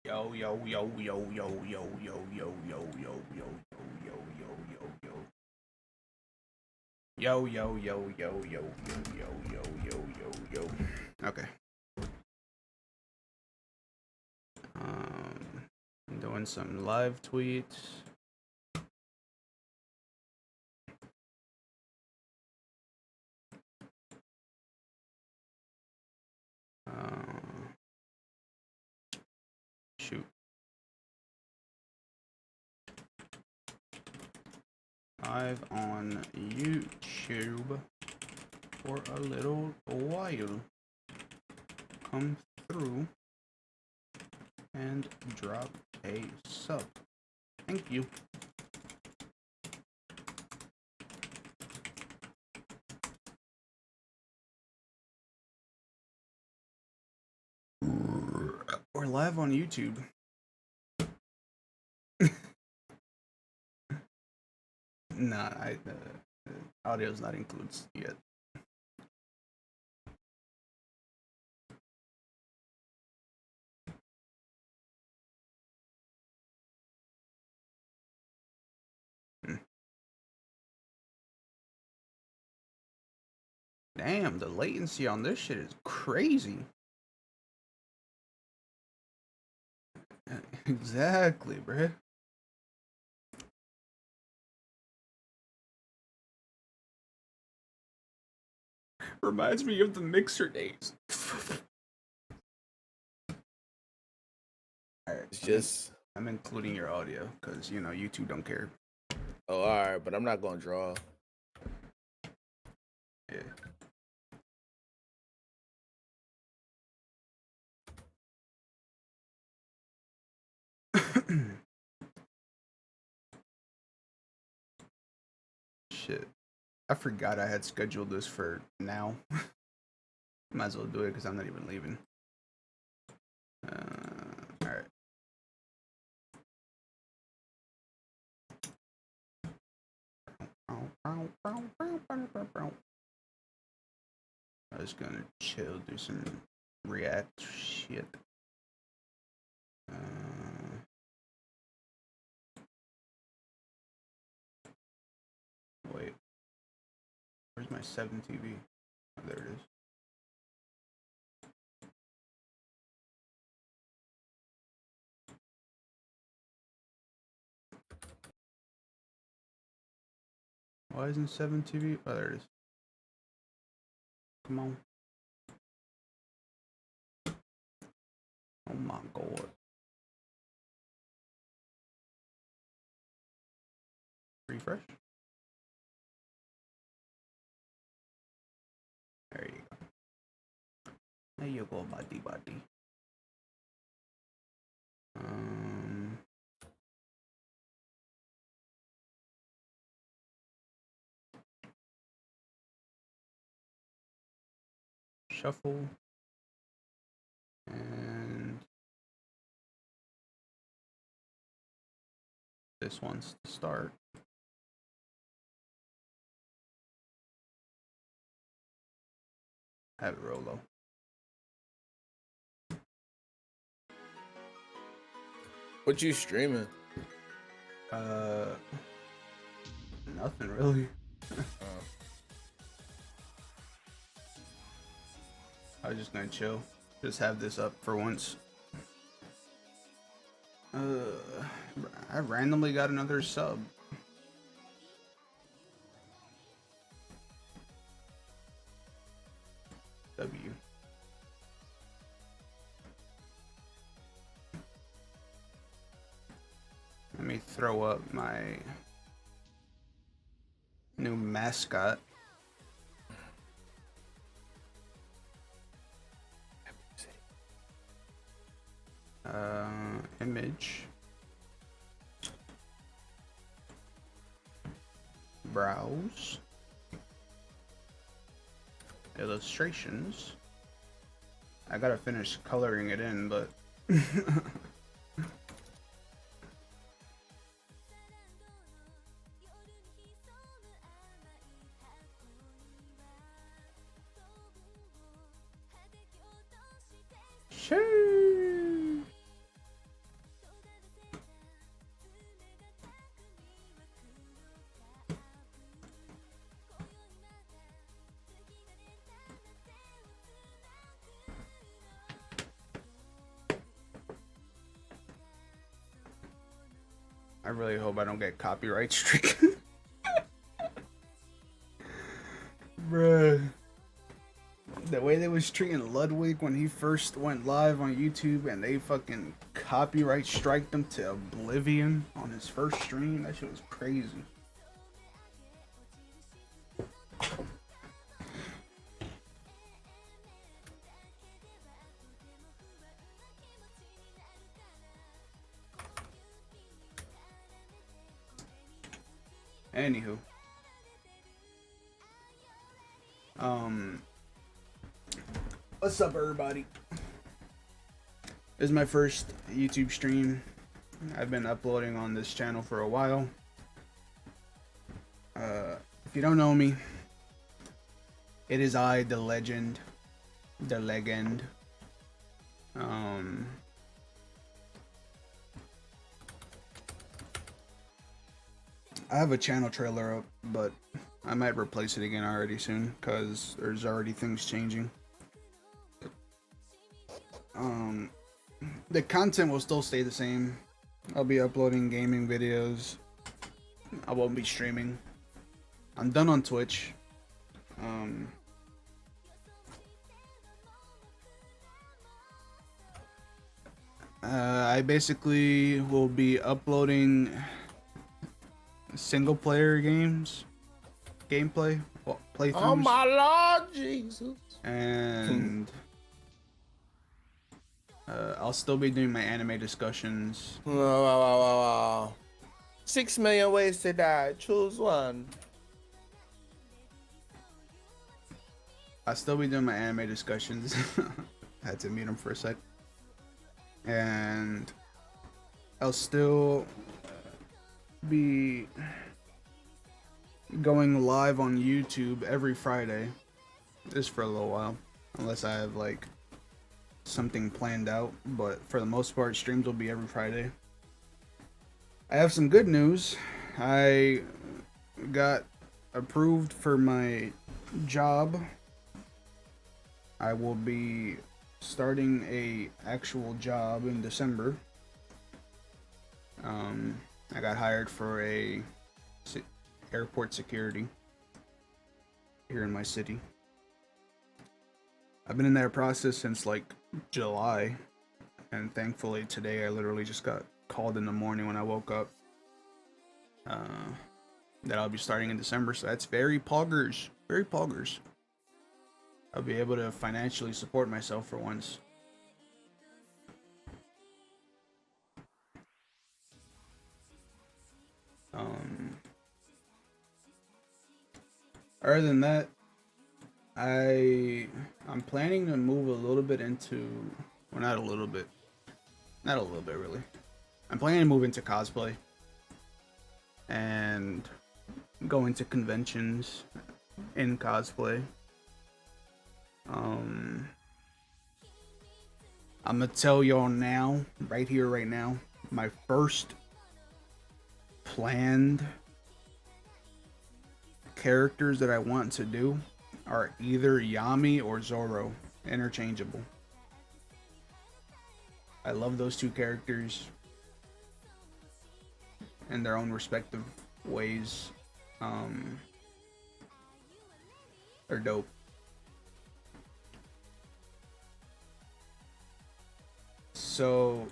Yo, yo, yo, yo, yo, yo, yo, yo, yo, yo, yo, yo, yo, yo, yo, yo. Yo, yo, yo, yo, yo, yo, yo, yo, yo, yo, yo. Okay. I'm doing some live tweets. Shoot. Live on YouTube for a little while. Come through and drop a sub. Thank you. We're live on YouTube. Nah, audio's not included yet. Damn, the latency on this shit is crazy. Exactly, bruh. Reminds me of the mixer days. Alright, It's just. I'm including your audio because you know YouTube don't care. Oh, all right, but I'm not gonna draw. Yeah. Shit. I forgot I had scheduled this for now. Might as well do it because I'm not even leaving. Alright. I was gonna chill, do some React shit. Wait. Where's my 7 TV? Oh, there it is. Why isn't 7 TV? Oh, there it is. Come on. Oh my god. Refresh. There you go. There you go, buddy. Shuffle. And this one's to start. Have it Rolo. What you streaming? Nothing really. I was just gonna chill. Just have this up for once. I randomly got another sub. W. Let me throw up my new mascot. Image. Browse. Illustrations. I gotta finish coloring it in, but I really hope I don't get copyright stricken. Bruh. The way they was treating Ludwig when he first went live on YouTube and they fucking copyright striked him to oblivion on his first stream, that shit was crazy. Anywho. What's up, everybody? This is my first YouTube stream. I've been uploading on this channel for a while. If you don't know me, it is I, the legend, the legend. I have a channel trailer up, but I might replace it again already soon because there's already things changing. The content will still stay the same. I'll be uploading gaming videos. I won't be streaming. I'm done on Twitch. I basically will be uploading single player gameplay, playthroughs. Oh my Lord Jesus. And I'll still be doing my anime discussions. 6 million ways to die. Choose one. I'll still be doing my anime discussions. I had to mute him for a sec. And I'll still be going live on YouTube every Friday. Just for a little while. Unless I have like something planned out. But for the most part, streams will be every Friday. I have some good news. I got approved for my job. I will be starting a actual job in December. I got hired for a airport security here in my city. I've been in that process since like July, and thankfully today I literally just got called in the morning when I woke up that I'll be starting in December, so that's very poggers. I'll be able to financially support myself for once. Other than that, I'm planning to move a little bit into, well, not a little bit really. I'm planning to move into cosplay and go into conventions in cosplay. I'm gonna tell y'all now, right here, right now, my first planned characters that I want to do are either Yami or Zoro, interchangeable. I love those two characters in their own respective ways. They're dope. So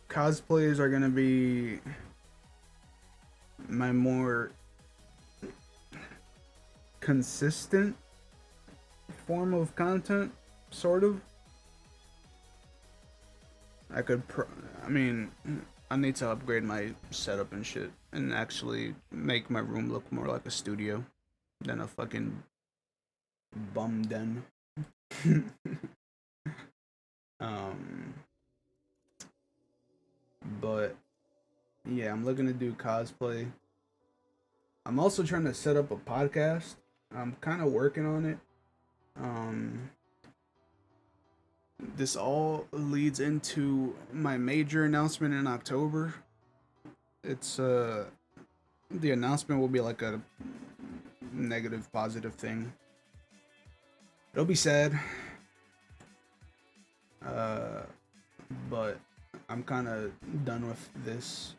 cosplays are gonna be my more consistent form of content, sort of. I need to upgrade my setup and shit and actually make my room look more like a studio than a fucking bum den. But yeah, I'm looking to do cosplay. I'm also trying to set up a podcast. I'm kind of working on it. This all leads into my major announcement in October. It's the announcement will be like a negative positive thing. It'll be sad. But I'm kind of done with this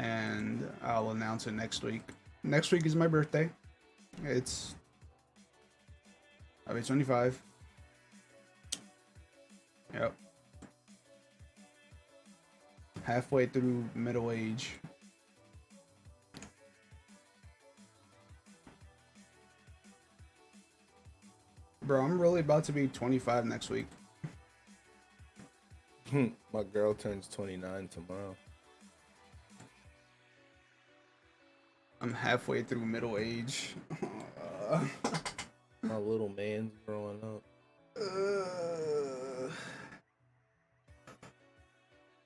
and I'll announce it next week. Next week is my birthday. I'll be 25. Yep. Halfway through middle age. Bro, I'm really about to be 25 next week. My girl turns 29 tomorrow. I'm halfway through middle age. My little man's growing up.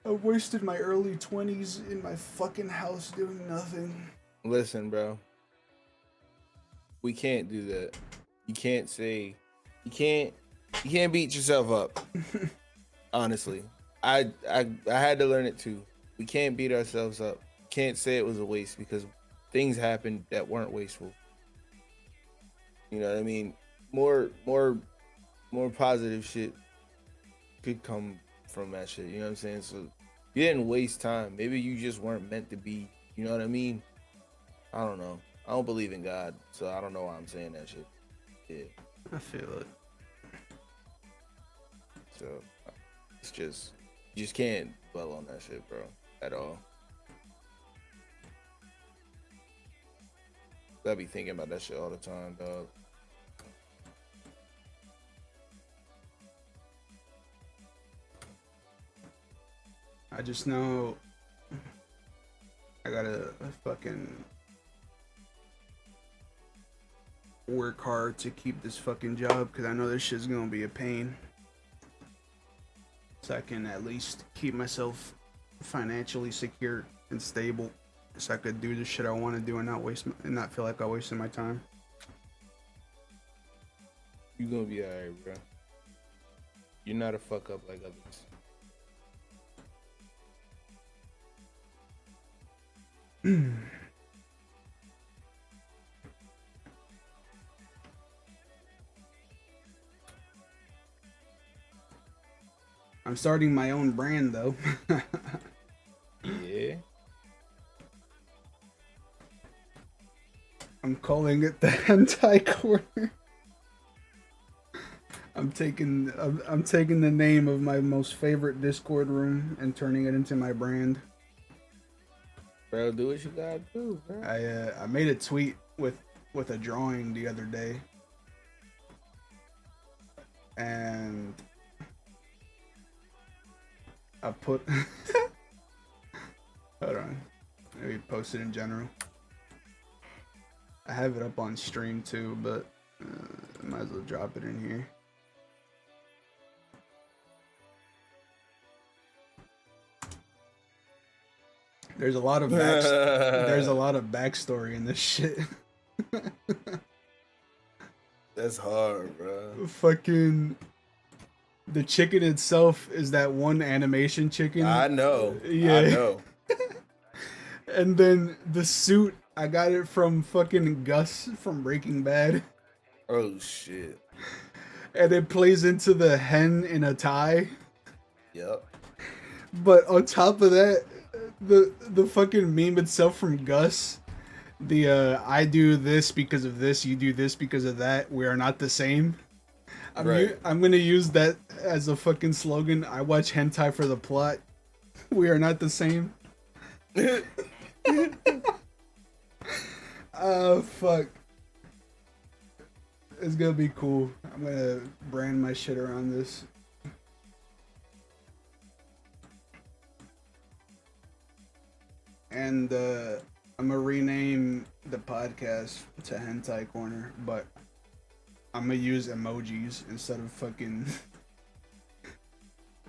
I wasted my early 20s in my fucking house doing nothing. Listen, bro. We can't do that. You can't say you can't beat yourself up. Honestly. I had to learn it too. We can't beat ourselves up. Can't say it was a waste because things happened that weren't wasteful. You know what I mean? More positive shit could come from that shit. You know what I'm saying? So you didn't waste time. Maybe you just weren't meant to be. You know what I mean? I don't know. I don't believe in God, so I don't know why I'm saying that shit. Yeah. I feel it. So it's just you just can't dwell on that shit, bro, at all. I be thinking about that shit all the time, dog. I just know I gotta fucking work hard to keep this fucking job because I know this shit's gonna be a pain. So I can at least keep myself financially secure and stable, so I could do the shit I want to do and not feel like I wasted my time. You gonna be alright, bro. You're not a fuck up like others. I'm starting my own brand though. Yeah. I'm calling it the Hentai Corner. I'm taking the name of my most favorite Discord room and turning it into my brand. Bro, do what you gotta do, bro. I made a tweet with a drawing the other day, and I put hold on, maybe post it in general. I have it up on stream too, but I might as well drop it in here. There's a lot of backstory in this shit. That's hard, bro. Fucking the chicken itself is that one animation chicken. I know. Yeah. I know. And then the suit, I got it from fucking Gus from Breaking Bad. Oh shit. And it plays into the hen in a tie. Yep. But on top of that, the fucking meme itself from Gus, I do this because of this, you do this because of that, we are not the same. I'm gonna use that as a fucking slogan. I watch hentai for the plot. We are not the same. Oh fuck. It's gonna be cool. I'm gonna brand my shit around this. And I'm gonna rename the podcast to Hentai Corner, but I'm gonna use emojis instead of fucking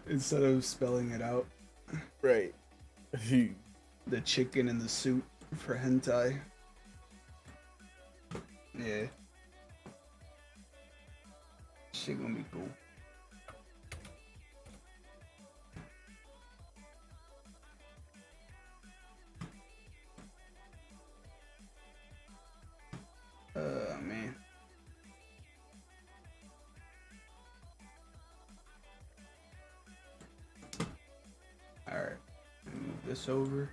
instead of spelling it out. Right. The chicken in the suit for hentai. Yeah. Shit gonna be cool. Man. Alright. Move this over.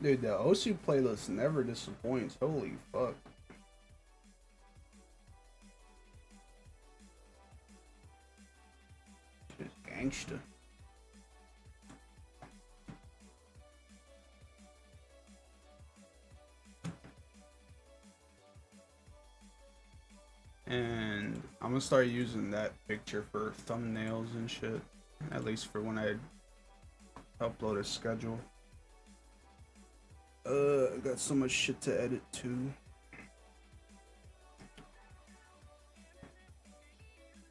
Dude, the Osu playlist never disappoints. Holy fuck. Just gangsta. And I'm gonna start using that picture for thumbnails and shit. At least for when I upload a schedule. I got so much shit to edit too.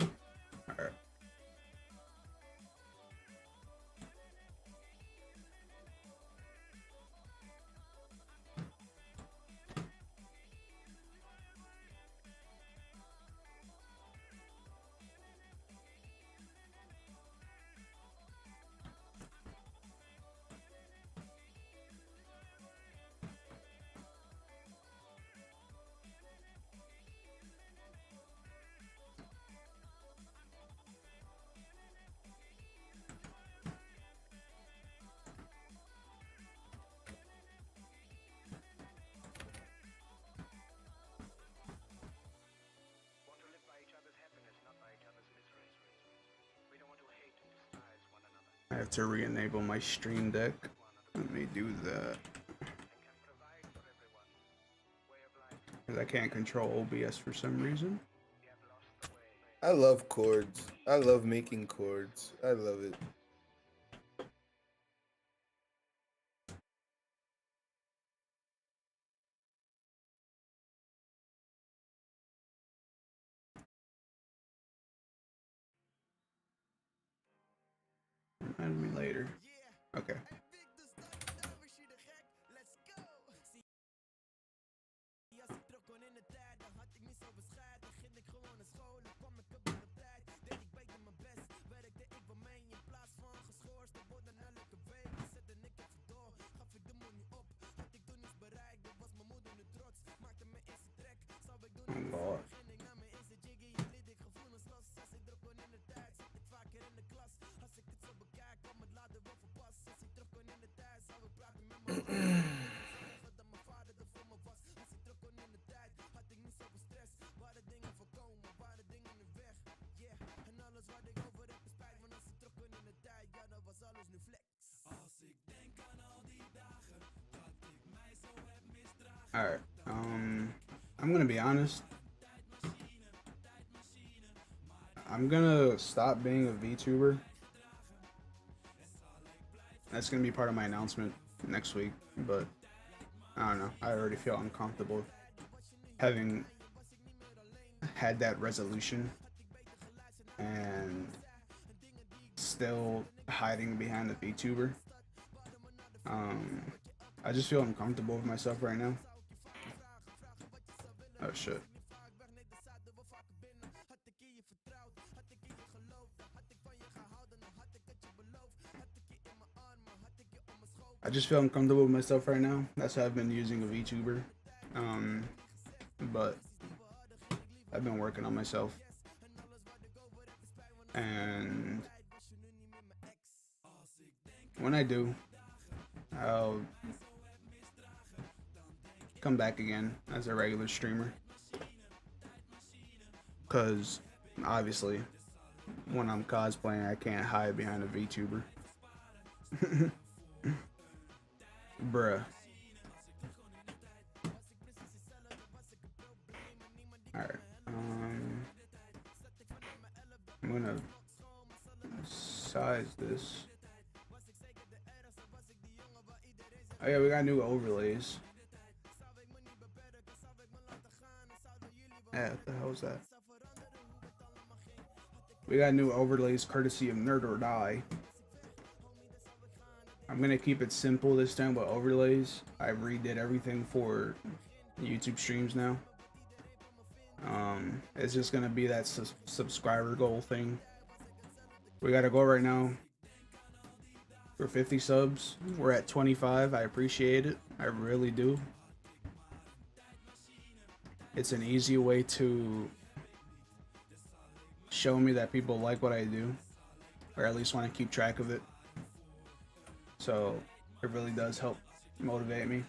Alright. I have to re-enable my Stream Deck. Let me do that. Because I can't control OBS for some reason. I love chords. I love making chords. I love it. Remind me later. Okay. Oh Lord. Alright, I'm gonna be honest. I'm gonna stop being a VTuber. That's gonna be part of my announcement next week, but I don't know. I already feel uncomfortable having had that resolution and still hiding behind a VTuber. I just feel uncomfortable with myself right now. Oh shit. I just feel uncomfortable with myself right now. That's why I've been using a VTuber. But I've been working on myself. And when I do, I'll come back again as a regular streamer. Because obviously, when I'm cosplaying, I can't hide behind a VTuber. Bruh. Alright. I'm gonna size this. Oh yeah, we got new overlays. Yeah, what the hell is that? We got new overlays courtesy of Nerd or Die. I'm gonna keep it simple this time with overlays. I redid everything for YouTube streams now. It's just gonna be that subscriber goal thing. We gotta go right now for 50 subs. We're at 25. I appreciate it. I really do. It's an easy way to show me that people like what I do, or at least want to keep track of it. So it really does help motivate me.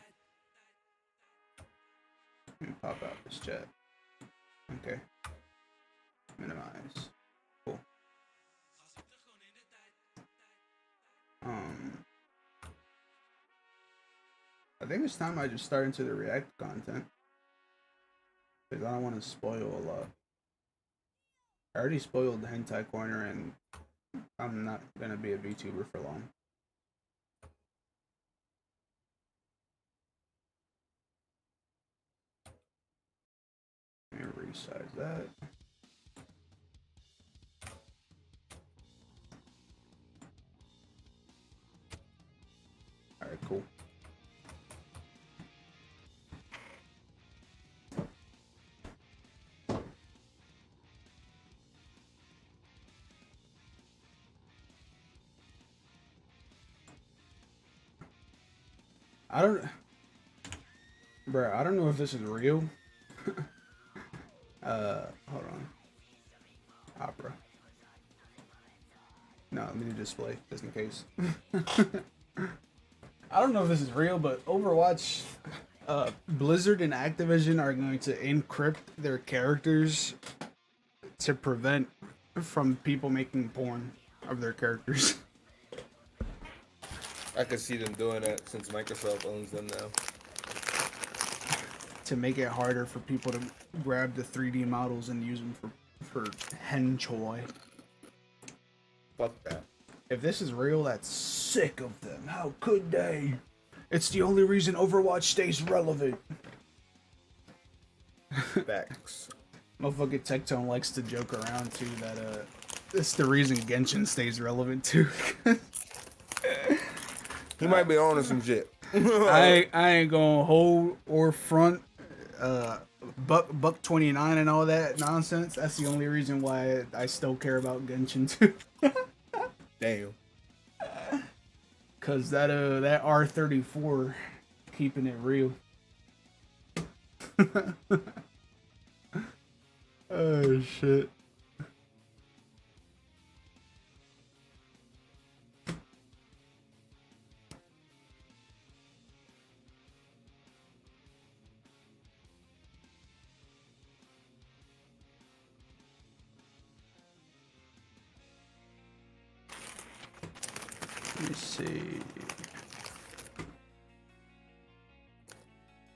Let me pop out this chat. Okay. Minimize. Cool. I think it's time I just start into the React content. Because I don't want to spoil a lot. I already spoiled the Hentai Corner and I'm not gonna be a VTuber for long. Let me resize that. Alright, cool. I don't know if this is real. Hold on. Opera. No, let me display just in case. I don't know if this is real, but Overwatch, Blizzard and Activision are going to encrypt their characters to prevent from people making porn of their characters. I could see them doing that since Microsoft owns them now. To make it harder for people to grab the 3D models and use them for henchoi. Fuck that. If this is real, that's sick of them. How could they? It's the only reason Overwatch stays relevant. Facts. Motherfucking Tectone likes to joke around too that it's the reason Genshin stays relevant too. He might be on to some shit. I ain't gonna hold or front buck 29 and all that nonsense. That's the only reason why I still care about Genshin too. Damn. Cause that R34 keeping it real. Oh shit. Let me see.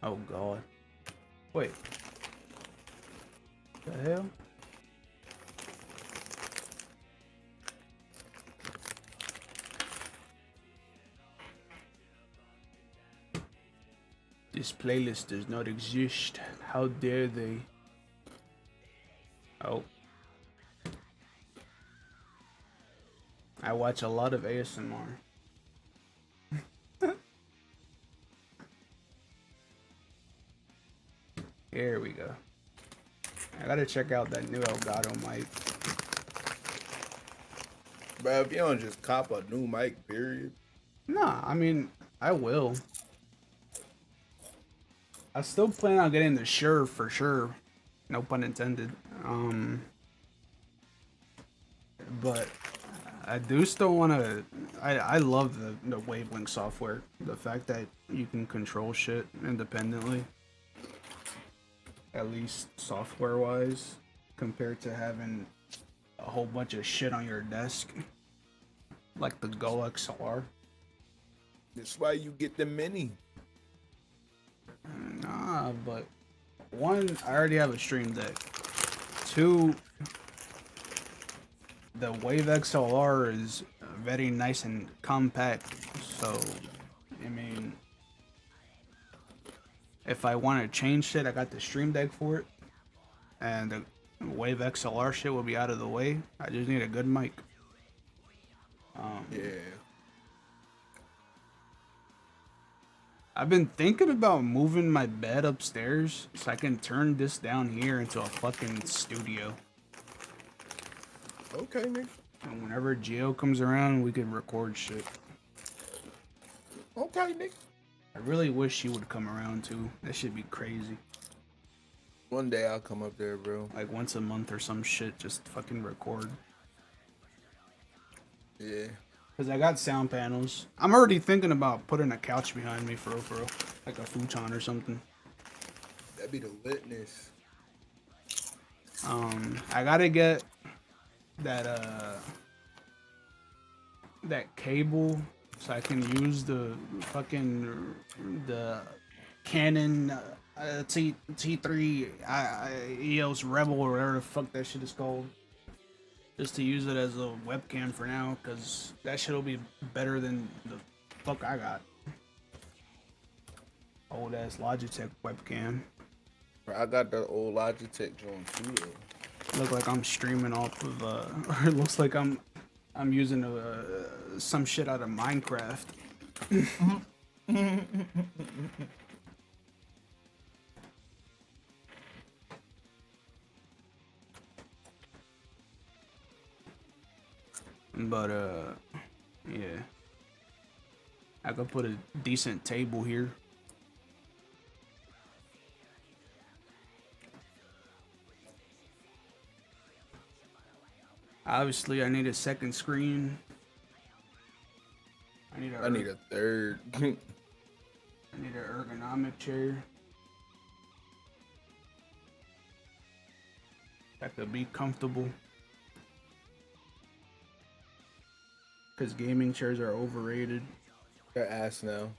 Oh god. Wait. The hell? This playlist does not exist. How dare they? Oh. I watch a lot of ASMR. Here we go. I gotta check out that new Elgato mic. Bro, if you don't just cop a new mic, period. Nah, I mean, I will. I still plan on getting the Shure for sure. No pun intended. But I do still want to. I love the Wavelength software. The fact that you can control shit independently, at least software wise, compared to having a whole bunch of shit on your desk, like the Go XLR. That's why you get the mini. Nah, but one, I already have a Stream Deck. Two, the Wave XLR is very nice and compact, so I mean, if I want to change shit, I got the Stream Deck for it, and the Wave XLR shit will be out of the way. I just need a good mic. Yeah. I've been thinking about moving my bed upstairs so I can turn this down here into a fucking studio. Okay, nigga. And whenever Gio comes around, we can record shit. Okay, nigga. I really wish he would come around too. That should be crazy. One day I'll come up there, bro. Like once a month or some shit, just fucking record. Yeah. Cause I got sound panels. I'm already thinking about putting a couch behind me for real, like a futon or something. That'd be the litness. I gotta get that that cable so I can use the fucking the Canon T3 EOS Rebel or whatever the fuck that shit is called. Just to use it as a webcam for now, cause that shit'll be better than the fuck I got. Old ass Logitech webcam. I got the old Logitech joint too. Though. Look like I'm streaming off of or it looks like I'm using some shit out of Minecraft. But yeah, I could put a decent table here. Obviously, I need a second screen. I need a third. I need an ergonomic chair that could be comfortable. Because gaming chairs are overrated. They're ass now.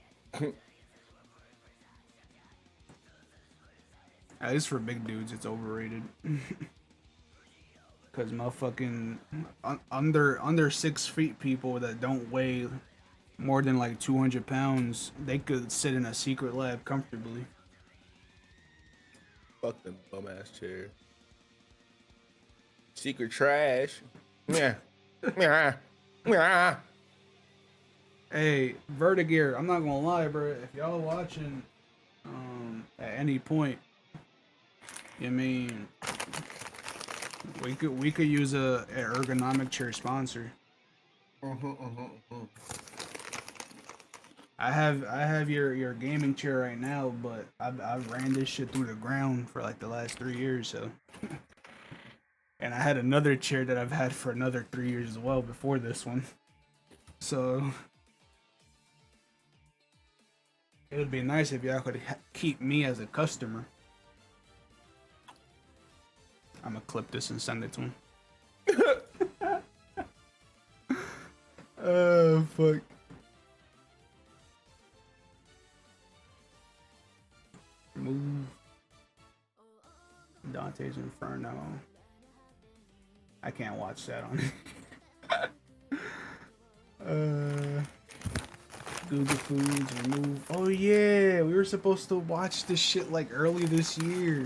At least for big dudes, it's overrated. Because motherfucking under 6 feet people that don't weigh more than like 200 pounds, they could sit in a secret lab comfortably. Fuck them bum ass chair. Secret trash. Yeah. Yeah. Yeah. Hey, Vertigear, I'm not gonna lie, bro. If y'all watching, at any point, I mean, we could use a ergonomic chair sponsor. I have your gaming chair right now, but I've ran this shit through the ground for like the last 3 years, so. And I had another chair that I've had for another 3 years as well before this one. So it would be nice if y'all could keep me as a customer. I'm gonna clip this and send it to him. Oh, fuck. Move. Dante's Inferno. I can't watch that on Google Foods, remove. Oh yeah, we were supposed to watch this shit like early this year.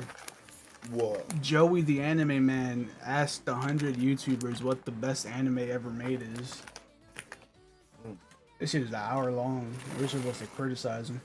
What? Joey the Anime Man asked 100 YouTubers what the best anime ever made is. This shit is an hour long. We're supposed to criticize him.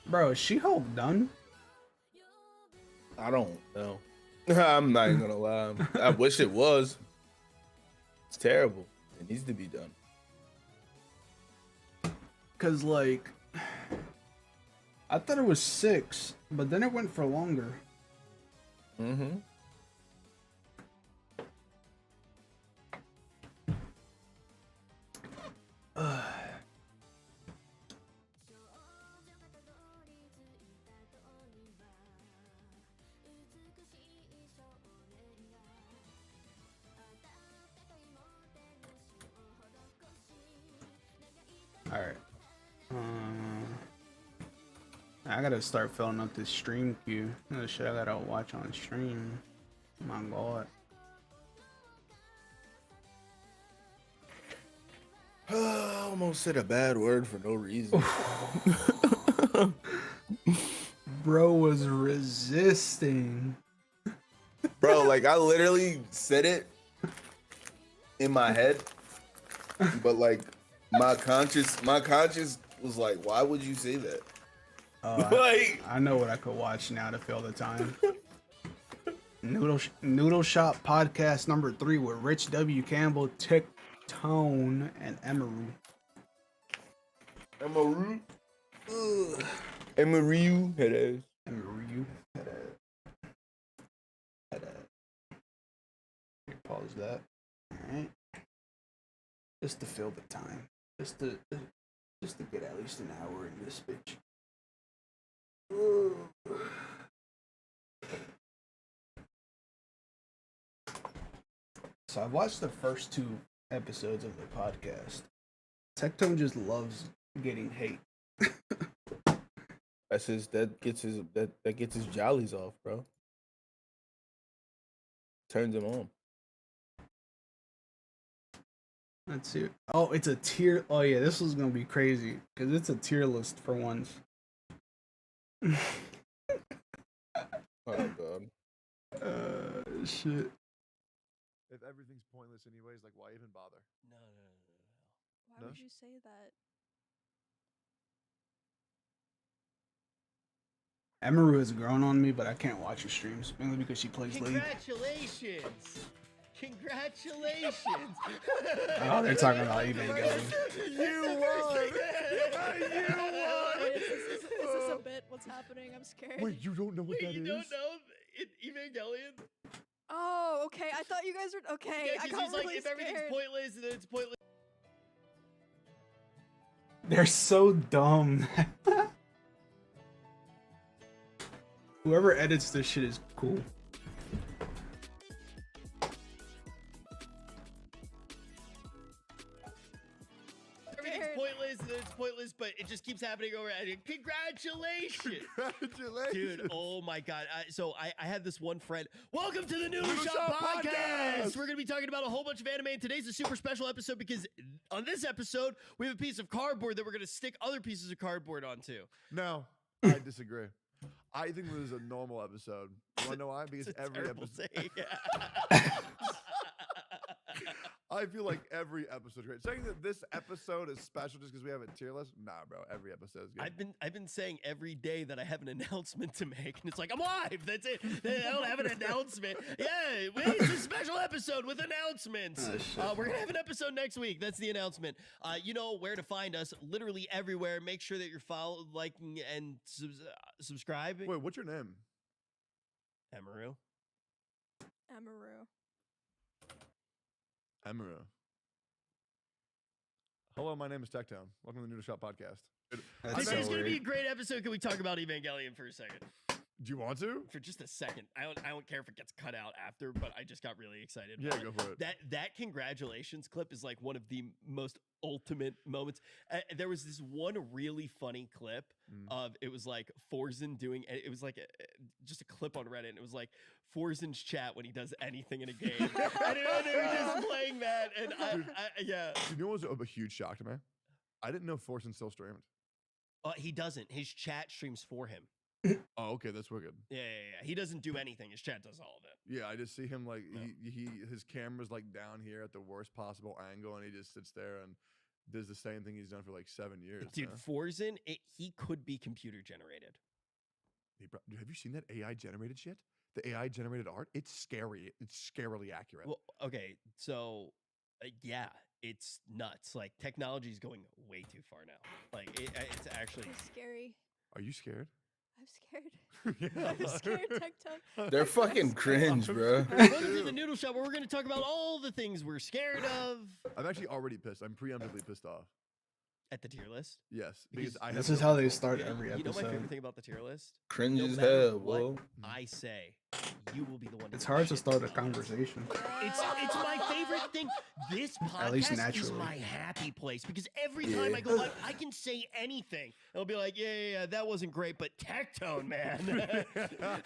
Bro, is She-Hulk done? I don't know. I'm not even gonna lie. I wish it was. It's terrible. It needs to be done. Cause like, I thought it was 6, but then it went for longer. Mm-hmm. Alright. I gotta start filling up this stream queue. The shit I gotta watch on stream. My god. I almost said a bad word for no reason. Bro was resisting. Bro, like I literally said it in my head, but like my conscience was like, why would you say that? Like, I know what I could watch now to fill the time. Noodle Shop podcast number 3 with Rich W. Campbell, Tick Tone, and Emeru. Emeru. Emeru. Head ass. Emeru. Pause that. Alright. Just to fill the time. Just to get at least an hour in this bitch. So I watched the first 2 episodes of the podcast. Tectone just loves getting hate. That gets his jollies off, bro. Turns him on. Let's see. Oh, it's a tier. Oh yeah, this was gonna be crazy because it's a tier list for once. Oh god. Shit. If everything's pointless anyways, like why even bother? No. Why No? would you say that? Emeru has grown on me, but I can't watch her streams mainly because she plays League. Congratulations! Congratulations! Oh, they're talking about Evangelion. You won! You won! Wait, is this a bit? What's happening? I'm scared. Wait, you don't know what that is? You don't know Evangelion? Oh, okay. I thought you guys were okay. Yeah, I 'cause got he's like, really if everything's scared. pointless, then it's pointless. They're so dumb. Whoever edits this shit is cool. Everything's Scared. pointless, then it's pointless, but it just keeps happening over and congratulations! Congratulations! Dude, oh my god. So I had this one friend. Welcome to the Noodle Noodle Shop Shop Podcast! Podcast! We're going to be talking about a whole bunch of anime, and today's a super special episode because on this episode, we have a piece of cardboard that we're going to stick other pieces of cardboard onto. No, I disagree. I think this is a normal episode. You want to know why? Because It's a every terrible episode. saying. I feel like every episode is great. Saying that this episode is special just because we have a tier list? Nah, bro. Every episode is good. I've been saying every day that I have an announcement to make, and it's like I'm live. That's it. I don't have an announcement. Yeah, it's a special episode with announcements. Oh, shit. We're gonna have an episode next week. That's the announcement. You know where to find us. Literally everywhere. Make sure that you're following, liking, and subscribing. Wait, what's your name? Emeru. Amaru. Emeru. Hello, my name is Techtown. Welcome to the Noodle Shop Podcast. That's Today's so gonna be a weird. great episode. Can we talk about Evangelion for a second? Do you want to? For just a second. I don't care if it gets cut out after, but I just got really excited. Yeah, about go it. for it. That congratulations clip is like one of the most ultimate moments. There was this one really funny clip of it was like Forzen doing it was like just a clip on Reddit, and it was like Forzen's chat when he does anything in a game, and they were just playing that, and yeah. You know what was a huge shock to me? I didn't know Forsen still streamed. He doesn't. His chat streams for him. Oh, okay, that's wicked. Yeah. He doesn't do anything. His chat does all of it. Yeah, I just see him like Yeah. his camera's like down here at the worst possible angle, and he just sits there and does the same thing he's done for like 7 years. Dude, man. Forzen, he could be computer generated. Dude, have you seen that AI generated shit? The AI generated art? It's scary. It's scarily accurate. Well, okay, so yeah, it's nuts. Like technology is going way too far now. Like it's actually. It's scary. Are you scared? I'm scared. Yeah. I'm scared, Tectone. They're fucking cringe, bro. Welcome to the Noodle Shop, where we're going to talk about all the things we're scared of I'm actually already pissed. I'm preemptively pissed off. at the tier list. Yes, because I This have is no how they control. start Yeah, every you know my favorite episode. thing about the tier list? Cringe No as matter hell, what bro. I say, you will be the one. It's do hard the to shit. start a conversation. It's my favorite thing. This At least podcast is naturally. my happy place because every time I go live, I can say anything. I'll be like, yeah, that wasn't great, but Tectone, man.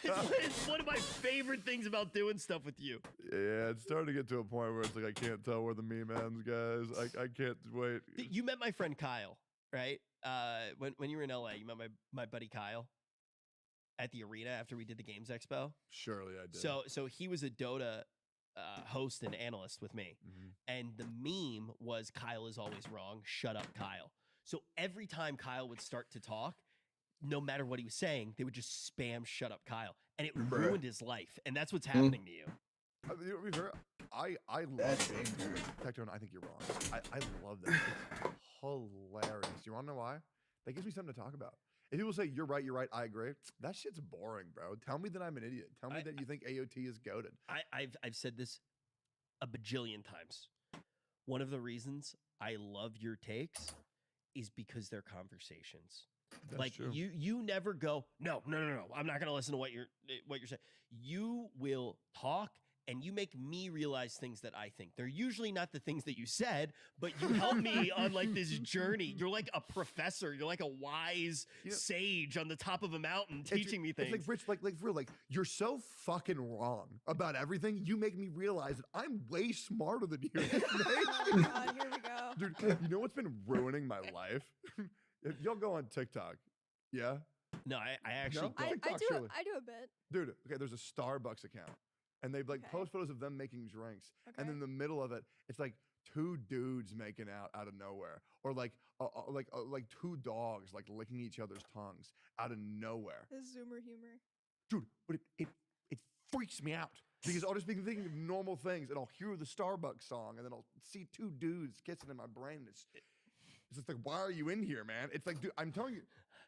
it's one of my favorite things about doing stuff with you. Yeah, it's starting to get to a point where it's like I can't tell where the meme ends, guys. I can't wait. You met my friend Kyle, right? When you were in LA, you met my buddy Kyle at the arena after we did the Games Expo. Surely I did. So he was a Dota host and analyst with me. Mhm. And the meme was Kyle is always wrong. Shut up, Kyle. So every time Kyle would start to talk, no matter what he was saying, they would just spam "Shut up, Kyle," and it Bruh. ruined his life. And that's what's happening to you. You know, to be fair, I love That's it. ignorant. Tectone, I think you're wrong. I love that. It's hilarious. Do you want to know why? That gives me something to talk about. If people say you're right, I agree. That shit's boring, bro. Tell me that I'm an idiot. Tell me that you think AOT is goaded. I've said this a bajillion times. One of the reasons I love your takes is because they're conversations. That's like true. you never go, no. I'm not gonna listen to what you're saying. You will talk and you make me realize things that I think. They're usually not the things that you said, but you help me on like this journey. You're like a professor. You're like a wise sage on the top of a mountain teaching me things. It's like Rich, like for real, like you're so fucking wrong about everything. You make me realize that I'm way smarter than you. Oh my god, here we go. Dude, you know what's been ruining my life? If y'all go on TikTok, yeah? No, I actually No? I don't. TikTok, do surely. I do a bit. Dude, okay, there's a Starbucks account. And they've like Okay. post photos of them making drinks. Okay. And then in the middle of it, it's like two dudes making out of nowhere. Or like two dogs like licking each other's tongues out of nowhere. This is Zoomer humor. Dude, but it freaks me out. Because I'll just be thinking of normal things and I'll hear the Starbucks song and then I'll see two dudes kissing in my brain. It's just like, why are you in here, man? It's like, dude, I'm telling you.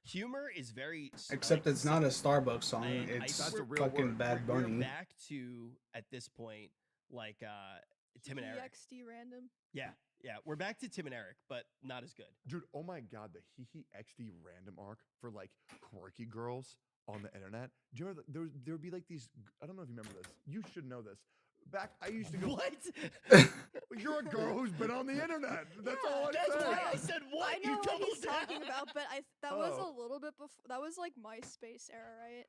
Humor is very Except it's not a Starbucks song. And I It's That's a real fucking word. Bad we're Bunny. back to at this point like Tim and Eric. EXT random. Yeah, we're back to Tim and Eric, but not as good. Dude, oh my God, the Hee XD random arc for like quirky girls on the internet. Do you remember there would be like these, I don't know if you remember this. You should know this. Back, I used to go, What? You're a girl who's been on the internet. That's all I That's say. why I said what. I know You what doubled he's talking down. about, but that was Oh. a little bit before. That was like MySpace era, right?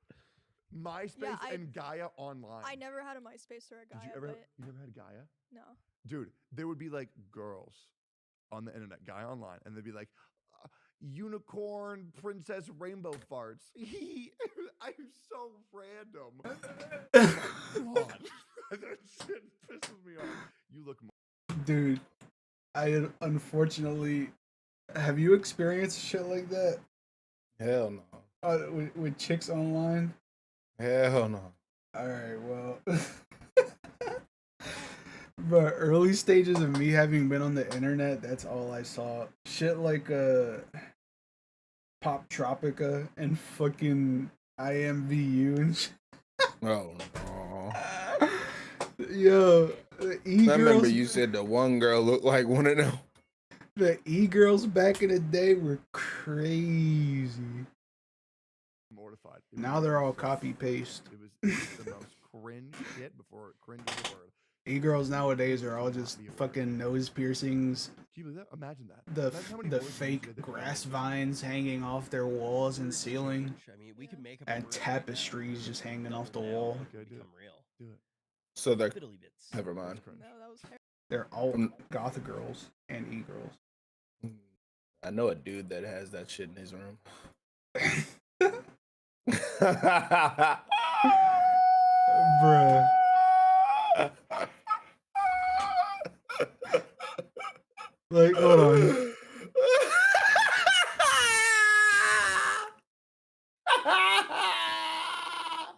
MySpace I- and Gaia Online. I never had a MySpace or a Gaia, Did you ever? but You never had Gaia? no. Dude, there would be like girls on the internet, Gaia Online, and they'd be like, unicorn princess rainbow farts. I'm so random. God, that shit pisses me off. You look. Dude, I unfortunately have you experienced shit like that Hell no. with chicks online? Hell no. All right, well, but early stages of me having been on the internet, that's all I saw. Shit like Pop Tropica and fucking IMVU and shit. Oh no. Yo, the I remember e-girls, you said the one girl looked like one of them. the e-girls back in the day were crazy. Mortified. It Now was they're all so- copy paste. It was the most cringe shit before cringe was a word. E-girls nowadays are all just fucking nose piercings, Can you believe that? Imagine that. the Imagine how many the boys use fake it that grass don't. vines hanging off their walls and ceiling, I mean, we could make up and a room right now. tapestries just hanging off the Double wall. down, Okay, do it. become real. Do it. So they're Fiddly bits. never That's mind. cringe. No, that was terrible. They're all Mm. goth girls and e-girls. I know a dude that has that shit in his room. Bruh. Like, hold on.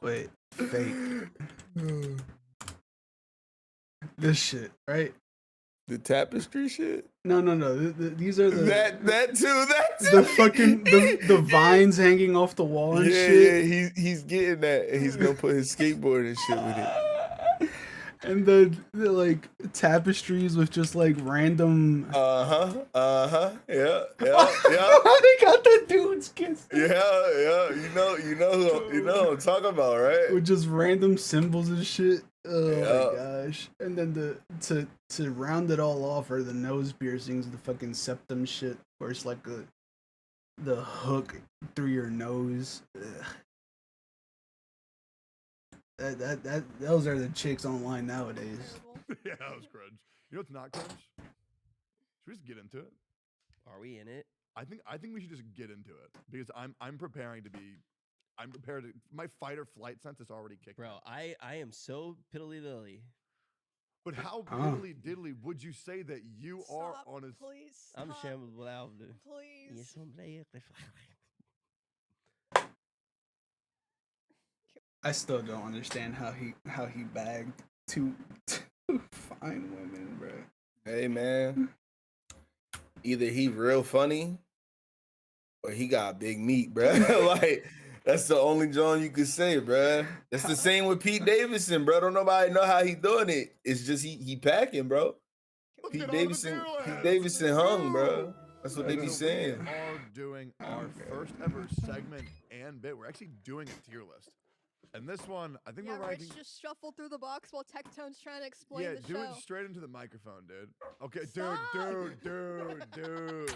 Wait, fake. This shit, right? The tapestry shit. No. These are the That too. the fucking the vines hanging off the wall and shit. Yeah. He's getting that. And he's gonna put his skateboard and shit with it. And the like tapestries with just like random. Yeah. Yeah. They got the dudes kissing. Yeah. You know who I'm talking about, right? With just random symbols and shit. Oh Yeah. my gosh! And then to round it all off are the nose piercings, the fucking septum shit, where it's like the hook through your nose. Ugh. Those are the chicks online nowadays. Terrible. Yeah, that was cringe. You know what's not cringe? Should we just get into it? Are we in it? I think we should just get into it because I'm prepared to. My fight or flight sense is already kicked. Bro, I am so piddly dilly. But how Oh. piddly diddly would you say that you are Stop, on a? please. I'm stop, shambled without the. Please. I still don't understand how he bagged two fine women, bro. Hey man, either he real funny or he got big meat, bro. Like that's the only John you could say, bro. That's the same with Pete Davidson, bro. Don't nobody know how he doing it. It's just he packing, bro. Let's Pete get on to the Davidson, tier Pete list. Davidson hung, bro. Woo! That's what I they know. be So saying. we are doing our first ever segment and bit. We're actually doing a tier list. And this one, I think Yeah, we're Rich ranking. just shuffle through the box while Tectone's trying to explain Yeah, the do show. it straight into the microphone, dude. Okay, Stop! dude.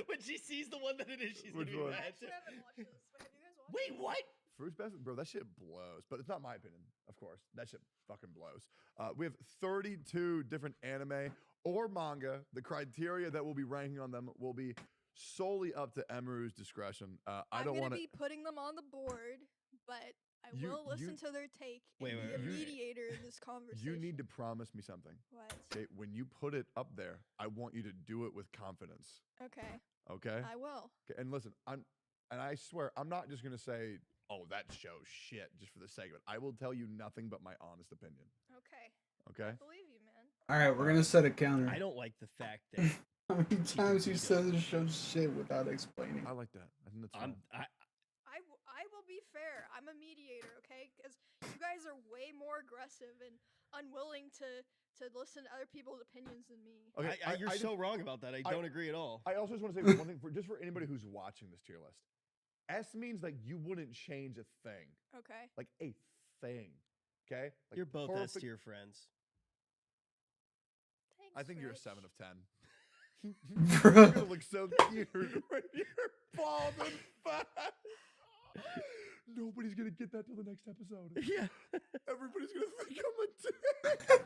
When she sees the one that it is, she's Which gonna be one? mad. Actually, I haven't watched this. Wait, have you guys watched Wait, this? what? Fruits Basket, bro, that shit blows. But it's not my opinion, of course. That shit fucking blows. We have 32 different anime or manga. The criteria that we'll be ranking on them will be solely up to Emeru's discretion. I I'm don't gonna want to. be putting them on the board, but I You- will listen you- to their take Wait, and wait, be a wait, wait. mediator in this conversation. You need to promise me something. What? Okay, when you put it up there, I want you to do it with confidence. Okay, Okay. I will. Okay, and listen, I swear, I'm not just gonna say, "Oh, that show's shit," just for the sake of it. I will tell you nothing but my honest opinion. Okay, Okay. I believe you, man. All right, we're gonna set a counter. I don't like the fact that How many times you said the show shit without explaining? I like that. I think that's I'm. fine. I will be fair. I'm a mediator, okay? Because you guys are way more aggressive and unwilling to listen to other people's opinions than me. Okay, You're I so just- wrong about that. I don't agree at all. I also just want to say one thing just for anybody who's watching this tier list. S means like you wouldn't change a thing, Okay. like a thing. Okay. Like You're both S perfect- tier friends. Thanks, I think you're a Rich. 7 of 10. Bro. You're gonna look so cute when you're bald and fat. Nobody's gonna get that till the next episode. Yeah. Everybody's gonna think I'm a dick.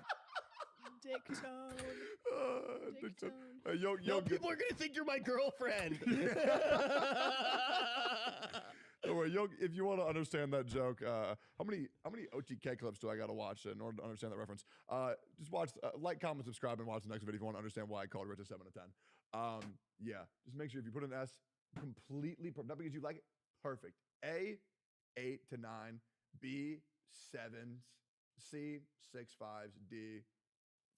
Dick tone. Dick Dick tone. tone. Yo, No, good- people are gonna think you're my girlfriend. Don't worry, yo, if you want to understand that joke, how many OTK clips do I gotta watch in order to understand that reference? Just watch, like, comment, subscribe, and watch the next video if you want to understand why I called Rich a 7 of 10. Yeah, just make sure if you put an S, completely, not because you like it, perfect. A, 8 to 9, B, 7s, C, 6 5s, D,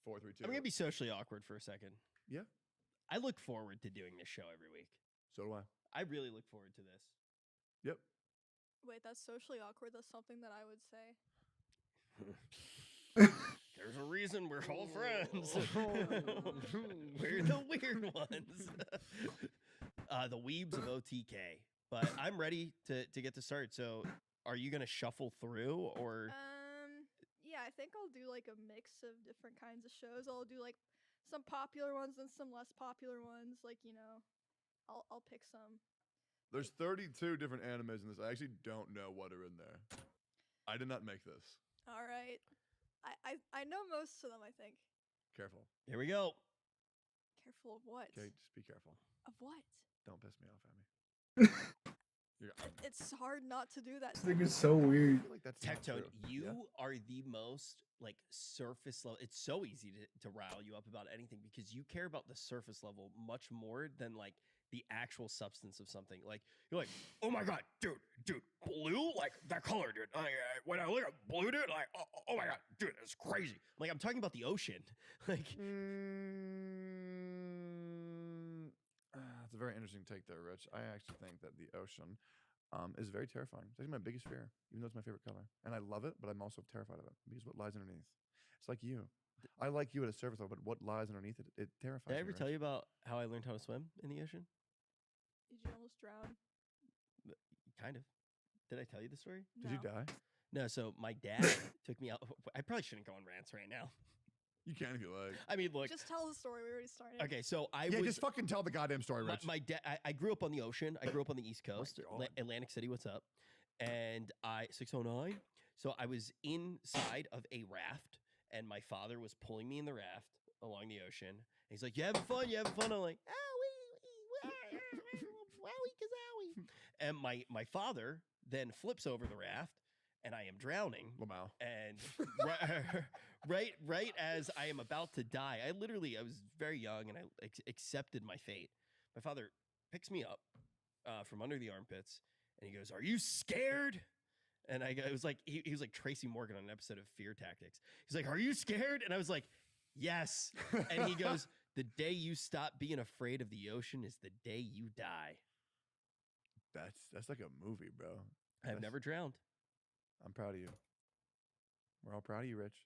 4 3 2. I'm gonna be socially awkward for a second. Yeah. I look forward to doing this show every week. So do I. I really look forward to this. Yep. Wait, that's socially awkward. That's something that I would say. There's a reason we're all friends. We're the weird ones. The weebs of OTK. But I'm ready to get to start. So are you gonna shuffle through or Yeah, I think I'll do like a mix of different kinds of shows. I'll do like some popular ones and some less popular ones. Like, you know, I'll pick some. There's 32 different animes in this. I actually don't know what are in there. I did not make this. All right. I know most of them, I think. Careful. here we go. Careful of what? Okay, just be careful. Of what? Don't piss me off, Emmy. It's hard not to do that. This thing is so weird. I feel like that's not Tectone, true. you Yeah? are the most like surface level. It's so easy to rile you up about anything because you care about the surface level much more than like the actual substance of something. Like you're like, oh my god, dude, blue, like that color, dude. When I look at blue, dude, like, oh my god, dude, it's crazy. Like I'm talking about the ocean. Like That's a very interesting take there, Rich. I actually think that the ocean is very terrifying. It's actually my biggest fear, even though it's my favorite color. And I love it, but I'm also terrified of it because what lies underneath. It's like you. I like you at a surface level, but what lies underneath it, it terrifies did I me. ever tell you about how I learned how to swim in the ocean? Did you almost drown? Kind of. Did I tell you the story? Did you No. die? No, so my dad took me out. I probably shouldn't go on rants right now. You can if you like. I mean, look. Just tell the story. We already started. Okay, so I Yeah, was just fucking tell the goddamn story, Rich. my dad. I grew up on the ocean. I grew up on the East Coast, God. Atlantic City. What's up? And 609. So I was inside of a raft, and my father was pulling me in the raft along the ocean. And he's like, "You having fun? You having fun?" I'm like, "Wowie kazowie." And my father then flips over the raft, and I am drowning. Lamau. And right as I am about to die, I was very young and I accepted my fate. My father picks me up from under the armpits and he goes, "Are you scared?" And it was like he was like Tracy Morgan on an episode of Fear Tactics. He's like, "Are you scared?" And I was like, "Yes." And he goes, "The day you stop being afraid of the ocean is the day you die." That's like a movie, bro. I've That's- never drowned. I'm proud of you. We're all proud of you, Rich.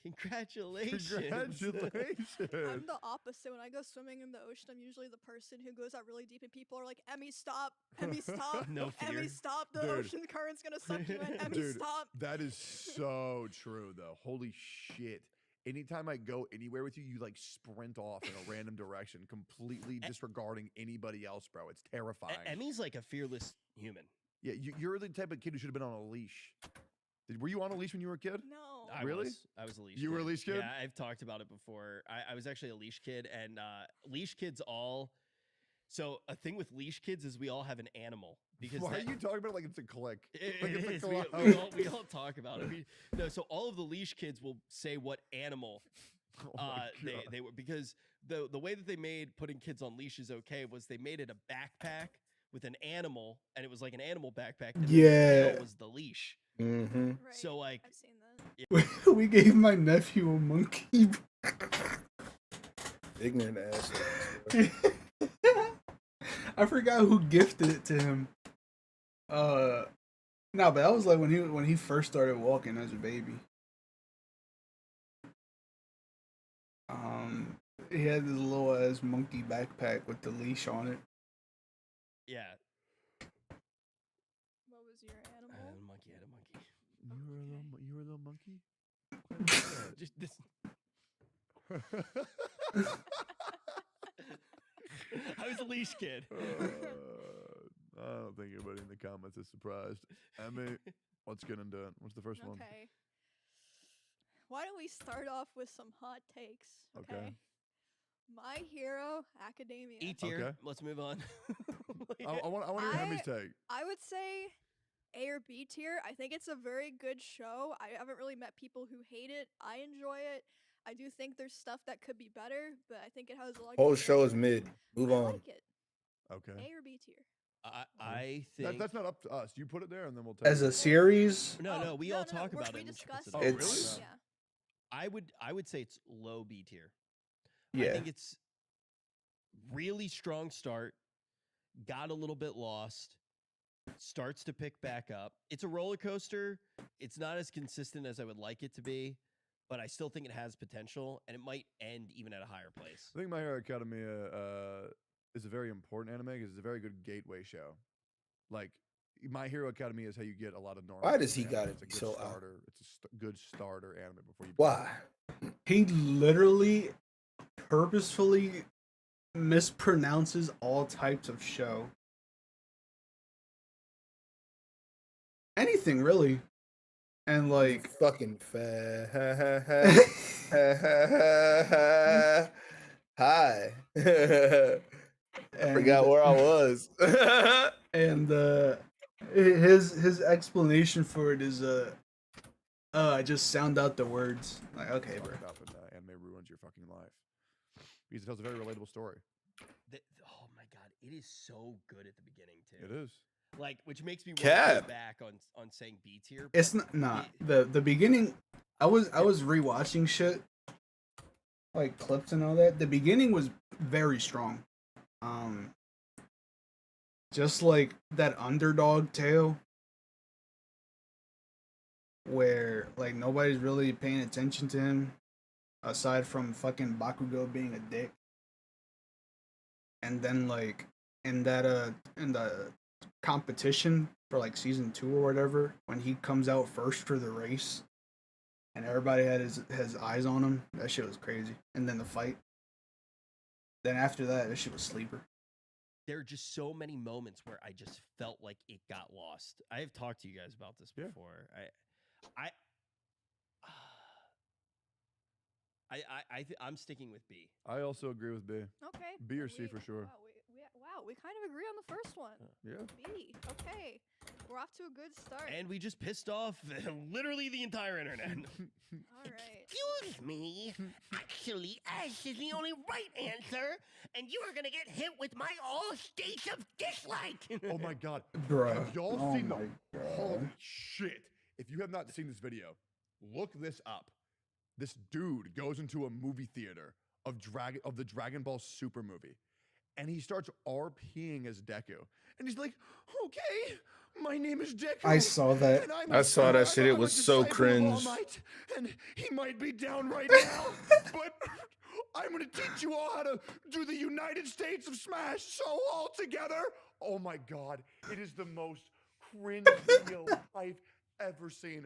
Congratulations. Congratulations. I'm the opposite. When I go swimming in the ocean, I'm usually the person who goes out really deep, and people are like, "Emmy, stop! Emmy, stop! No fear. Emmy, stop! The Dude. ocean current's gonna suck you in. Emmy, Dude, stop!" that is so true, though. Holy shit. Anytime I go anywhere with you, you like sprint off in a random direction, completely disregarding anybody else, bro. It's terrifying. Emmy's like a fearless human. Yeah, you're the type of kid who should have been on a leash. Were you on a leash when you were a kid? No. Really? I was a leash. You were a leash kid? Yeah, I've talked about it before. I was actually a leash kid, and leash kids all. So a thing with leash kids is we all have an animal because Why are you talking about it like it's a clique? It Like it's a is. club. We all talk about it. No, so all of the leash kids will say what animal Oh my God. they were, because the way that they made putting kids on leashes okay was they made it a backpack with an animal, and it was like an animal backpack. And Yeah. the tail was the leash. Mm-hmm. Right. So like I've seen that. We gave my nephew a monkey. Ignorant ass. I forgot who gifted it to him. No, but that was like when he first started walking as a baby. He had this little ass monkey backpack with the leash on it. yeah, What was your I animal? had a monkey. I had a monkey. You were a little monkey? Just this. I was a leash kid. I don't think anybody in the comments is surprised. Emmy, let's get into it. What's the first one? Okay. Why don't we start off with some hot takes? Okay. My Hero Academia. E tier. Okay. Let's move on. I want to hear Emmy's take. I would say A or B tier. I think it's a very good show. I haven't really met people who hate it. I enjoy it. I do think there's stuff that could be better, but I think it has a lot. of Whole good show is things. mid. Move I on. like it. Okay. A or B tier. I think That's not up to us. You put it there, and then we'll take As it. a series, no. We all talk we about it. and she discuss puts it. it on. It's- Yeah. I would say it's low B tier. I yeah. think it's really strong start, got a little bit lost, starts to pick back up. It's a roller coaster. It's not as consistent as I would like it to be, but I still think it has potential, and it might end even at a higher place. I think My Hero Academia is a very important anime because it's a very good gateway show. Like, My Hero Academia is how you get a lot of normal. Why does he anime. gotta It's a be good so out? starter. It's a good starter anime before you. Why? He literally purposefully mispronounces all types of show. Anything really. And like Fucking Hi. and, Forgot where I was. and his explanation for it is I just sound out the words. Like, okay, bro. Fucked up and anime ruins your fucking life. Because it tells a very relatable story. Oh my god, it is so good at the beginning too. It is. Like, which makes me want Cap. to go back on saying B tier. It's not the beginning. I was rewatching shit, like clips and all that. The beginning was very strong. Just like that underdog tale, where like nobody's really paying attention to him, aside from fucking Bakugo being a dick. And then like in the competition for like season 2 or whatever, when he comes out first for the race and everybody had his eyes on him, that shit was crazy. And then the fight, then after that shit was sleeper. There are just so many moments where I just felt like it got lost. I have talked to you guys about this Yeah. before. I'm sticking with B. I also agree with B. Okay. B or then C for sure. Wow, we kind of agree on the first one. Yeah. B. Okay. We're off to a good start. And we just pissed off literally the entire internet. All right. Excuse me. Actually, S is the only right answer, and you are gonna get hit with my all states of dislike. Oh my god. Bruh. Have y'all Oh seen my the God. holy shit? If you have not seen this video, look this up. This dude goes into a movie theater of the Dragon Ball Super movie, and he starts RPing as Deku. And he's like, okay, my name is Deku. I saw that. and I saw that shit. It I'm a was so disciple of cringe. All Might, and he might be down right now, but I'm gonna teach you all how to do the United States of Smash. So all together. Oh my god, it is the most cringe video I've ever seen.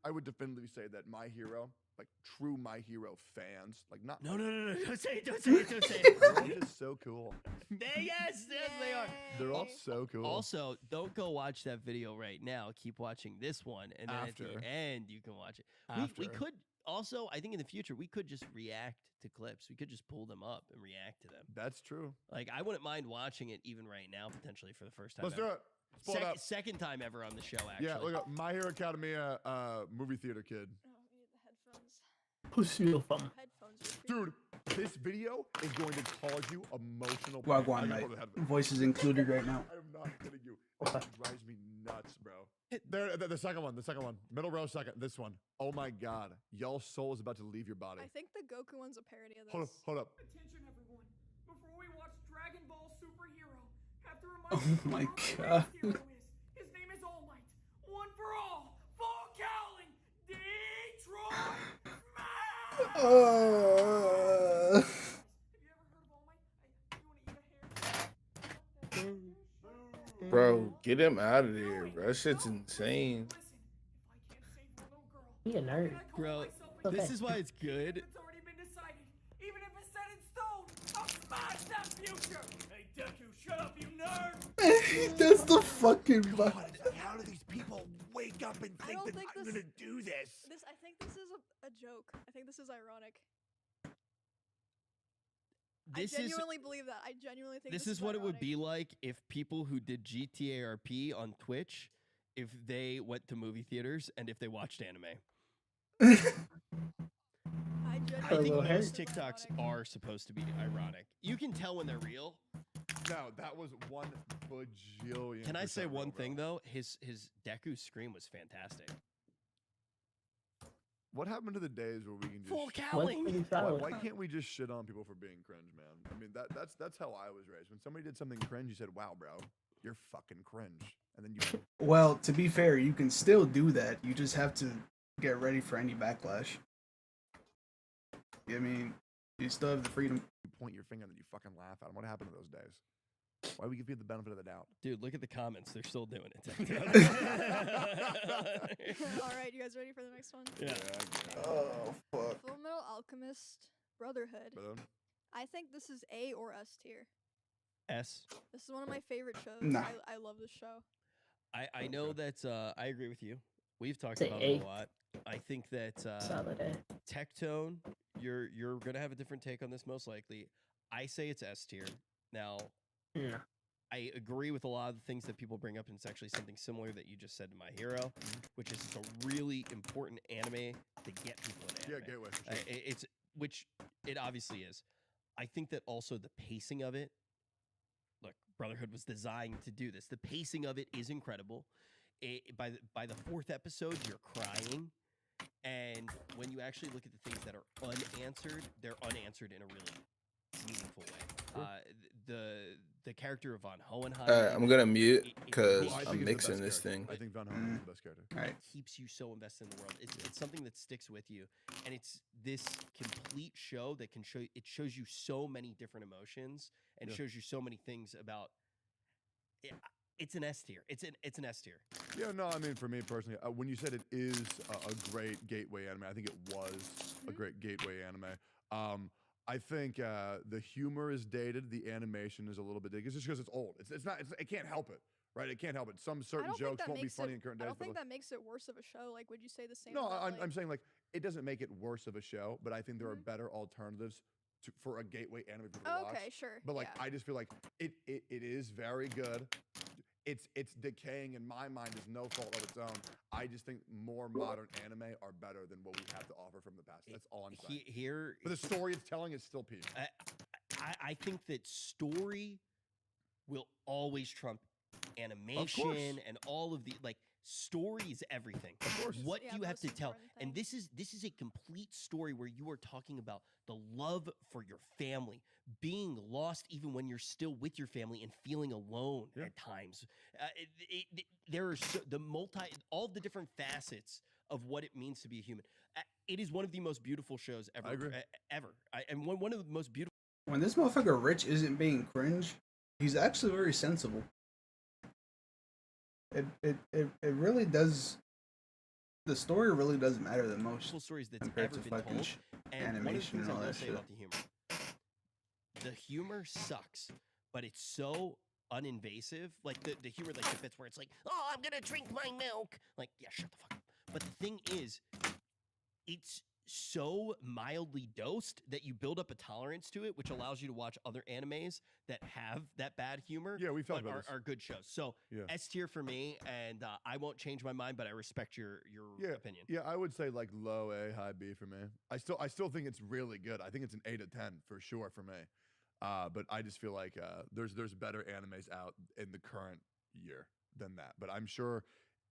I would definitively say that My Hero, like true My Hero fans, like not No, like, no, no, no! Don't say it! Don't say it! Don't say it! they're all just so cool. Yes, they are. They're all Yay. so cool. Also, don't go watch that video right now. Keep watching this one, and then at After. the end, you can watch it. We After. could also, I think in the future, we could just react to clips. We could just pull them up and react to them. That's true. Like, I wouldn't mind watching it even right now, potentially for the first time. Let's do ever. it. Let's pull it up. Second time ever on the show, actually. Yeah, look up My Hero Academia movie theater kid. Oh, we need the headphones. Who's your thumb? Headphones. are free. Dude, this video is going to cause you emotional pain. Wagwan I can night. pull the headphones. Voices included right now. I'm not kidding you. It drives me nuts, bro. There, the second one, middle row, second. This one. Oh my god, y'all's soul is about to leave your body. I think the Goku one's a parody of this. Hold up. Attention, everyone. Before we watch Dragon Ball Superhero, have to Oh remind you my who the God. greatest hero is. His name is All Might. One for all. Full Cowling. Detroit. Smash! Uh, Have you ever heard of All Might? You want to eat a hair? Bro, get him out of there, bro. That shit's insane. Listen, if I can't save the little girl, He a nerd. then I call Bro, myself a this Okay. is why it's good. It's already been decided. Even if it's set in stone, I'll smash that future. Hey, Deku, shut up, you nerd. That's the fucking God, vibe. it's like, how do these people wake up and I think don't that think I'm this- gonna do this? I think this is a joke. I think this is ironic. This I is genuinely believe that. I genuinely think this is what it would ironic. be like if people who did GTARP on Twitch, if they went to movie theaters and if they watched anime. I I genuinely think Hello, think most this is TikToks ironic. are supposed to be ironic. You can tell when they're real. No, that was 1 bajillion. Can I say percent real, one bro. thing though? His Deku scream was fantastic. What happened to the days where we can just Full What's cowling. pretty Why, solid? why can't we just shit on people for being cringe, man? I mean, that's how I was raised. When somebody did something cringe, you said, "Wow, bro, you're fucking cringe," and then you. Well, to be fair, you can still do that. You just have to get ready for any backlash. I mean, you still have the freedom. You point your finger and then you fucking laugh at them. What happened to those days? Why do we give you the benefit of the doubt? Dude, look at the comments. They're still doing it. All right, you guys ready for the next one? Yeah. Oh fuck. Full Metal Alchemist Brotherhood. But, I think this is A or S tier. S. This is one of my favorite shows. Nah. I love this show. I know that I agree with you. We've talked Say about it A. a lot. I think that Solid A. Tectone, you're gonna have a different take on this most likely. I say it's S tier. Now, No. I agree with a lot of the things that people bring up, and it's actually something similar that you just said to My Hero, which is it's a really important anime to get people in yeah, anime. gateway for sure. It's which it obviously is. I think that also the pacing of it. Look, Brotherhood was designed to do this. The pacing of it is incredible. By the fourth episode, you're crying, and when you actually look at the things that are unanswered, they're unanswered in a really meaningful way. The character of Von Hohenheim. I'm gonna mute it- it because makes I think I'm he's the mixing best this character. thing. I think Van Houten is the best character. All right. keeps you so invested in the world. It's something that sticks with you, and it's this complete show that can show. It shows you so many different emotions and Yeah. shows you so many things about. It's an S tier. It's an S tier. Yeah, no, I mean, for me personally, when you said it is a great gateway anime, I think it was a Mhm. great gateway anime. I think the humor is dated, the animation is a little bit dated. It's just because it's old. It's not. It can't help it, right? It can't help it. Some I certain don't think jokes that won't be makes funny it, in current I days. don't but think like- that makes it worse of a show. Like, would you say the same? no, about, I'm saying like it doesn't make it worse of a show, but I think there are Mhm. better alternatives for a gateway anime for people to Oh, watch. okay, sure. But like, yeah. I just feel like it is very good. it's decaying in my mind is no fault of its own. I just think more modern anime are better than what we have to offer from the past. That's all I'm saying. Here, But the story it's telling is still peak. I think that story will always trump animation and all of the like story is everything. Of course. What Yeah, you have most to tell, important and thing. this is a complete story where you are talking about the love for your family, being lost even when you're still with your family and feeling alone Yeah. at times. There are all the different facets of what it means to be a human. It is one of the most beautiful shows ever. I agree. Ever. And one of the most beautiful. When this motherfucker Rich isn't being cringe, he's actually very sensible. It really does. The story really doesn't matter the most Beautiful stories that's compared ever to been fucking told. And one of the animation things and I all will that say shit. about the humor sucks, but it's so uninvasive. Like the humor like the bits where it's like, oh, I'm gonna drink my milk. Like, yeah, shut the fuck up. But the thing is, it's so mildly dosed that you build up a tolerance to it, which allows you to watch other animes that have that bad humor. Yeah, we've talked but about this. are good shows. So Yeah. S tier for me, and I won't change my mind, but I respect your opinion. Yeah, I would say like low A, high B for me. I still think it's really good. I think it's an 8 of 10 for sure for me. But I just feel like there's better animes out in the current year than that. But I'm sure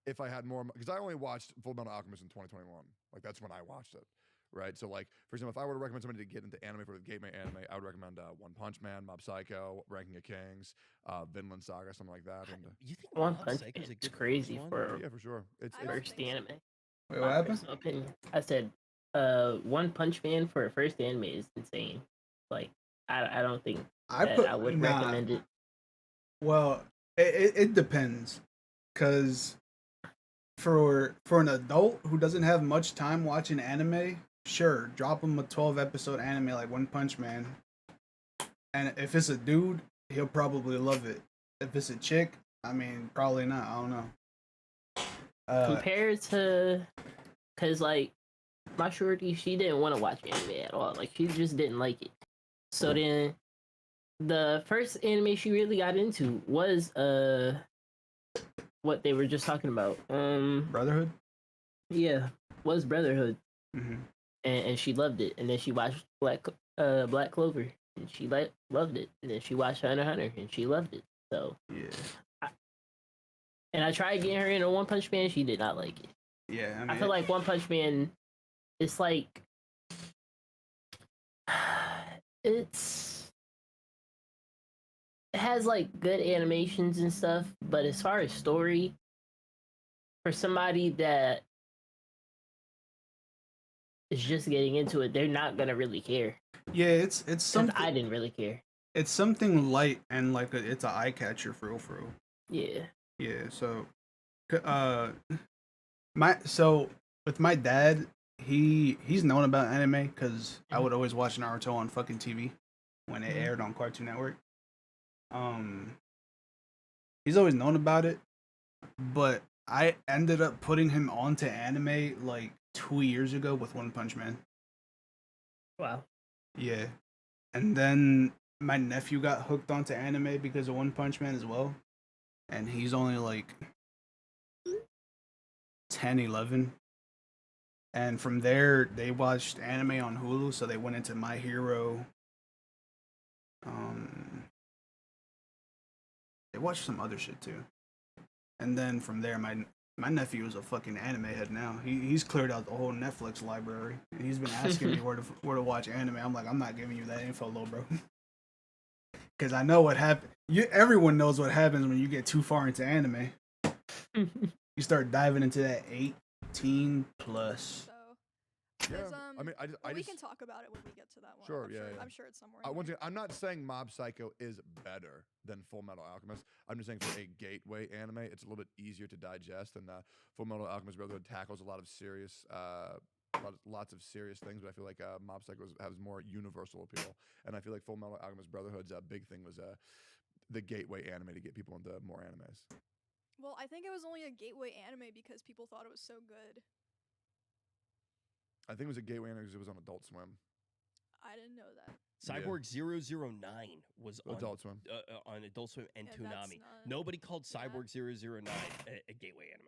if I had more, because I only watched Full Metal Alchemist in 2021. Like that's when I watched it, right? So like for example, if I were to recommend somebody to get into anime for the gateway anime, I would recommend One Punch Man, Mob Psycho, Ranking of Kings, Vinland Saga, something like that. And You think One Mob Punch Psycho's a Man's good crazy first one? for yeah, for sure. It's I don't first think so. anime. Wait, what My happened? personal opinion. I said, One Punch Man for a first anime is insane. Like, I don't think that I would recommend it. Well, it depends, cause for an adult who doesn't have much time watching anime, sure, drop him a 12-episode anime like One Punch Man, and if it's a dude, he'll probably love it. If it's a chick, I mean, probably not. I don't know. Compared to, cause like my shorty, she didn't want to watch anime at all. Like she just didn't like it. So then, the first anime she really got into was what they were just talking about. Brotherhood. Yeah, was Brotherhood, Mm-hmm. and she loved it. And then she watched Black Clover, and she loved it. And then she watched Hunter x Hunter, and she loved it. So, Yeah. and I tried getting her into One Punch Man. She did not like it. Yeah. I mean, I feel like One Punch Man, it's like it has like good animations and stuff, but as far as story, for somebody that is just getting into it, they're not gonna really care. yeah, it's 'Cause something. I didn't really care. It's something light and like it's an eye catcher for real. Yeah. Yeah. So, with my dad, he's known about anime because I would always watch Naruto on fucking TV when it aired on Cartoon Network. He's always known about it, but I ended up putting him onto anime like 2 years ago with One Punch Man. Wow. Yeah. And then my nephew got hooked onto anime because of One Punch Man as well. And he's only like 10, 11. And from there, they watched anime on Hulu, so they went into My Hero. They watched some other shit too. And then from there, my nephew is a fucking anime head now. He's cleared out the whole Netflix library, and he's been asking me where to watch anime. I'm like, I'm not giving you that info, little bro, because I know what happened. Everyone knows what happens when you get too far into anime. You start diving into that 18 plus. So, Yeah, there's, I mean, well, we just can talk about it when we get to that one. Sure, I'm yeah, sure, yeah. I'm sure it's somewhere. In once there. again, I'm not saying Mob Psycho is better than Full Metal Alchemist. I'm just saying for a gateway anime, it's a little bit easier to digest, and Full Metal Alchemist Brotherhood tackles a lot of serious, lots of serious things. But I feel like Mob Psycho has more universal appeal, and I feel like Full Metal Alchemist Brotherhood's big thing was the gateway anime to get people into more animes. Well, I think it was only a gateway anime because people thought it was so good. I think it was a gateway anime because it was on Adult Swim. I didn't know that. Cyborg 009 was on Adult Swim. on Adult Swim and Yeah, that's Toonami. not- Nobody called yeah. Cyborg 009 a gateway anime.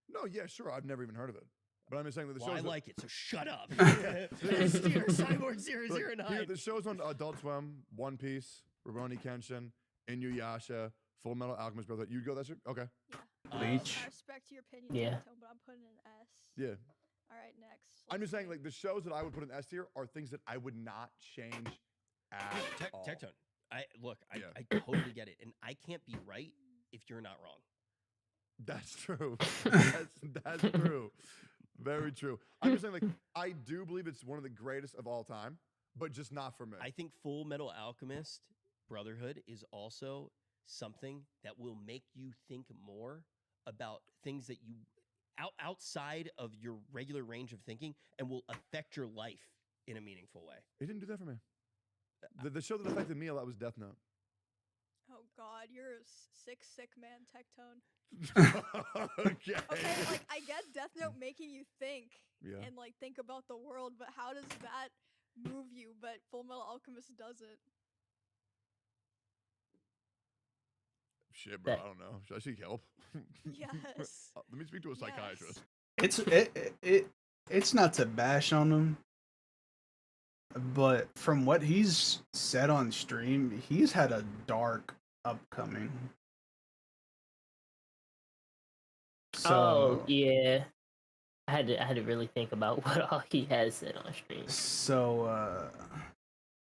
No, yeah, sure. I've never even heard of it. But I'm just saying that the Well, I shows. like it, so shut up. Yeah. Steer Cyborg Look, 009. here, the shows on Adult Swim: One Piece, Rurouni Kenshin, Inuyasha, Full Metal Alchemist Brotherhood. You'd go that shit? Okay. Yeah. Bleach. I respect your opinion, Yeah. Tone, but I'm putting an S. Yeah. All right, next. I'm Let's just saying, see. like the shows that I would put in S tier are things that I would not change at all. Tectone. Yeah. I totally get it, and I can't be right if you're not wrong. That's true. That's true. Very true. I'm just saying, like, I do believe it's one of the greatest of all time, but just not for me. I think Full Metal Alchemist Brotherhood is also something that will make you think more about things that you outside of your regular range of thinking and will affect your life in a meaningful way. It didn't do that for me. The show that affected me a lot was Death Note. Oh God, you're a sick man, Tectone. Okay. Okay, like I get Death Note making you think Yeah. and like think about the world, but how does that move you? But Full Metal Alchemist doesn't. Shit, bro. That- I don't know. Should I seek help? Yes. Let me speak to a psychiatrist. It's not to bash on him, but from what he's said on stream, he's had a dark upcoming. So, Oh yeah, I had to really think about what all he has said on stream. so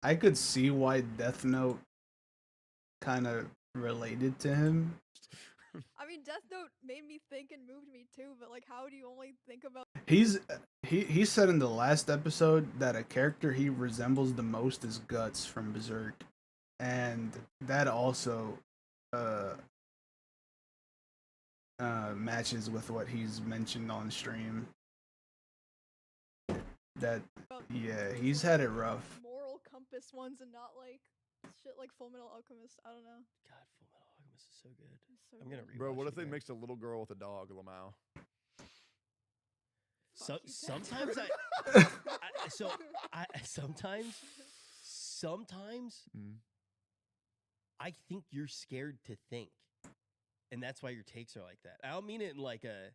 I could see why Death Note kind of related to him. I mean, Death Note made me think and moved me too, but like, how do you only think about? He said in the last episode that a character he resembles the most is Guts from Berserk, and that also matches with what he's mentioned on stream. That yeah, he's had it rough. Moral compass ones and not like shit like Full Metal Alchemist. I don't know. God, Full Metal Alchemist is so good. It's so I'm gonna good. rewatch Bro, what it if they again. mixed a little girl with a dog, Lamau? Fuck you, Sometimes Tectone. sometimes Mm. I think you're scared to think, and that's why your takes are like that. I don't mean it in like a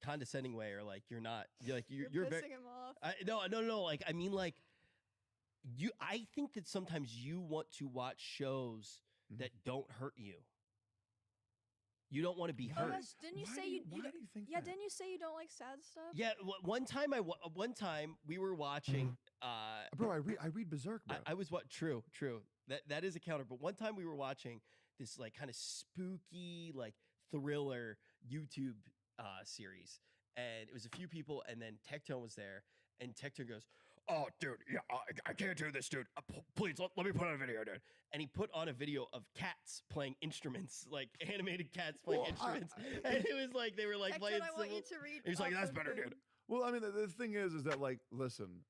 condescending way or like you're not. You're You're very. pissing him off. No. Like I mean like you. I think that sometimes you want to watch shows Mhm. that don't hurt you. You don't want to be Oh, hurt. yes, didn't you Why say do you? why don't- do you think Yeah, that? didn't you say you don't like sad stuff? Yeah, one time we were watching. Bro, I read Berserk, bro. I was what? True. That is a counter. But one time we were watching this like kind of spooky like thriller YouTube series, and it was a few people, and then Tectone was there, and Tectone goes, "Oh, dude, yeah, I can't do this, dude. Please let me put on a video, dude." And he put on a video of cats playing instruments, like animated cats playing Well, instruments, and it was like they were like Tectone, playing. I want you civil- to read. He's like, up "That's a better, thing." dude." Well, I mean, the thing is that, like, listen,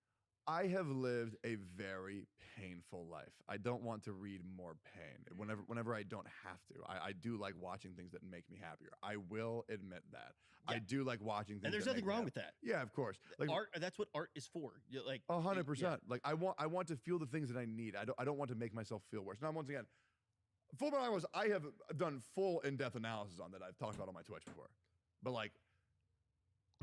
I have lived a very painful life. I don't want to read more pain. Whenever I don't have to, I do like watching things that make me happier. I will admit that. I Yeah. do like watching things. And there's that nothing make me wrong happy. with that. Yeah, of course. Like Art, that's what art is for. Like 100%. Like I want to feel the things that I need. I don't want to make myself feel worse. Now, once again, Full Metal Alchemist, I have done full in-depth analysis on that. I've talked about on my Twitch before, but like,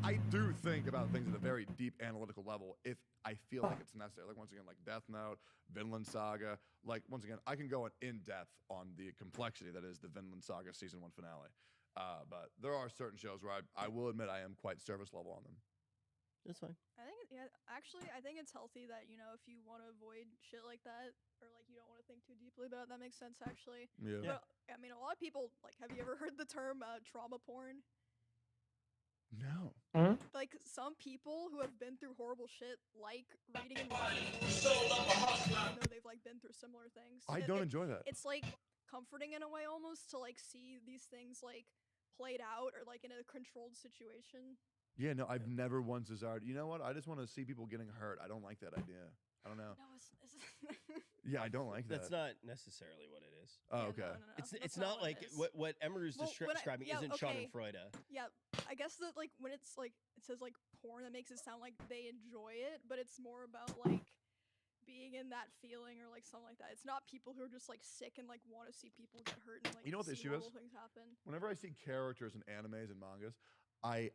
I do think about things at a very deep analytical level if I feel like it's necessary. Like once again, like Death Note, Vinland Saga. Like once again, I can go in depth on the complexity that is the Vinland Saga season 1 finale. But there are certain shows where I will admit I am quite service level on them. That's fine. I think actually, I think it's healthy that if you want to avoid shit like that, or like you don't want to think too deeply about it. That makes sense actually. Yeah. Yeah. But I mean, a lot of people like. Have you ever heard the term trauma porn? No. Like some people who have been through horrible shit, like reading and watching even though they've like been through similar things. I It- don't it- enjoy that. It's like comforting in a way almost to like see these things like played out or like in a controlled situation. Yeah, no, I've never once desired. You know what? I just want to see people getting hurt. I don't like that idea. I don't know. No, it's Yeah, I don't like that. That's not necessarily what it is. Oh, yeah, okay. no, It's that's not what like it is. what Emmer is Well, when I- describing yeah, isn't okay. Schadenfreude. Yeah, I guess that like when it's like it says like porn, that makes it sound like they enjoy it, but it's more about like being in that feeling or like something like that. It's not people who are just like sick and like want to see people get hurt and like You know what the see issue is? horrible things happen. Whenever I see characters in animes and mangas, I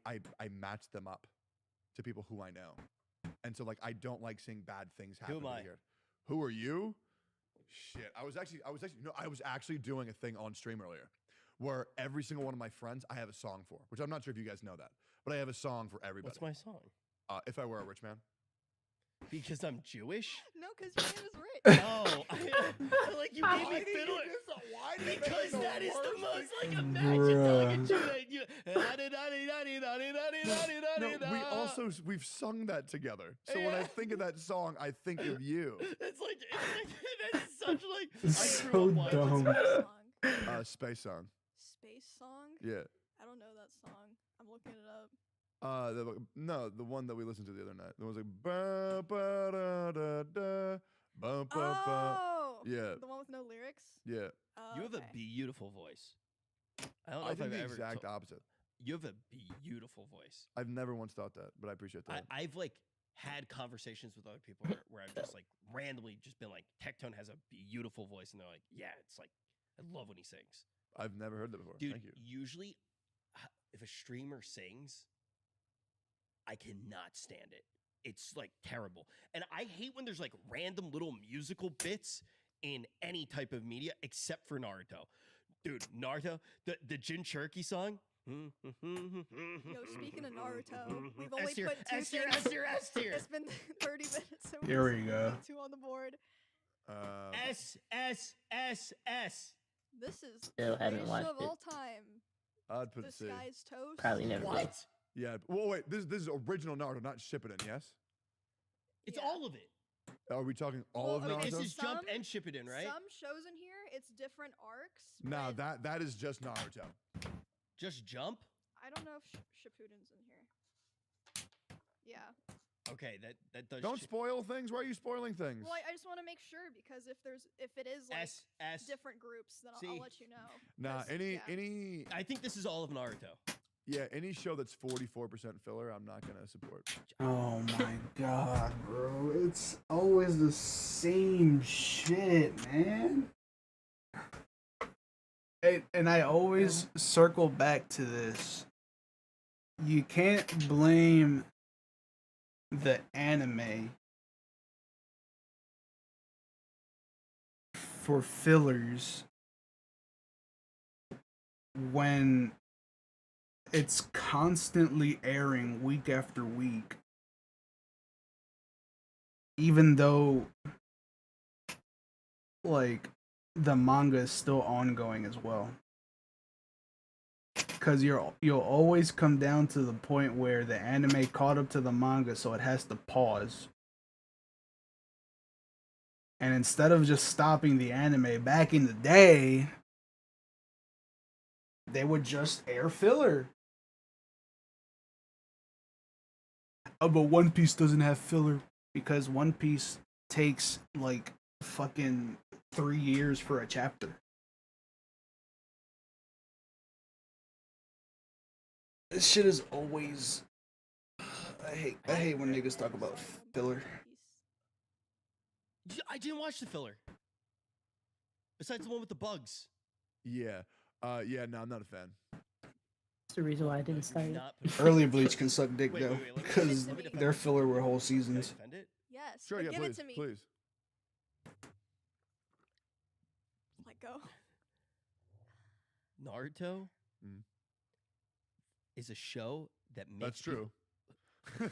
match them up to people who I know, and so like I don't like seeing bad things happen. Who am I? Here. Who are you? Shit, I was actually doing a thing on stream earlier, where every single one of my friends I have a song for, which I'm not sure if you guys know that, but I have a song for everybody. What's my song? If I Were a Rich Man. Because I'm Jewish? No, because your name is Rich. Oh, I like you gave me fiddler. Why did you Because make that is the worst most thing? like imagine telling a Bruh. Jew that you. No, we've sung that together. So when I Yeah. think of that song, I think of you. It's like that's such like It's I grew so up dumb. watching Space song. Space song. Space song? Yeah. I don't know that song. I'm looking it up. The one that we listened to the other night. It was like ba ba da da da ba ba ba. Oh, Yeah. the one with no lyrics. Yeah. Oh, You have a okay. beautiful voice. I don't know I if think I've the ever. exact told- opposite. You have a beautiful voice. I've never once thought that, but I appreciate that. I've like had conversations with other people where I've just like randomly just been like, Tectone has a beautiful voice, and they're like, yeah, it's like I love when he sings. I've never heard that before. Dude, Thank you. usually if a streamer sings, I cannot stand it. It's like terrible. And I hate when there's like random little musical bits in any type of media except for Naruto. Dude, Naruto, the Jin Cherokee song. Yo, speaking of Naruto, we've only S tier, put two S tier, things. S tier, S tier. It's been 30 minutes. And Here we still go. put two on the board. S, S, S, S. This is Still the haven't greatest watched show of it. all time. I'd put The C. Sky's Toast. Probably never will. What? Yeah. Well, wait. This is original Naruto, not Shippuden. Yes. It's Yeah. all of it. Are we talking all Well, of okay, Naruto? This is Jump Some- and Shippuden, right? Some shows in here, it's different arcs. No, but that is just Naruto. Just Jump? I don't know if Shippuden's in here. Yeah. Okay, that does. Don't spoil things. Why are you spoiling things? Well, I just want to make sure because if it is like S, S. different groups, then I'll See? let you know. Nah, 'cause, any yeah. any I think this is all of Naruto. any show that's 44% filler, I'm not gonna support. Oh my god, bro. It's always the same shit, man. And I always circle back to this. You can't blame the anime for fillers when it's constantly airing week after week, even though like the manga is still ongoing as well, because you'll always come down to the point where the anime caught up to the manga, so it has to pause. And instead of just stopping the anime back in the day, they would just air filler. Oh, but One Piece doesn't have filler because One Piece takes like fucking 3 years for a chapter. This shit is always. I hate when niggas talk about filler. I didn't watch the filler. Besides the one with the bugs. Yeah. Yeah. No, I'm not a fan. That's the reason why I didn't start it. Not put- Early Bleach can suck dick Wait, though, wait, wait, let me- because let me defend their it. filler were whole Can I seasons. defend it? Yes. Sure. but Yeah. give Please. it to me. Please. Let go. Naruto Mm. is a show that makes That's people- true.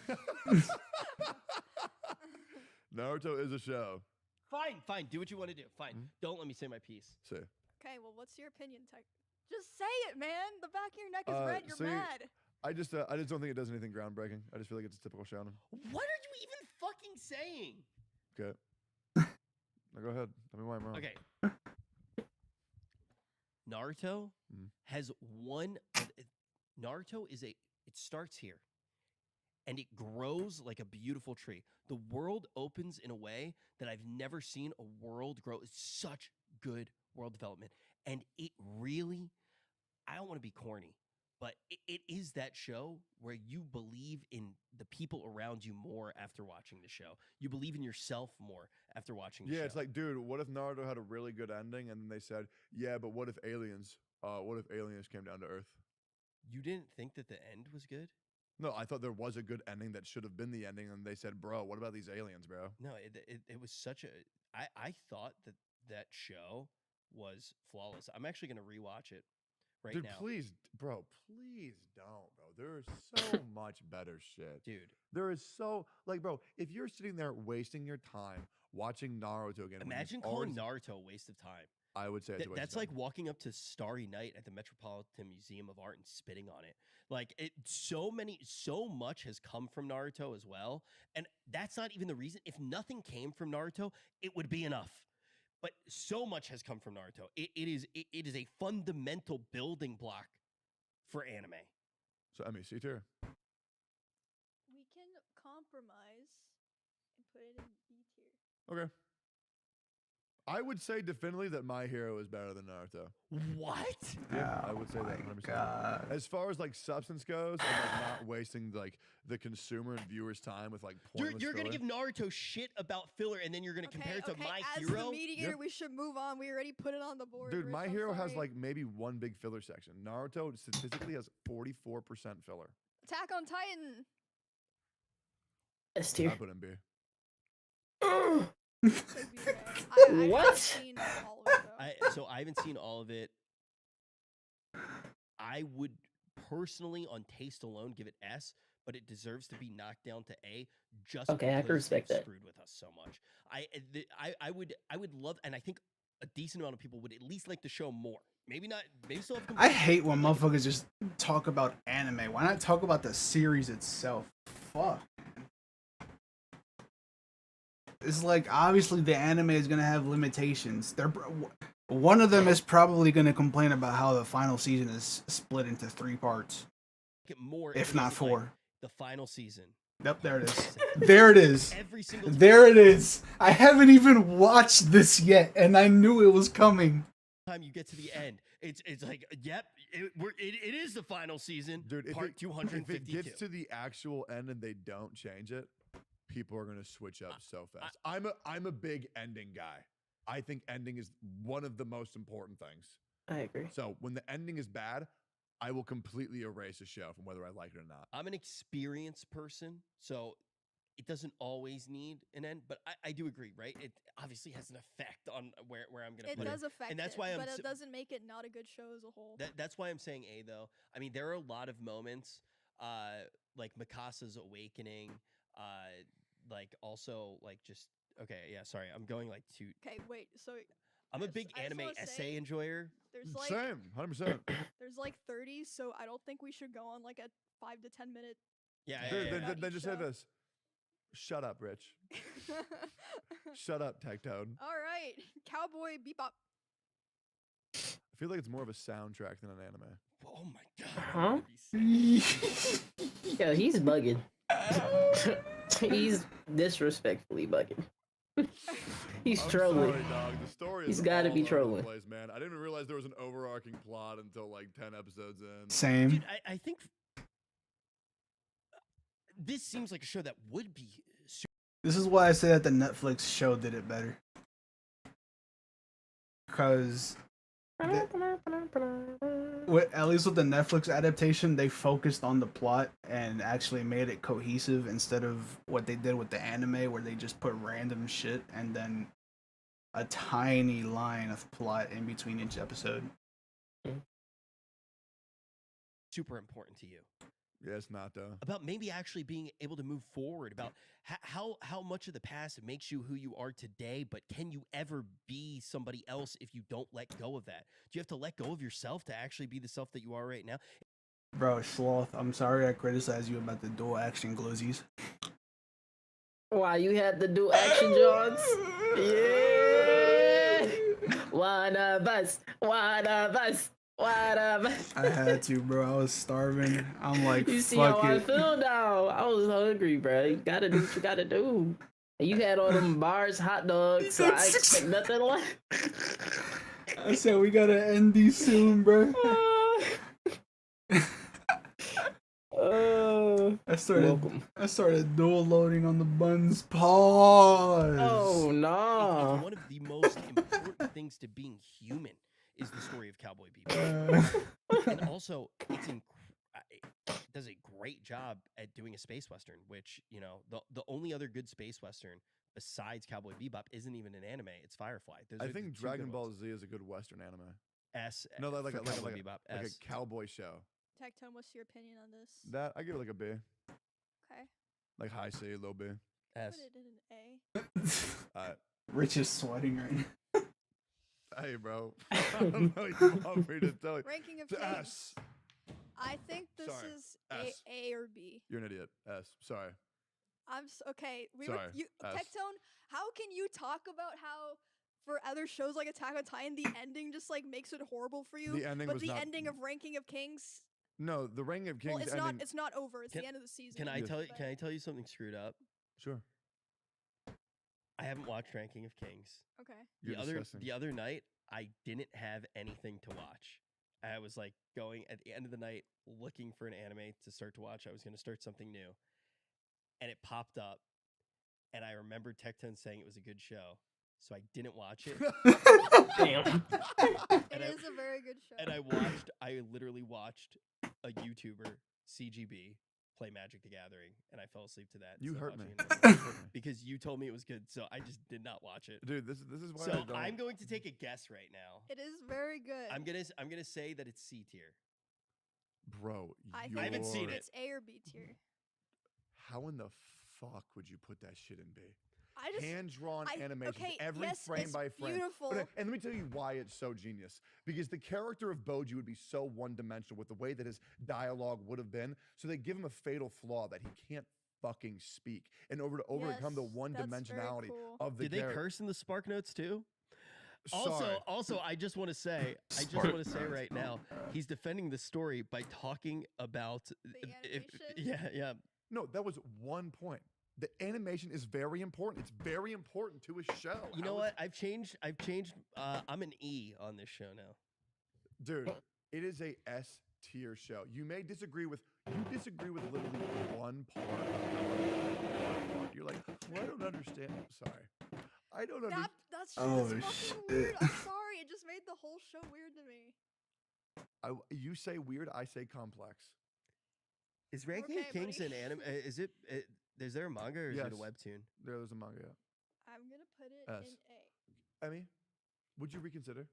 Naruto is a show. Fine, do what you want to do. Fine. Mhm. Don't let me say my piece. See. Okay, well, what's your opinion, Tech? Just say it, man. The back of your neck is red. You're see, mad. I just don't think it does anything groundbreaking. I just feel like it's a typical shonen. What are you even fucking saying? Okay. Now go ahead. Tell me why I'm wrong. Okay. Naruto Mhm. has Naruto is it starts here and it grows like a beautiful tree. The world opens in a way that I've never seen a world grow. It's such good world development. And it really, I don't want to be corny, but it is that show where you believe in the people around you more after watching the show. You believe in yourself more after watching the show. Yeah, it's like, dude, what if Naruto had a really good ending, and then they said, yeah, but what if aliens came down to Earth? You didn't think that the end was good? No, I thought there was a good ending that should have been the ending, and they said, bro, what about these aliens, bro? No, it was such a. I thought that show was flawless. I'm actually gonna rewatch it right Dude, now, please, bro, please don't, bro. There is so much better shit. dude. There is so, like, bro, if you're sitting there wasting your time watching Naruto again, when you've Imagine calling already- Naruto a waste of time. I would say it's a waste That's of like time. walking up to Starry Night at the Metropolitan Museum of Art and spitting on it. Like so much has come from Naruto as well, and that's not even the reason. If nothing came from Naruto, it would be enough. But so much has come from Naruto. It is a fundamental building block for anime. So, Emmy, C tier. We can compromise and put it in B tier. Okay. I would say definitively that My Hero is better than Naruto. What? Yeah, I would say that my 100%. God. As far as like substance goes, and like not wasting like the consumer and viewers' time with like pointless You're gonna filler. give Naruto shit about filler, and then you're gonna compare it to My As Hero. the mediator, we should move on. We already put it on the board. Dude, Rich, My I'm Hero has sorry. like maybe one big filler section. Naruto statistically has 44% filler. Attack on Titan. S I tier. put in B. Could be there. I haven't What? seen all of it, though. I haven't seen all of it. I would personally, on taste alone, give it S, but it deserves to be knocked down to A. Just Okay, I can because respect they've that. Screwed with us so much. I would love, and I think a decent amount of people would at least like the show more. Maybe not. Maybe still have. I complaints, hate when but, like, motherfuckers just talk about anime. Why not talk about the series itself? Fuck. It's like obviously the anime is gonna have limitations. One of them is probably gonna complain about how the final season is split into 3 parts, get more, if it not was, like, 4. the final season. Yep, there it is. There it is. Every single. There it is. I haven't even watched this yet, and I knew it was coming. Time you get to the end, it's like, yep, it is the final season. Dude, if part it 252. gets to the actual end and they don't change it, people are gonna switch up so fast. I'm a big ending guy. I think ending is one of the most important things. I agree. So when the ending is bad, I will completely erase a show from whether I like it or not. I'm an experienced person, so it doesn't always need an end. But I do agree, right? It obviously has an effect on where I'm going to It put does it. affect that's it, why I'm but s- it doesn't make it not a good show as a whole. That's why I'm saying A, though. I mean, there are a lot of moments, like Mikasa's awakening, like also like just okay, yeah. Sorry, I'm going like to. Okay, wait. So I'm a I big just anime wanna essay say- enjoyer. there's like Same, 100%. there's like 30, so I don't think we should go on like a 5 to 10 minute. Yeah, Dude, yeah, then, yeah. then, then just say Show. this. Shut up, Rich. Shut up, Tectone. All right, Cowboy Bebop. I feel like it's more of a soundtrack than an anime. Oh my god. Huh? I'm gonna be Yeah, he's bugging. He's disrespectfully bugging. He's I'm trolling. sorry, dog. The story He's is gotta all be over the trolling. place, man. I didn't even realize there was an overarching plot until like 10 episodes in. Same. Dude, I think this seems like a show that would be super. This is why I say that the Netflix show did it better. Because at least with the Netflix adaptation, they focused on the plot and actually made it cohesive instead of what they did with the anime, where they just put random shit and then a tiny line of plot in between each episode. super important to you Yeah, it's not though. about maybe actually being able to move forward, about how much of the past makes you who you are today, but can you ever be somebody else if you don't let go of that? Do you have to let go of yourself to actually be the self that you are right now? Bro, Sloth, I'm sorry I criticized you about the dual action glizzies. Why you had to do action, Johns? Yeah. One of us. One of us. One of us. I had to, bro. I was starving. I'm like, You see how fuck I it. feel now? I was hungry, bro. You gotta do what you gotta do. And you had all them bars, hot dogs, so I expect nothing less. I said we gotta end these soon, bro. I started. welcome. I started dual loading on the buns. Pause. Oh It's no. one of the most important things to being human is the story of Cowboy Bebop. And also, it does a great job at doing a space western, which the only other good space western besides Cowboy Bebop isn't even an anime. It's Firefly. Those I are the think two good Dragon Ball ones. Z is a good Western anime. No, like for a Cowboy Bebop. like a S. cowboy show. Tectone, what's your opinion on this? That I give it like a B, Okay. like high C, low B. S. Put it in an A. Rich is sweating right now. Hey, bro. I don't know what you want me to tell you. Ranking of To kings. S. I think this Sorry, is S. A or B. You're an idiot. S. Sorry. Okay. Sorry, S. Tectone. How can you talk about how for other shows like Attack on Titan, the ending just like makes it horrible for you, The ending but was the not. ending of Ranking of Kings, No, the Ring of Kings well, it's ending. not. It's not over. It's Can- the end of the season. Can I Yes. tell you? but- Can I tell you something screwed up? Sure. I haven't watched Ranking of Kings. Okay. You're disgusting. The other night, I didn't have anything to watch. I was like going at the end of the night looking for an anime to start to watch. I was going to start something new, and it popped up, and I remembered Tecton saying it was a good show, so I didn't watch it. Damn. It And I- is a very good show. And I literally watched a YouTuber, CGB, play Magic the Gathering, and I fell asleep to that. You instead of hurt me. watching another one because you told me it was good, so I just did not watch it. Dude, this is why I So don't. I'm going to take a guess right now. It is very good. I'm gonna say that it's C tier. Bro, I you're... think haven't seen it. it's A or B tier. How in the fuck would you put that shit in B? I just Hand-drawn animations, okay, every yes, frame it's by frame. beautiful. And let me tell you why it's so genius. Because the character of Boji would be so one-dimensional with the way that his dialogue would have been. So they give him a fatal flaw that he can't fucking speak in order to overcome the Yes, that's very one-dimensionality cool. of the Did they character. curse in the Spark Notes too? Sorry. Also, I just want to say, right now, he's defending the story by talking about The yeah, yeah. No, that was one point. The animation is very important. It's very important to a show. You know How is- what? I've changed. I'm an E on this show now. Dude, it is a S tier show. You disagree with literally one part. You're like, well, I don't understand. Sorry. I don't understand. That shit Oh, is fucking shit. weird. I'm sorry. It just made the whole show weird to me. You say weird, I say complex. Is Ranking Okay, of Kings buddy. an anime? Is it? Is there a manga or is it a Yes. webtoon? There's a manga. I'm gonna put it S. in A. Emmy, would you reconsider?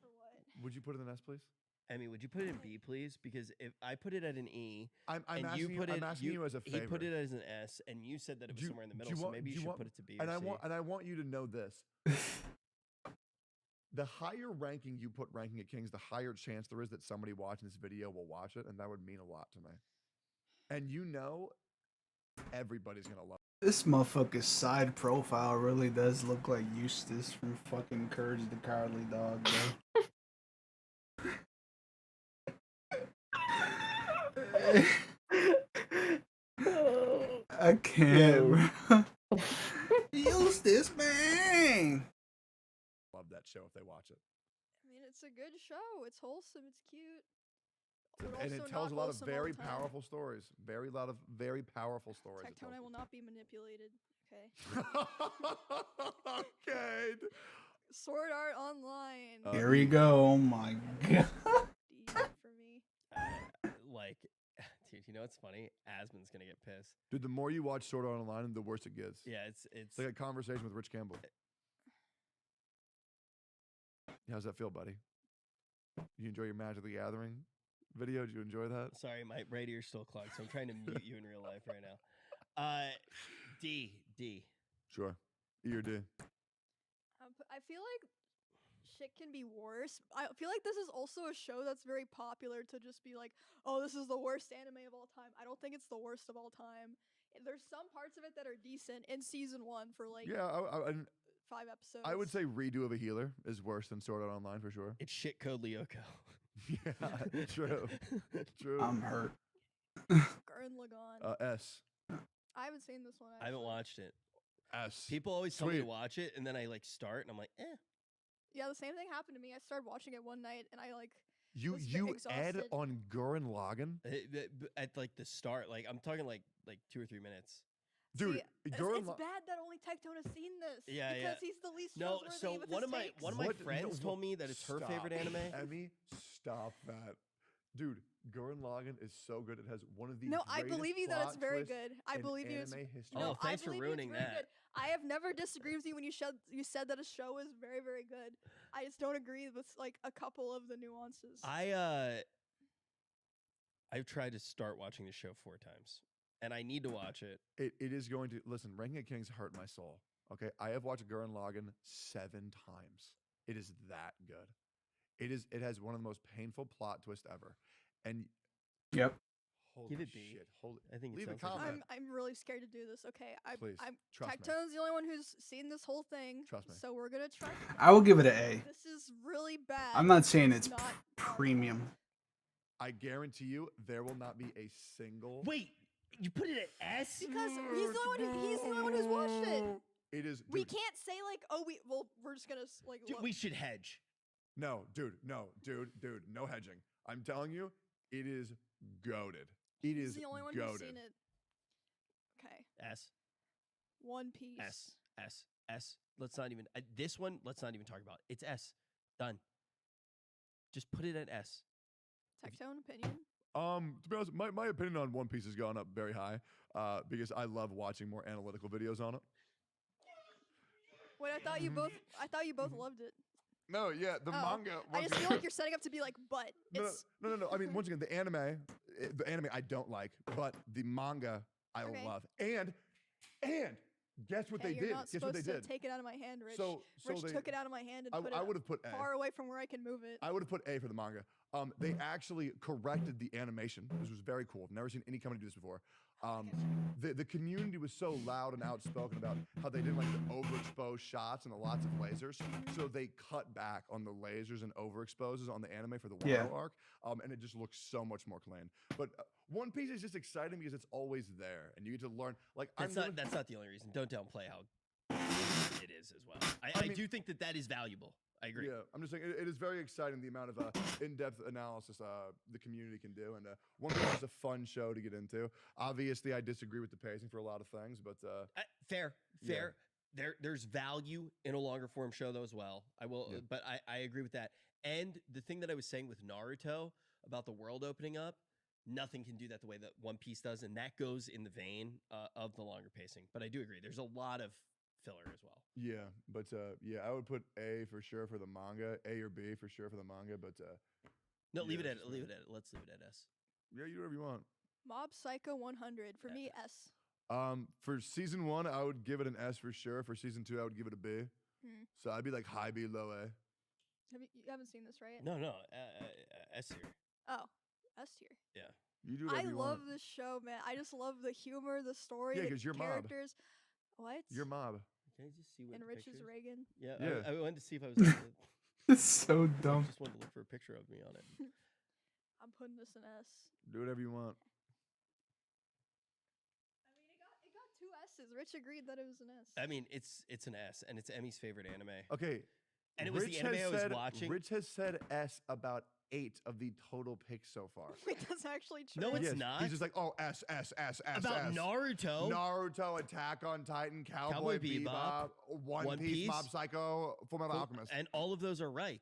For what? Would you put it in S, please? Emmy, would you put it in B, please? Because if I put it at an E, I'm and asking you put it, I'm asking you as a favor. he put it as an S, and you said that it was Do you- somewhere in the do middle. you So want- maybe do you you should want- put it to B and or I C. want you to know this. The higher ranking you put Ranking of Kings, the higher chance there is that somebody watching this video will watch it, and that would mean a lot to me. And everybody's gonna love This motherfucker's side profile really does look like Eustace from fucking Courage the Cowardly Dog, bro. I can't, bro. Eustace, man. that show if they watch it. I mean, it's a good show. It's wholesome. It's cute. but And also it tells not a lot of wholesome all very the time. powerful stories. Very powerful stories. it Tectone, I tells. will not be manipulated. Okay. Okay. Sword Art Online. Here we go. Oh my god. D for me. Like, dude, you know what's funny? Asmon's gonna get pissed. Dude, the more you watch Sword Art Online, the worse it gets. Yeah, it's It's like a conversation with Rich Campbell. How's that feel, buddy? You enjoy your Magic the Gathering video? Did you enjoy that? sorry, my radio's still clogged, so I'm trying to mute you in real life right now. D. Sure. E or D? I feel like shit can be worse. I feel like this is also a show that's very popular to just be like, oh, this is the worst anime of all time. I don't think it's the worst of all time. There's some parts of it that are decent in season 1 for like Yeah, 5 episodes. I would say redo of a healer is worse than Sword Art Online for sure. It's shit code Lyoko. Yeah, true. True. I'm hurt. Gurren Lagann. S. I haven't seen this one. I haven't actually. watched it. S. People always tell me to Sweet. watch it, and then I like start, and I'm like, eh. Yeah, the same thing happened to me. I started watching it one night, and I You was Ed exhausted. on Gurren Lagann, At like the start, like I'm talking like 2 or 3 minutes. dude. See, it's Gurren bad that only Tectone has seen this. Yeah, because yeah. he's the least No, trustworthy so with one his of my takes. one of my What? friends No, told me that it's her favorite stop. anime. Emmy, stop that. Dude, Gurren Lagann is so good. It has one of the No, I greatest believe you that it's plot very twists good. I in believe you. anime history. No, Oh, thanks I for believe ruining it's very that. Good. I have never disagreed with you when you said that a show is very, very good. I just don't agree with like a couple of the nuances. I've tried to start watching the show 4 times, and I need to watch it. It is going to listen. Ranking of Kings hurt my soul. Okay, I have watched Gurren Lagann 7 times. It is that good. It is. It has one of the most painful plot twists ever. And Yep. holy Give it B. shit, holy. I think it Leave a sounds like comment. I'm really scared to do this. Okay, Please, trust me. Tectone's the only one who's seen this whole thing. Trust me. So we're gonna trust. I will give it an A. This is really bad. I'm not saying It's it's not premium. I guarantee you, there will not be a single. Wait, you put it at S? because he's the only one who's watched it. It is. We Dude, can't say like, oh, we're just gonna like. Dude, look. we should hedge. no, dude, no hedging. I'm telling you, it is goaded. It He's is the only one who's goaded. seen it. Okay, S, One Piece. S. Let's not even this one. Let's not even talk about. It's S. Done. Just put it at S. Tectone opinion. To be honest, my opinion on One Piece has gone up very high because I love watching more analytical videos on it. Wait, I thought you both loved it. No, yeah, the Oh, manga. I once just feel again- like you're setting up to be like, but no, it's no. I mean, once again, the anime I don't like, but the manga I Okay. love. And guess what Hey, they you're did? not Guess what they supposed to did? take it out of my hand, Rich. So Rich they, took it out of my hand and put I it would have put A. far away from where I can move it. I would have put A for the manga. They actually corrected the animation. This was very cool. I've never seen any company do this before. The community was so loud and outspoken about how they didn't like the overexposed shots and the lots of lasers, so they cut back on the lasers and overexposes on the anime for the Wano Yeah. arc, and it just looks so much more clean. But One Piece is just exciting because it's always there, and you get to learn. Like That's I'm not. That's not the only reason. Don't downplay how it is as well. I I mean- do think that is valuable. I agree. Yeah, I'm just saying it is very exciting the amount of in-depth analysis the community can do, and One Piece is a fun show to get into. Obviously, I disagree with the pacing for a lot of things, but Fair. Yeah. There's value in a longer form show though as well. I will, Yeah. but I agree with that. And the thing that I was saying with Naruto about the world opening up, nothing can do that the way that One Piece does, and that goes in the vein of the longer pacing. But I do agree. There's a lot of filler as well. yeah, I would put A for sure for the manga, A or B for sure for the manga, but No, Yeah, leave it that's at. Leave it at. Let's leave it at S. yeah, you do whatever you want. Mob Psycho 100 for me S. For season 1, I would give it an S for sure. For season 2, I would give it a B. Hmm. So I'd be like high B, low A. You haven't seen this, right? No, S here. Oh, S tier. You do I whatever you love want. this show, man. I just love the humor, the story, Yeah, the 'cause you're Mob. characters. What? Your mob. Can I just see what and the Rich's picture is? Reagan. Yeah, Yeah. I wanted to see if I was. I It's so dumb. just wanted to look for a picture of me on it. I'm putting this in S. Do whatever you want. I mean, it got 2 S's. Rich agreed that it was an S. I mean, it's an S, and it's Emmy's favorite anime. Okay. And it was the anime has I was said- watching. Rich has said S about 8 of the total picks so far. Wait, that's actually true. No, it's Yes, not. He's just like, oh, S. About Naruto. Naruto, Attack on Titan, Cowboy Bebop, Bebop, One One Piece, Piece, Mob Psycho, Fullmetal Alchemist. And all of those are right.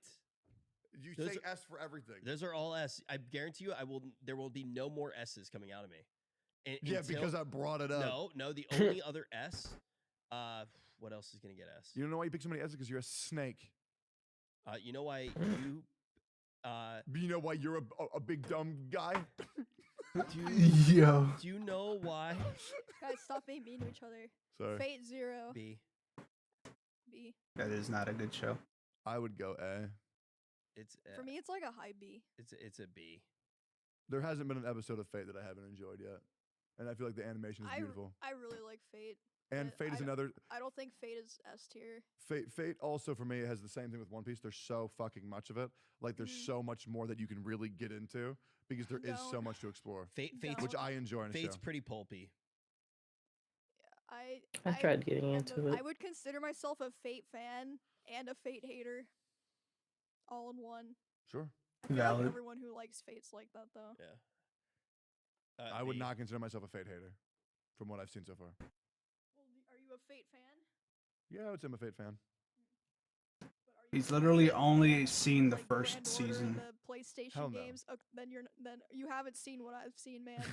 You those say are- S for everything. Those are all S. I guarantee you, there will be no more S's coming out of me. Yeah, until- because I brought it up. No. The only other S. What else is gonna get S? You don't know why you pick so many S's? Because you're a snake. You know why you? You know why you're a big dumb guy? Yo. Do you know why? Guys, stop being mean to each other. Sorry. Fate 0. B. B. That is not a good show. I would go A. It's For me, it's like a high B. It's a B. There hasn't been an episode of Fate that I haven't enjoyed yet. And I feel like the animation is beautiful. I really like Fate. And but Fate is I- another. I don't think Fate is S tier. Fate also for me has the same thing with One Piece. There's so fucking much of it. Like there's Mhm. so much more that you can really get into because there is so Don't. much to explore, Fate's Don't. which I enjoy in a Fate's show. pretty pulpy. I tried getting am into I it. would consider myself a Fate fan and a Fate hater, all in one. Sure. I feel like Valid. everyone who likes Fate's like that though. Yeah. I would the- not consider myself a Fate hater, from what I've seen so far. Well, are you a Fate fan? Yeah, I would say I'm a Fate fan. But are you He's a literally fan of, only seen the like, first Grand Order and season. the PlayStation Hell no. games. Then you haven't seen what I've seen, man.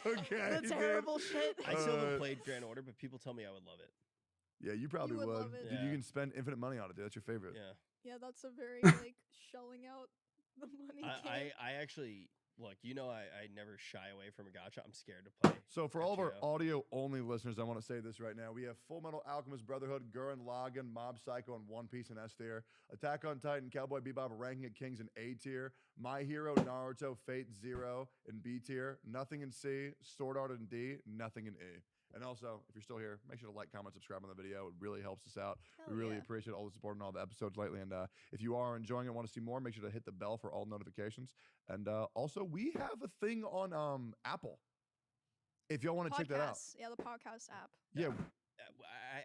Okay, The terrible shit. I still haven't Uh, played Grand Order, but people tell me I would love it. Yeah, you probably would would. love it. Dude, you Yeah. can spend infinite money on it, dude. That's your favorite. Yeah. Yeah, that's a very like shelling out the money game. I actually look. I never shy away from a gacha. I'm scared to play. So for all of our Gotcha. audio only listeners, I want to say this right now. We have Full Metal Alchemist Brotherhood, Gurren Lagann, Mob Psycho, and One Piece in S tier. Attack on Titan, Cowboy Bebop, Ranking of Kings in A tier. My Hero, Naruto, Fate Zero in B tier. Nothing in C. Sword Art in D. Nothing in E. And also, if you're still here, make sure to like, comment, subscribe on the video. It really helps us out. Hell We really yeah. appreciate all the support on all the episodes lately. And if you are enjoying it and want to see more, make sure to hit the bell for all notifications. And also, we have a thing on Apple. If y'all want to check that out. Podcasts. Yeah, the podcast app. Yeah,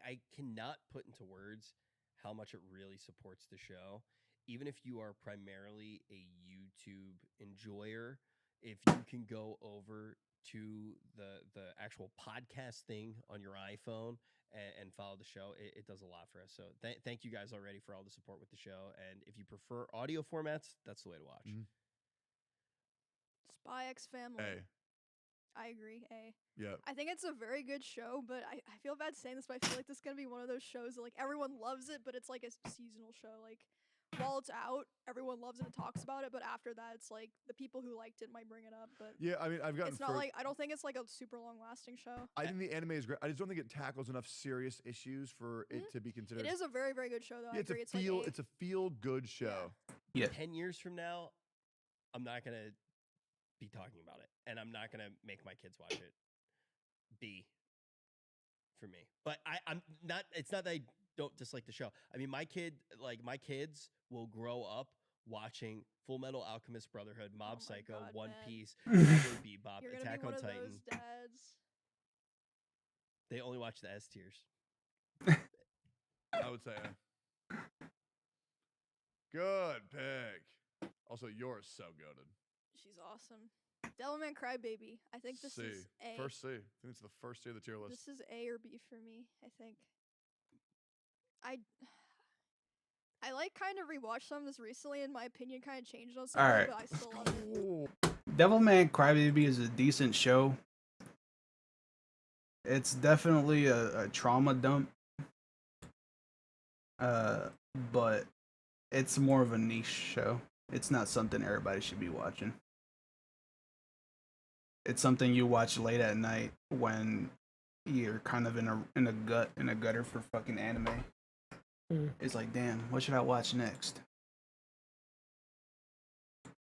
I cannot put into words how much it really supports the show. Even if you are primarily a YouTube enjoyer, if you can go over to the actual podcast thing on your iPhone and follow the show, it does a lot for us. So thank you guys already for all the support with the show. And if you prefer audio formats, that's the way to watch. Mhm. Spy X Family. A. I agree. A. Yeah. I think it's a very good show, but I feel bad saying this, but I feel like this is gonna be one of those shows that like everyone loves it, but it's like a seasonal show. Like while it's out, everyone loves it and talks about it, but after that, it's like the people who liked it might bring it up, but Yeah, I mean, I've gotten it's not like I don't think it's like a super long lasting show. I think the anime is great. I just don't think it tackles enough serious issues for it to be considered. It is a very very good show though. Yeah, I it's agree. a It's like feel good show. Yeah. 10 years from now, I'm not going to be talking about it. And I'm not going to make my kids watch it. B for me. But I'm not, it's not that I don't dislike the show. I mean, my kids will grow up watching Full Metal Alchemist Brotherhood, Mob Oh my Psycho, God, One man. Piece, Cowboy Bebop, you're gonna Attack be on one of Titan. those dads. They only watch the S tiers. I would say. Good pick. Also, you're so goaded. She's awesome. Devilman Crybaby. I think this C. is A. First C. I think it's the first C of the tier list. This is A or B for me, I think. I like kind of rewatched some of this recently and my opinion kind of changed on some of it, Alright. but I still love it. Ooh. Devilman Crybaby is a decent show. It's definitely a trauma dump. But it's more of a niche show. It's not something everybody should be watching. It's something you watch late at night when you're kind of in a gutter for fucking anime. Mm. It's like, damn, what should I watch next?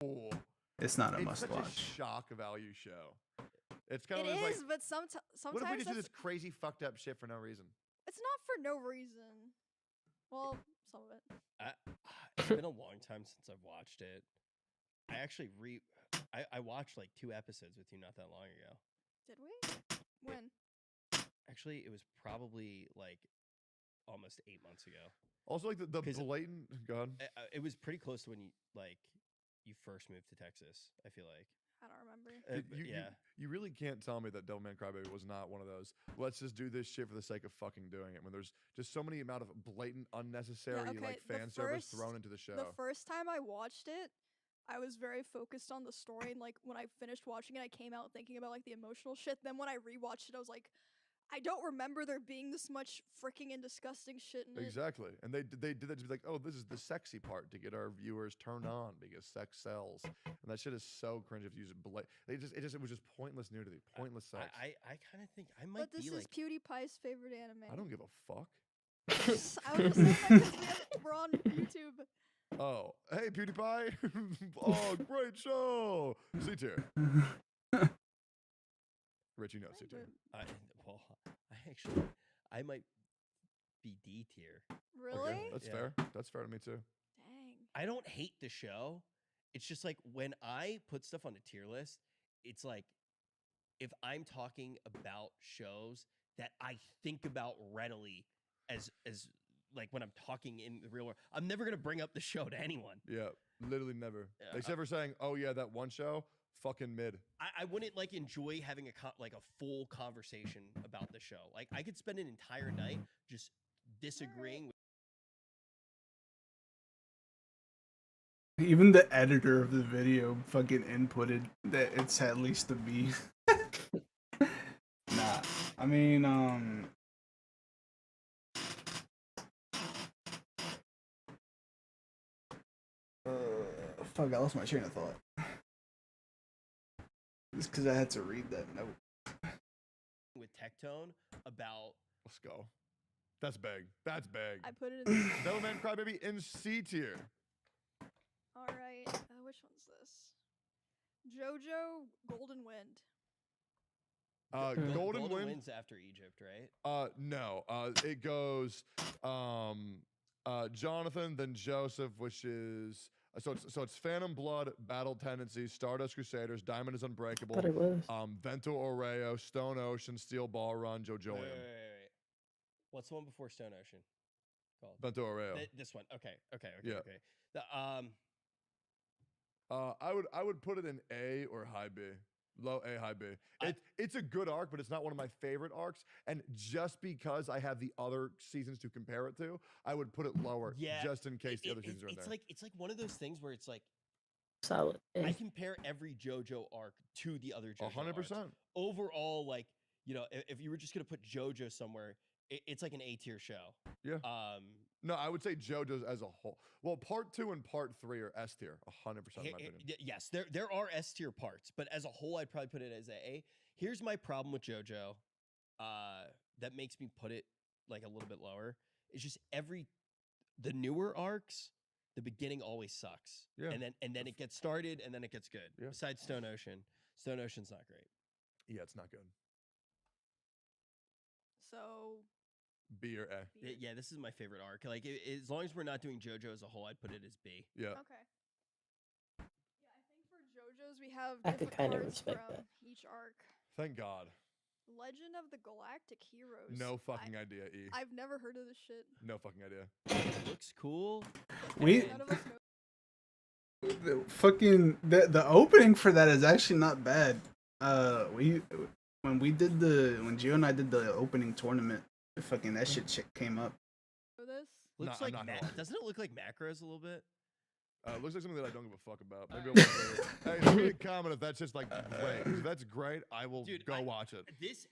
Ooh. It's not a It's must such watch. a shock value show. It's kind It of like, is, but what if we sometimes just do that's, this crazy fucked up shit for no reason? it's not for no reason. Well, some of it. It's been a long time since I've watched it. I actually I watched like 2 episodes with you not that long ago. Did we? When? Actually, it was probably like almost 8 months ago. Also, like the 'Cause- blatant. Go ahead. It was pretty close to when you first moved to Texas. I feel like. I don't remember. But yeah. You really can't tell me that Devilman Crybaby was not one of those. Let's just do this shit for the sake of fucking doing it. When there's just so many amount of blatant, unnecessary okay, like the fan service first- thrown into the show. The first time I watched it, I was very focused on the story, and like when I finished watching it, I came out thinking about like the emotional shit. Then when I rewatched it, I was like, I don't remember there being this much freaking and disgusting shit in it. Exactly, and they did that to be like, oh, this is the sexy part to get our viewers turned on because sex sells, and that shit is so cringe if you use it. It was just pointless nudity, pointless sex. I kind of think I might But this be is like PewDiePie's favorite anime. I don't give a fuck. I was just saying that 'cause we're on YouTube. Oh, hey PewDiePie! Oh, great show. C tier. Rich, you know C tier. well, I might be D tier. Really? Okay, that's Yeah. fair. That's fair to me too. Dang. I don't hate the show. It's just like when I put stuff on a tier list, it's like if I'm talking about shows that I think about readily as like when I'm talking in the real world, I'm never gonna bring up the show to anyone. Yeah, literally never. Yeah, Except for saying, "Oh yeah, that one show, fucking mid." I wouldn't like enjoy having like a full conversation about the show. Like I could spend an entire night just disagreeing with. Even the editor of the video fucking inputted that it's at least a B. Nah, I mean, fuck, I lost my train of thought. It's because I had to read that note. With Tectone about Let's go. That's big. That's big. I put it in. Devilman Crybaby in C tier. All right. Which one's this? JoJo Golden Wind. Golden Wind. wins after Egypt, right? No. It goes Jonathan, then Joseph, which is so it's Phantom Blood, Battle Tendency, Stardust Crusaders, Diamond is Unbreakable, But it was. Vento Oreo, Stone Ocean, Steel Ball Run, JoJoian. Wait. What's the one before Stone Ocean called? Vento Oreo. This one. Okay. Yeah. Okay. The, I would put it in A or high B. Low A, high B. It's a good arc, but it's not one of my favorite arcs. And just because I have the other seasons to compare it to, I would put it lower. Yeah, Just in case the other seasons are in it's there. it's like one of those things where it's like Solid. I compare every JoJo arc to the other JoJo 100%. arcs. Overall, like, you know, if you were just gonna put JoJo somewhere, it's like an A tier show. Yeah. No, I would say JoJo's as a whole. Well, part 2 and part 3 are S tier, 100% in my opinion. Yes, there are S tier parts, but as a whole, I'd probably put it as A. Here's my problem with JoJo, that makes me put it like a little bit lower. It's just the newer arcs, the beginning always sucks. Yeah. And then it gets started and then it gets good. Yeah. Besides Stone Ocean. Stone Ocean's not great. Yeah, it's not good. So B or A. B. Yeah, this is my favorite arc. Like as long as we're not doing JoJo as a whole, I'd put it as B. Yeah. Okay. Yeah, I think for JoJo's we have I could different kinda parts respect from that. each arc. Thank God. Legend of the Galactic Heroes. No fucking idea, E. I've never heard of this shit. No fucking idea. Looks cool. We None of us know. the opening for that is actually not bad. When Gio and I did the opening tournament, fucking that shit came up. This. Looks I'm like not gonna lie. doesn't it look like macros a little bit? It looks like something that I don't give a fuck about. Maybe I'll watch it. Hey, leave me a comment if that's just like great. If that's great, I will Dude, go watch it. This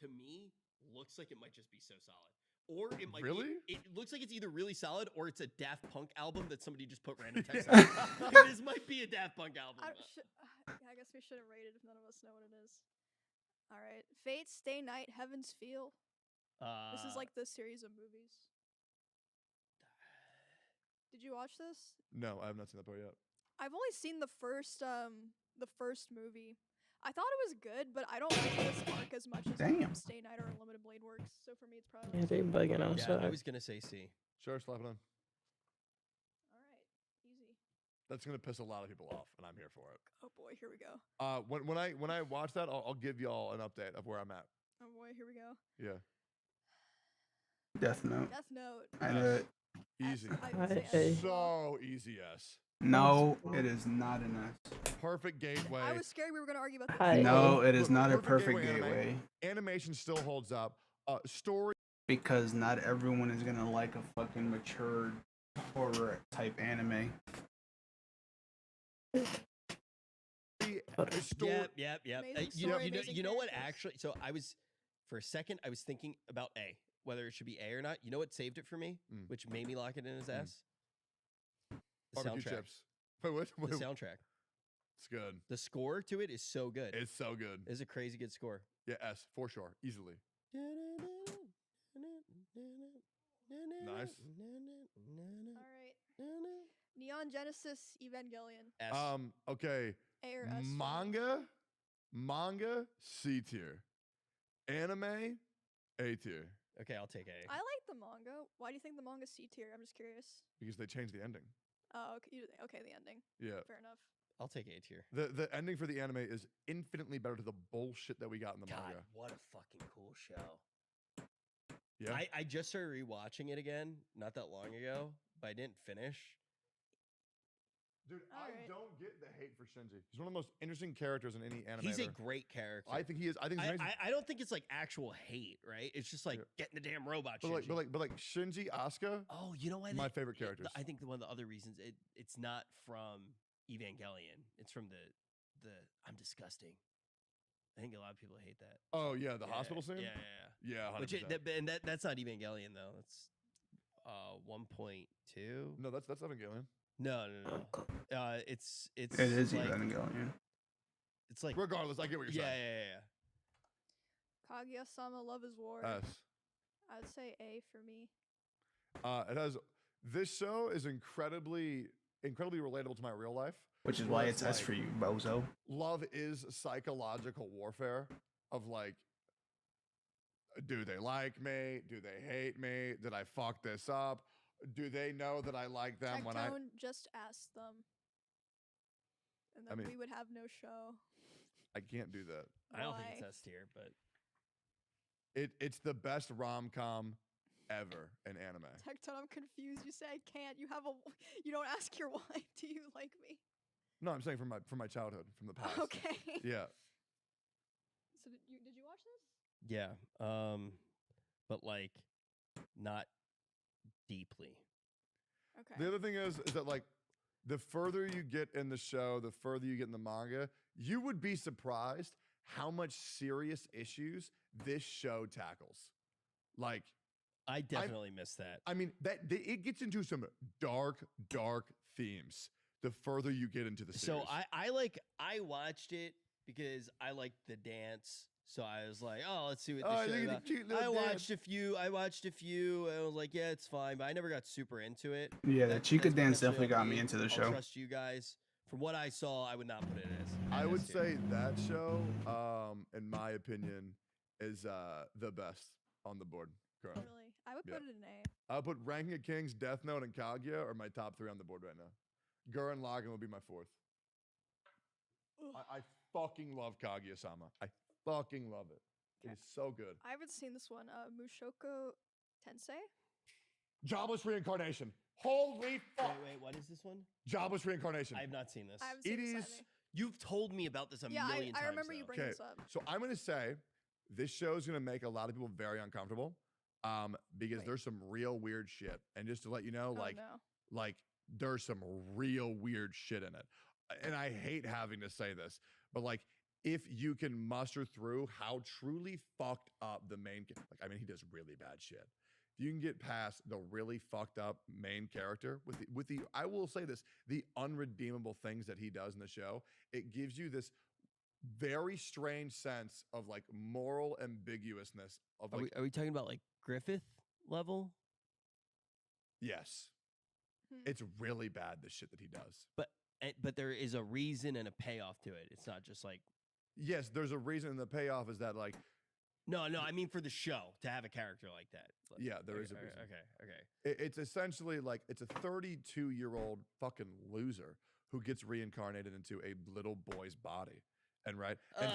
to me looks like it might just be so solid. Or it might Really? be, it looks like it's either really solid or it's a Daft Punk album that somebody just put random text Yeah. on. This might be a Daft Punk album. I guess we shouldn't rate it if none of us know what it is. All right, Fate, Stay Night, Heaven's Feel. This is like the series of movies. Did you watch this? No, I have not seen that part yet. I've only seen the first movie. I thought it was good, but I don't like this arc as much as Damn. Stay Night or Unlimited Blade works. So for me, it's probably. Yeah, they bugging Yeah, outside. I was gonna say C. Sure, slap it on. All right, easy. That's gonna piss a lot of people off, and I'm here for it. Oh boy, here we go. When I watch that, I'll give y'all an update of where I'm at. Oh boy, here we go. Yeah, Death Note. Death Note. I know it. easy. I would say Hey. S as well. So easy, yes. No, it is not an S. Perfect gateway. I was scared we were gonna argue about this. Hi. No, it is Look, not a perfect perfect gateway anime. gateway Animation still holds up. Story. because not everyone is gonna like a fucking mature horror type anime. Story. Yep. Amazing You know, story, amazing you know what? characters. Actually, so for a second, I was thinking about A, whether it should be A or not. You know what saved it for me, Mm. which made me lock it in as Mm. S? The Barbecue soundtrack. chips. Wait, what? The Wait, soundtrack. it's good. The score to it is so good. It's so good. It's a crazy good score. Yeah, S for sure, easily. Nice. All right. Neon Genesis Evangelion. S. Okay. A or S? for me. Manga, C tier. Anime, A tier. Okay, I'll take A. I like the manga. Why do you think the manga's C tier? I'm just curious. Because they changed the ending. Oh, okay. Okay, the ending. Yeah. Fair enough. I'll take A tier. The ending for the anime is infinitely better to the bullshit that we got in the God, manga. what a fucking cool show. Yeah. I just started rewatching it again not that long ago, but I didn't finish. Dude, I Alright. don't get the hate for Shinji. He's one of the most interesting characters in any anime. He's a ever. great character. I think he is. I think he's amazing. I don't think it's like actual hate, right? It's just like Yeah. getting the damn robot. but like, Shinji. but like Shinji Asuka. Oh, you know what? My favorite Yeah, characters. I think one of the other reasons it's not from Evangelion. It's from the I'm disgusting. I think a lot of people hate that. Oh yeah, the Yeah, hospital scene. Yeah, yeah, Yeah, 100%. Which that's not Evangelion though. That's 1.2. No, that's Evangelion. No. It's It is like, Evangelion. It's like Regardless, I get what you're yeah, saying. Kaguya-sama, Love is War. S. I'd say A for me. It has. This show is incredibly relatable to my real life. Which is where why it's it's S like- for you, bozo. Love is psychological warfare of like, do they like me? Do they hate me? Did I fuck this up? Do they know that I like them when I? Tectone, just ask them. And I then mean- we would have no show. I can't do that. I don't think Why? it's S tier, but It's the best rom com ever in anime. Tectone, I'm confused. You say I can't. You don't ask your wife, do you like me? No, I'm saying from my childhood, from the past. Okay. Yeah. So did you watch this? yeah. But like not deeply. Okay. The other thing is that like the further you get in the show, the further you get in the manga, you would be surprised how much serious issues this show tackles. Like, I definitely missed that. I mean, it gets into some dark themes the further you get into the series. So I watched it because I liked the dance. So I was like, oh, let's see what Oh, this look show's at the about. cute little I dance. watched a few, and I was like, yeah, it's fine, but I never got super into it. Yeah, the Chica That's dance potentially definitely got on me into the I'll show. trust you guys. From what I saw, I would not put it as. I an would S tier. say that show, in my opinion, is the best on the board currently. Really? I would Yeah. put it in A. I'll put Ranking of Kings, Death Note, and Kaguya are my top 3 on the board right now. Gurren Lagann will be my 4th. Ugh. I fucking love Kaguya-sama. I fucking love it. It Okay. is so good. I haven't seen this one. Mushoku Tensei? Jobless Reincarnation. Holy fuck. Wait, what is this one? Jobless Reincarnation. I have not seen this. I haven't seen It this is. either. You've told me about this a Yeah, million times. I remember you though. bringing Okay, this up. so I'm going to say this show is going to make a lot of people very uncomfortable because Wait. there's some real weird shit. And just to let you know, Oh, like, no. like there's some real weird shit in it. And I hate having to say this, but like if you can muster through how truly fucked up the main like I mean he does really bad shit. If you can get past the really fucked up main character with the I will say this, the unredeemable things that he does in the show, it gives you this very strange sense of like moral ambiguousness of like Are we talking about like Griffith level? yes. Hmm. It's really bad the shit that he does. But there is a reason and a payoff to it. It's not just like Yes, there's a reason, and the payoff is that like no. I mean for the show to have a character like that. Like, Yeah, there is a okay, reason. Okay. it's essentially like it's a 32-year-old fucking loser who gets reincarnated into a little boy's body, and right, and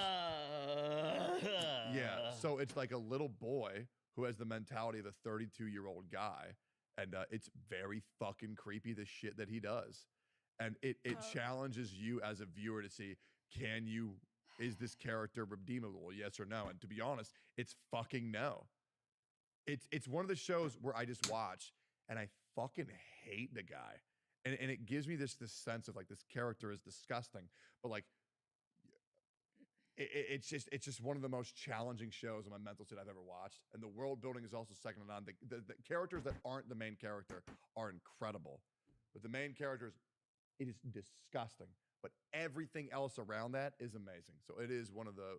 yeah, so it's like a little boy who has the mentality of a 32-year-old guy, and it's very fucking creepy the shit that he does, and it Oh. challenges you as a viewer to see is this character redeemable, yes or no? And to be honest, it's fucking no. It's one of the shows where I just watch and I fucking hate the guy, and it gives me this sense of like this character is disgusting, but like it's just one of the most challenging shows in my mental state I've ever watched, and the world building is also second to none. The characters that aren't the main character are incredible, but the main characters, it is disgusting. But everything else around that is amazing. So it is one of the,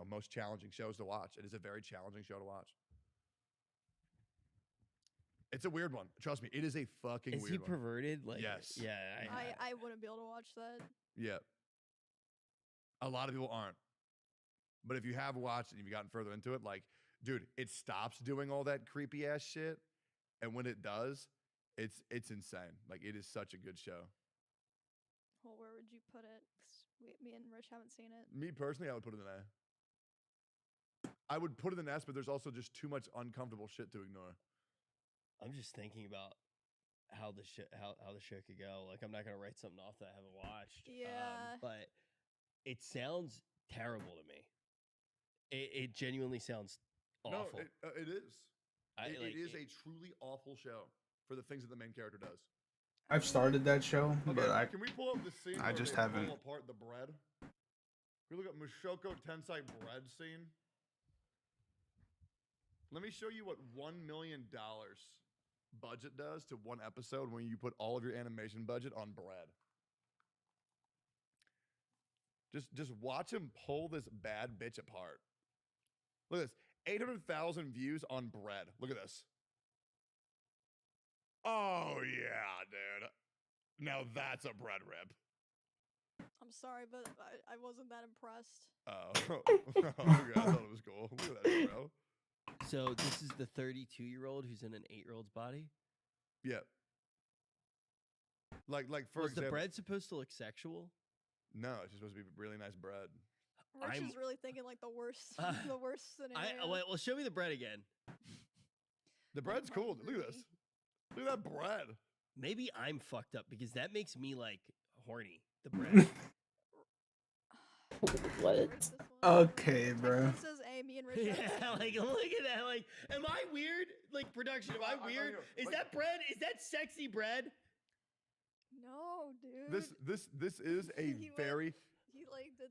most challenging shows to watch. It is a very challenging show to watch. It's a weird one. Trust me, it is a fucking Is weird he one. perverted? Like Yes. Yeah. I wouldn't be able to watch that. Yeah. A lot of people aren't. But if you have watched and you've gotten further into it, like, dude, it stops doing all that creepy ass shit. And when it does, it's insane. Like, it is such a good show. Well, where would you put it? 'Cause me and Rich haven't seen it. Me personally, I would put it in A. I would put it in S, but there's also just too much uncomfortable shit to ignore. I'm just thinking about how the show could go. Like, I'm not gonna write something off that I haven't watched. Yeah. But it sounds terrible to me. It genuinely sounds awful. No, it is. It like, is a truly awful show for the things that the main character does. I've started that show, Okay, but I can we pull up the scene? I where just they haven't. pull apart the bread. We look at Mushoku Tensei bread scene. Let me show you what $1 million budget does to one episode when you put all of your animation budget on bread. Just watch him pull this bad bitch apart. Look at this. 800,000 views on bread. Look at this. Oh yeah, dude. Now that's a bread rip. I'm sorry, but I wasn't that impressed. Oh, okay, I thought it was cool. Look at that, bro. So this is the 32-year-old who's in an 8-year-old's body. Yeah. Like for Was example, the bread supposed to look sexual? No, it's just supposed to be really nice bread. Rich I'm- is really thinking like the worst, the worst I scenario. well, show me the bread again. The bread's cool. Look at this. Look at that bread. Maybe I'm fucked up because that makes me like horny. The bread. What? Where's this one? Okay, bro. Text says A, me and Rich. Yeah, like look at that. Like, am I weird? Like production, am I weird? Is like- that bread? Is that sexy bread? No, dude. This is a He went- very He like did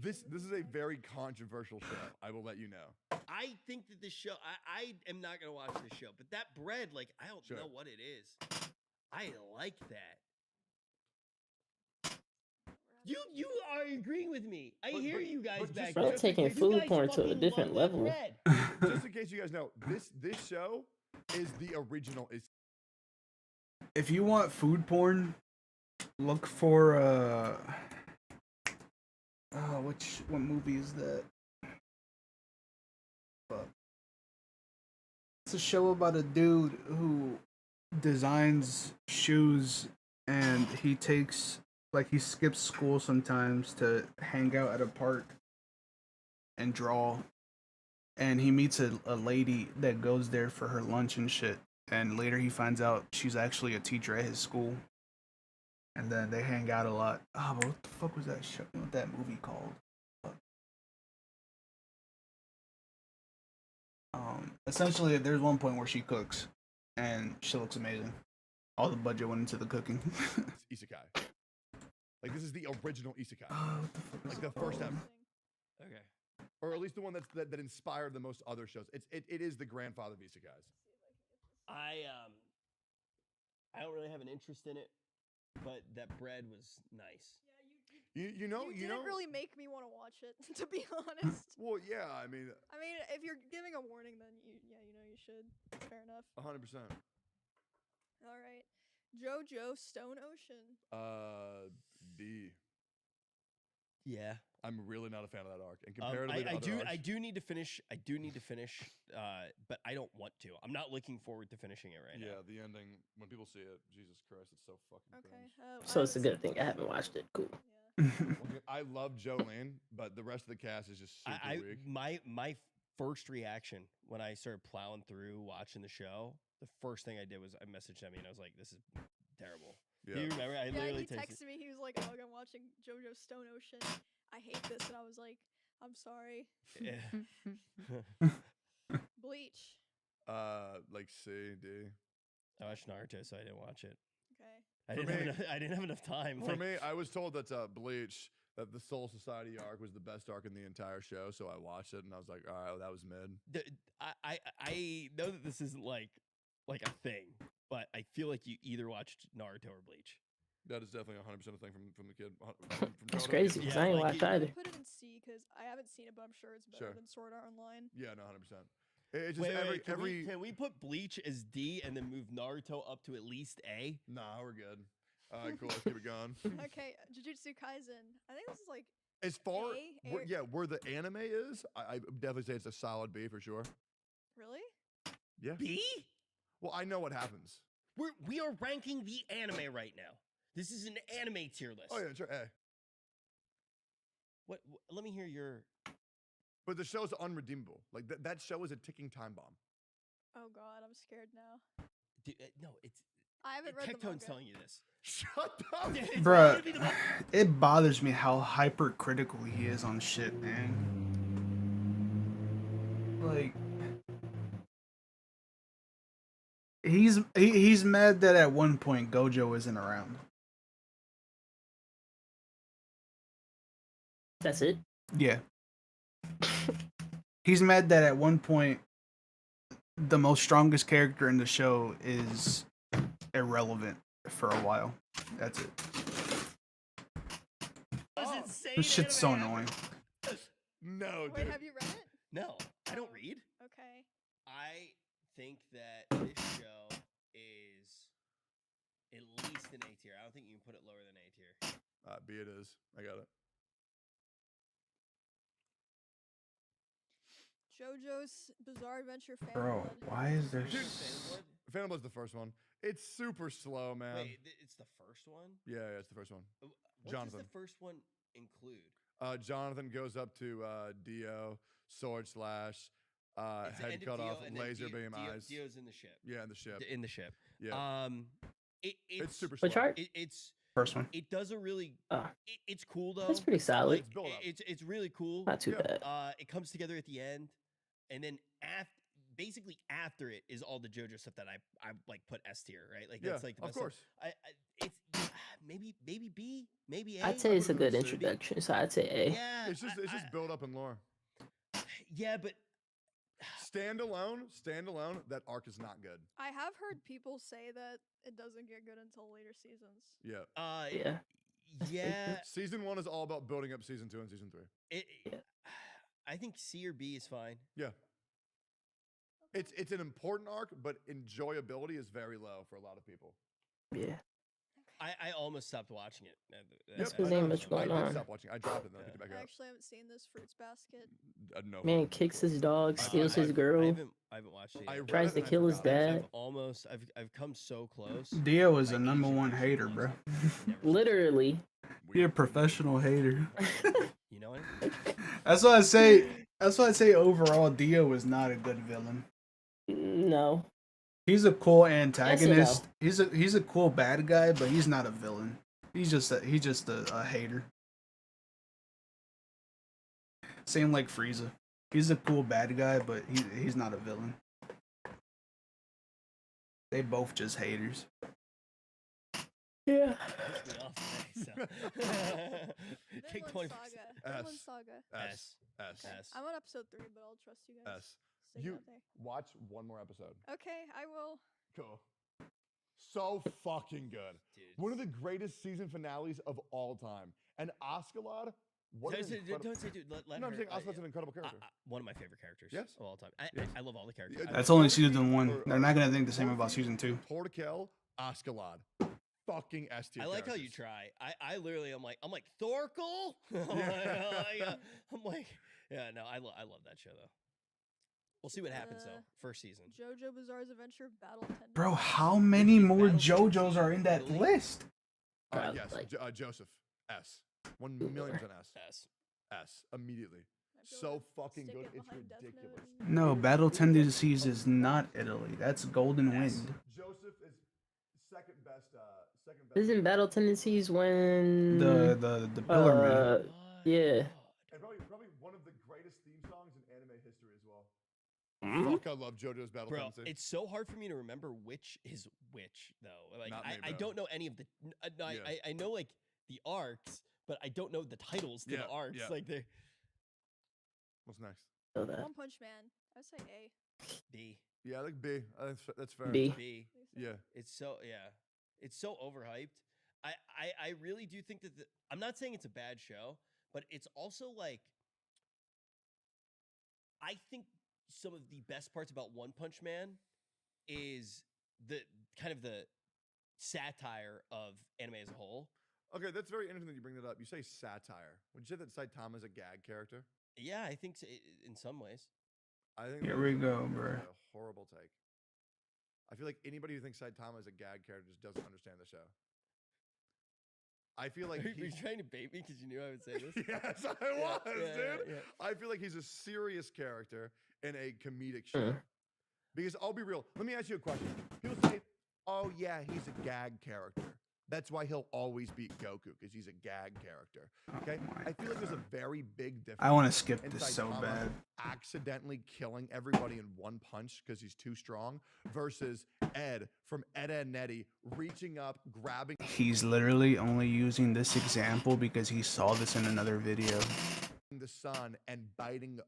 this. this is a very controversial show. I will let you know. I think that this show. I am not gonna watch this show, but that bread, like, I don't Sure. know what it is. I like that. You are agreeing with me. I But- hear but- you guys but back just- there. Bro, just taking in case You food guys porn to a fucking different love that level. bread. Just in case you guys know, this show is the original. Is If you want food porn, look for what movie is that? Fuck. It's a show about a dude who designs shoes and he skips school sometimes to hang out at a park and draw. And he meets a lady that goes there for her lunch and shit. And later he finds out she's actually a teacher at his school. And then they hang out a lot. Ah, but what the fuck was that show? What that movie called? Fuck. Essentially, there's one point where she cooks, and she looks amazing. All the budget went into the cooking. it's isekai. Like this is the original isekai, What the fuck is like it the first called? ever, Okay. or at least the one that inspired the most other shows. It is the grandfather of isekais. I don't really have an interest in it, but that bread was nice. You know. didn't really make me want to watch it, to be honest. Well, yeah. I mean, I mean, if you're giving a warning, then you should. Fair enough. 100%. All right, JoJo Stone Ocean. D. Yeah. I'm really not a fan of that arc. And comparatively to I other do. arcs, I do need to finish. I do need to finish. But I don't want to. I'm not looking forward to finishing it right yeah, now. the ending when people see it, Jesus Christ, it's so fucking Okay. cringe. So it's a good thing I haven't watched it. Cool. Yeah. Okay, I love Jolene, but the rest of the cast is just super weak. My first reaction when I started plowing through watching the show, the first thing I did was I messaged Emmy and I was like, "This is terrible." Yeah. Do you remember? I Yeah, literally he texted. texted me. He was like, "Oh, I'm watching JoJo Stone Ocean. I hate this," and I was like, "I'm sorry." Yeah. Bleach. Like C, D. I watched Naruto, so I didn't watch it. Okay. I For didn't, have me- enough, I didn't have enough time. For like- me, I was told that Bleach, that the Soul Society arc was the best arc in the entire show, so I watched it and I was like, all right, well, that was mid. I know that this isn't like a thing, but I feel like you either watched Naruto or Bleach. That is definitely 100% a thing from the kid. From That's childhood. crazy because Yeah, I ain't like watched it- either. Put it in C because I haven't seen it, but I'm sure it's better Sure. than Sword Art Online. Yeah, no, 100%. It's just Can we put Bleach as D and then move Naruto up to at least A? Nah, we're good. All right, cool. Let's keep it going. Okay, Jujutsu Kaisen. I think this is like As far, A? where the anime is, I definitely say it's a solid B for sure. really. Yeah. B? Well, I know what happens. We are ranking the anime right now. This is an anime tier list. Oh yeah, sure. A. What? Let me hear your. But the show's unredeemable. Like that show is a ticking time bomb. Oh god, I'm scared now. No, it's I haven't read the Tectone's manga. telling you this. Shut up. It's Bruh, gonna be the most- it bothers me how hypercritical he is on shit, man. Like, he's mad that at one point Gojo isn't around. That's it. Yeah. He's mad that at one point the most strongest character in the show is irrelevant for a while. That's it. most insane This shit's so anime ever. annoying. No, Wait, dude. have you read it? No, I don't read. Okay. I think that this show is at least an A tier. I don't think you can put it lower than A tier. B it is. I got it. JoJo's Bizarre Adventure Fan Bro, Blood. why is there Dude, Phantom Blood? Phantom Blood's the first one. It's super slow, man. Wait, it's the first one. Yeah, it's the first one. What Jonathan. does the first one include? Jonathan goes up to Dio, sword slash, It's the head end of cut Dio, off, and then laser Dio- beam Dio- eyes. Dio's in the ship. Yeah, in the ship. In the ship. Yeah, It's it's super slow. Which art? It's first one? it does a really Ah. it's cool though. That's pretty solid. It's built up. It's really cool. Not too Yeah. bad. It comes together at the end, and then basically after it is all the JoJo stuff that I like put S tier, right? Like Yeah, that's like the of best stuff. course. It's maybe B, maybe A. I'd say it's a put it good in C. introduction, so I'd say A. Yeah, It's just build up and lore. yeah, but Standalone, that arc is not good. I have heard people say that it doesn't get good until later seasons. Yeah. Yeah. yeah. Season 1 is all about building up season 2 and season 3. Yeah. I think C or B is fine. Yeah. It's an important arc, but enjoyability is very low for a lot of people. Yeah. I almost stopped watching it. That's Yep, 'cause I ain't know. much going I on. did stop watching. I dropped it, then I picked it I back up. actually haven't seen this Fruits Basket. No. Man fucking kicks clue. his dog, I- steals I- his I girl. I haven't watched it. I Yet. read Tries it to and I kill his forgot about it. dad. I've almost I've come so close. Dio is My a number Asian one actually hater, loves bro. it. Never seen Literally. You're a professional hater. it. You know it? That's why I say. That's why I say overall, Dio is not a good villain. No. He's a cool Yes antagonist. He's a cool bad guy, but he's not a villain. He's just a hater. Same like Frieza. He's a cool bad guy, but he's not a villain. They both just haters. Yeah. Pissed me off today, so. Take 20%. Vinland Saga. Vinland S. Saga. S. S. S. I'm on episode 3, but I'll trust you guys. S. Stick it You out there. watch one more episode. Okay, I will. Cool. So fucking good. Dude. One of the greatest season finales of all time. And Askeladd, what an incredible... Don't say, dude. Let No, I'm her, saying Askeladd's an incredible character. one of my favorite characters. Yes. Of all time. Yes. I love all the characters. Yeah, I That's love- only season 1. They're not gonna think the same about season 2. Tortikel, Askeladd. Fucking S tier I like how you characters. try. I literally I'm like Thorkel. Yeah. I'm like yeah no I love that show though. We'll see what happens though. First season. JoJo Bizarre's Adventure Battle Tendencies. Bro, how many more Battle JoJos are in that Really? list? Probably Yes, like- Joseph. S. 1,000,000% S. S. S. Immediately. I feel So like fucking stick good. it It's behind Death Note ridiculous. and- No, Battle Tendencies is not Italy. That's Golden Yes. Wind. Joseph is second best. Second best. Isn't Battle Tendencies when The Pillar Man. uh yeah. And probably one of the greatest theme songs in anime history as well. Hmm? Fuck, I love JoJo's Battle Bro, Tendency. it's so hard for me to remember which is which though. Like Not me, I bro. don't know any of the. No, Yeah. I know like the arcs, but I don't know the titles to Yeah, the arcs. yeah. Like they What's next? So that. One Punch Man. I'd say A. B Yeah, I like B. That's fair. B. B. Yeah. It's so it's so overhyped. I really do think that I'm not saying it's a bad show, but it's also like I think some of the best parts about One Punch Man is the kind of the satire of anime as a whole. Okay, that's very interesting that you bring that up. You say satire. Would you say that Saitama is a gag character? Yeah, I think so, in some ways. I think Here that we is go, bruh. a horrible take. I feel like anybody who thinks Saitama is a gag character just doesn't understand the show. I feel like Were you he's trying to bait me because you knew I would say this? yes, I Yeah, was, yeah, dude. yeah. I feel like he's a serious character in a comedic show. Because I'll be real. Let me ask you a question. People say, "Oh yeah, he's a gag character. That's why he'll always beat Goku because he's a gag character." Okay, my I feel like there's a very big difference. I want to skip in this so Saitama bad. accidentally killing everybody in one punch because he's too strong versus Ed from Ed, Edd n Eddy reaching up, grabbing He's literally only using this example because he saw this in another video. the sun and biting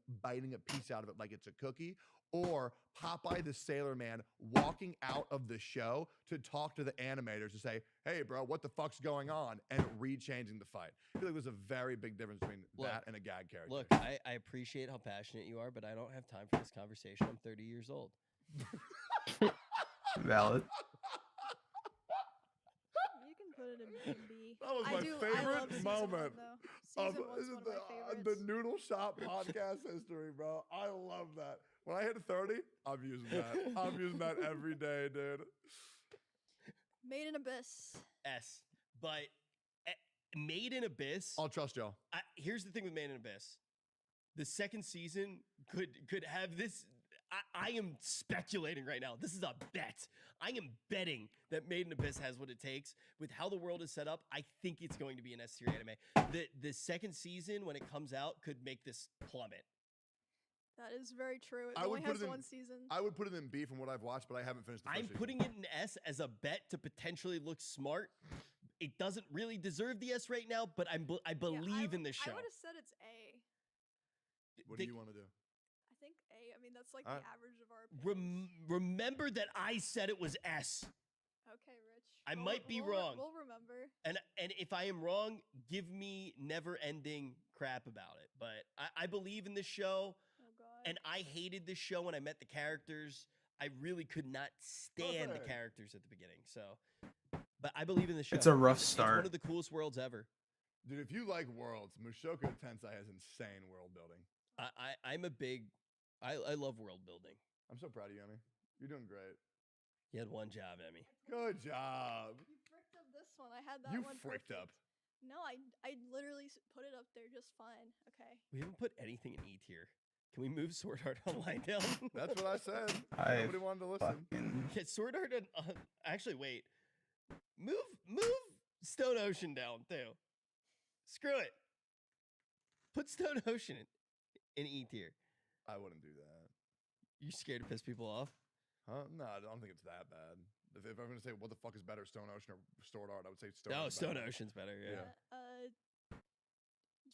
a piece out of it like it's a cookie, or Popeye the Sailor Man walking out of the show to talk to the animators to say, "Hey bro, what the fuck's going on?" and re-changing the fight. I feel like there's a very big difference between Look, that and a gag character. Look, I appreciate how passionate you are, but I don't have time for this conversation. I'm 30 years old. Valid. You can put it in B. That was I my do, I favorite love season one, moment though. of Season one's one of my the favorites. Noodle Shop podcast history, bro. I love that. When I hit 30, I'm using that. I'm using that every day, dude. Made in Abyss. S. But Made in Abyss. I'll trust y'all. Here's the thing with Made in Abyss. The second season could have this. I am speculating right now. This is a bet. I am betting that Made in Abyss has what it takes. With how the world is set up, I think it's going to be an S tier anime. The second season, when it comes out, could make this plummet. That is very true. It I would only put has it in- one season. I would put it in B from what I've watched, but I haven't finished the first I'm season. putting it in S as a bet to potentially look smart. It doesn't really deserve the S right now, but I Yeah, believe in this show. I would have said it's A. What They- do you want to do? I think A. I mean, that's like Alright. the average of our opinions. Remember that I said it was S. Okay, Rich. I might be wrong. We'll remember. And if I am wrong, give me never-ending crap about it. But I believe in this show, Oh God. and I hated this show when I met the characters. I really could not stand the Perfect. characters at the beginning. So, but I believe in the show. It's a rough It's start. one of the coolest worlds ever. Dude, if you like worlds, Mushoku Tensei has insane world building. I'm a big. I love world building. I'm so proud of you, Emmy. You're doing great. You had one job, Emmy. Good job. You fricked up this one. I had that You one. fricked up. perfect. No, I literally put it up there just fine. Okay. We haven't put anything in E tier. Can we move Sword Art Online down? That's what I said. I Nobody wanted to listen. Fucking Yeah, Sword Art. Actually, wait. Move Stone Ocean down too. Screw it. Put Stone Ocean in E tier. I wouldn't do that. You scared to piss people off? Huh? No, I don't think it's that bad. If I'm gonna say what the fuck is better, Stone Ocean or Sword Art, I would say Stone. No, Ocean's Stone better. Ocean's better. Yeah. Yeah.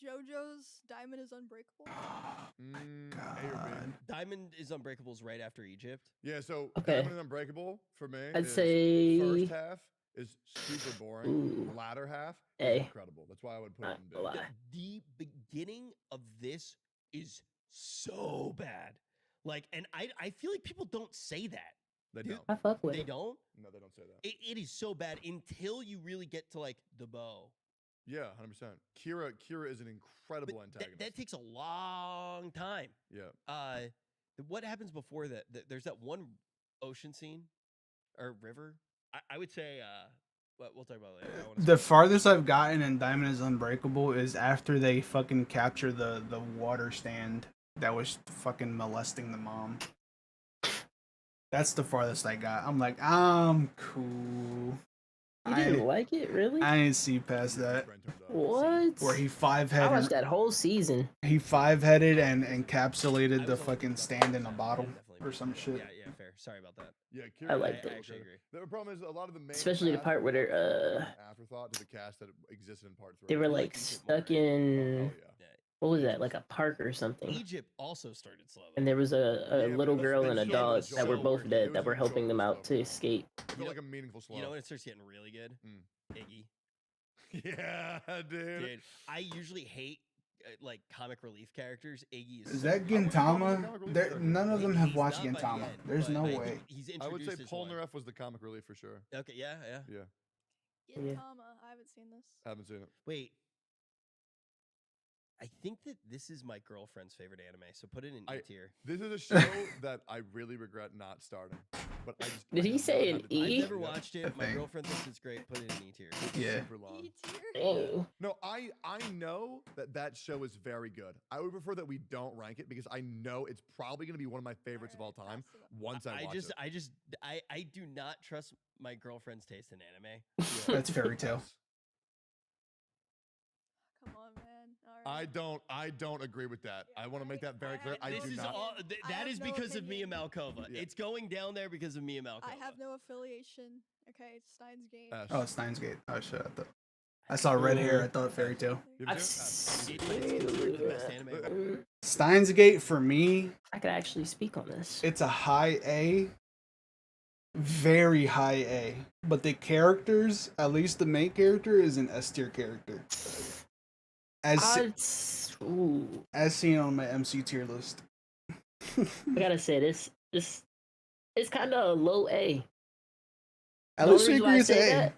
JoJo's Diamond is Unbreakable. A or B. God. Diamond is Unbreakable's right after Egypt. Yeah, so Okay. Diamond and Unbreakable for me. I'd is say first half is super boring. Ooh. Latter half A. is incredible. That's why I would put it Not in B. gonna lie. The beginning of this is so bad. Like, and I feel like people don't say that. They Dude, don't. I fuck with They it. don't. No, they don't say that. It is so bad until you really get to like the bow. Yeah, 100%. Kira is an incredible But antagonist. that takes a long time. Yeah. What happens before that? There's that one ocean scene or river. I would say but we'll talk about it later. I wanna The say- farthest I've gotten in Diamond is Unbreakable is after they fucking capture the water stand that was fucking molesting the mom. That's the farthest I got. I'm like, I'm cool. You didn't like it, really? I didn't see past that. Brent turns up. What? Where he I five-headed, watched that whole season. he five-headed and I encapsulated was the only fucking about stand in a 5%. bottle Definitely or some shit. Yeah, fair. Sorry about that. Yeah, Kira. I liked is it. I actually good. agree. The problem is a lot of the main Especially the cast part where they're, was an afterthought to the cast that existed in part 3. They were I like like Egypt more. stuck in, Oh, yeah. what was that, like a park or something. Egypt also started slow. And there was a Yeah, but little it was- girl they and a showed dog it that were so both weird. It dead was that were helping them out to slow. escape. I feel You like a meaningful slow. You know when it starts getting really good? Mm. Iggy. Yeah, dude. Dude, I usually hate like comic relief characters. Iggy is Is so that wouldn't call him a Gintama? comic relief There, character. none of them have He's watched not by the Gintama. end, There's but no I- way. He's I would say introduced as one. Polnareff was the comic relief for sure. Okay, yeah. Yeah, Yeah. Gintama. I haven't seen this. haven't seen it. Wait, I think that this is my girlfriend's favorite anime, so put it in I- E tier. This is a show that I really regret not starting. But I just, Did I he have say never an had the time I've E? to never do that. watched I it. My think. girlfriend thinks it's great. Put it in E tier. It's Yeah. super long. E tier. Dang. No, I know that show is very good. I would prefer that we don't rank it because I know it's probably going to be one of my favorites of all Alright, time pass it up. once I watch it. I do not trust my girlfriend's taste in anime. Yeah. That's Fairy Tail. Yes. Come on, man. All right. I don't agree with that. Yeah, I want to make that very I clear. have I no do This is not. all. I That have is no because of Mia opinion. Malkova. Yeah. It's going down there because of Mia Malkova. I have no affiliation. Okay, it's Steins Gate. Ash. Oh, Steins Gate. Oh shit! I saw red hair. I thought Fairy Tail. You I've ever seen it? It's like the best anime ever. Steins Gate for me, I could actually speak on this. it's a high A, very high A. But the characters, at least the main character, is an S tier character. Ooh, As seen on my MC tier list. I gotta say this. It's kind of a low A. At The least only you reason why I agree it's say A. that-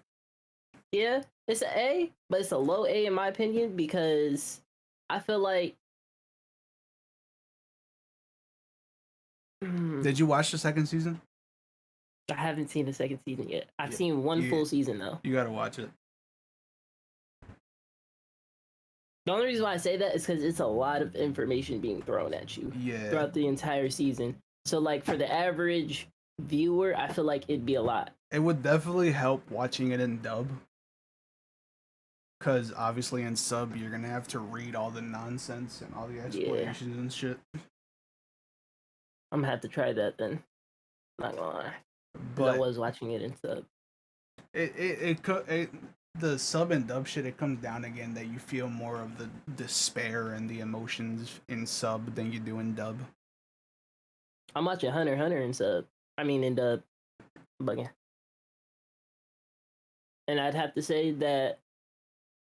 Yeah, it's an A, but it's a low A in my opinion because I feel like. Did you watch the second season? I haven't seen the second season yet. I've Yeah, seen one you- full season though. You gotta watch it. The only reason why I say that is because it's a lot of information being thrown at you Yeah. throughout the entire season. So, like, for the average viewer, I feel like it'd be a lot. It would definitely help watching it in dub. Because obviously in sub, you're gonna have to read all the nonsense and all the explanations and shit. I'm gonna have to try that then. Not gonna lie. 'Cause I But was watching it in sub. the sub and dub shit, it comes down again that you feel more of the despair and the emotions in sub than you do in dub. I'm watching Hunter x Hunter in sub. I mean, in dub. Bugging. And I'd have to say that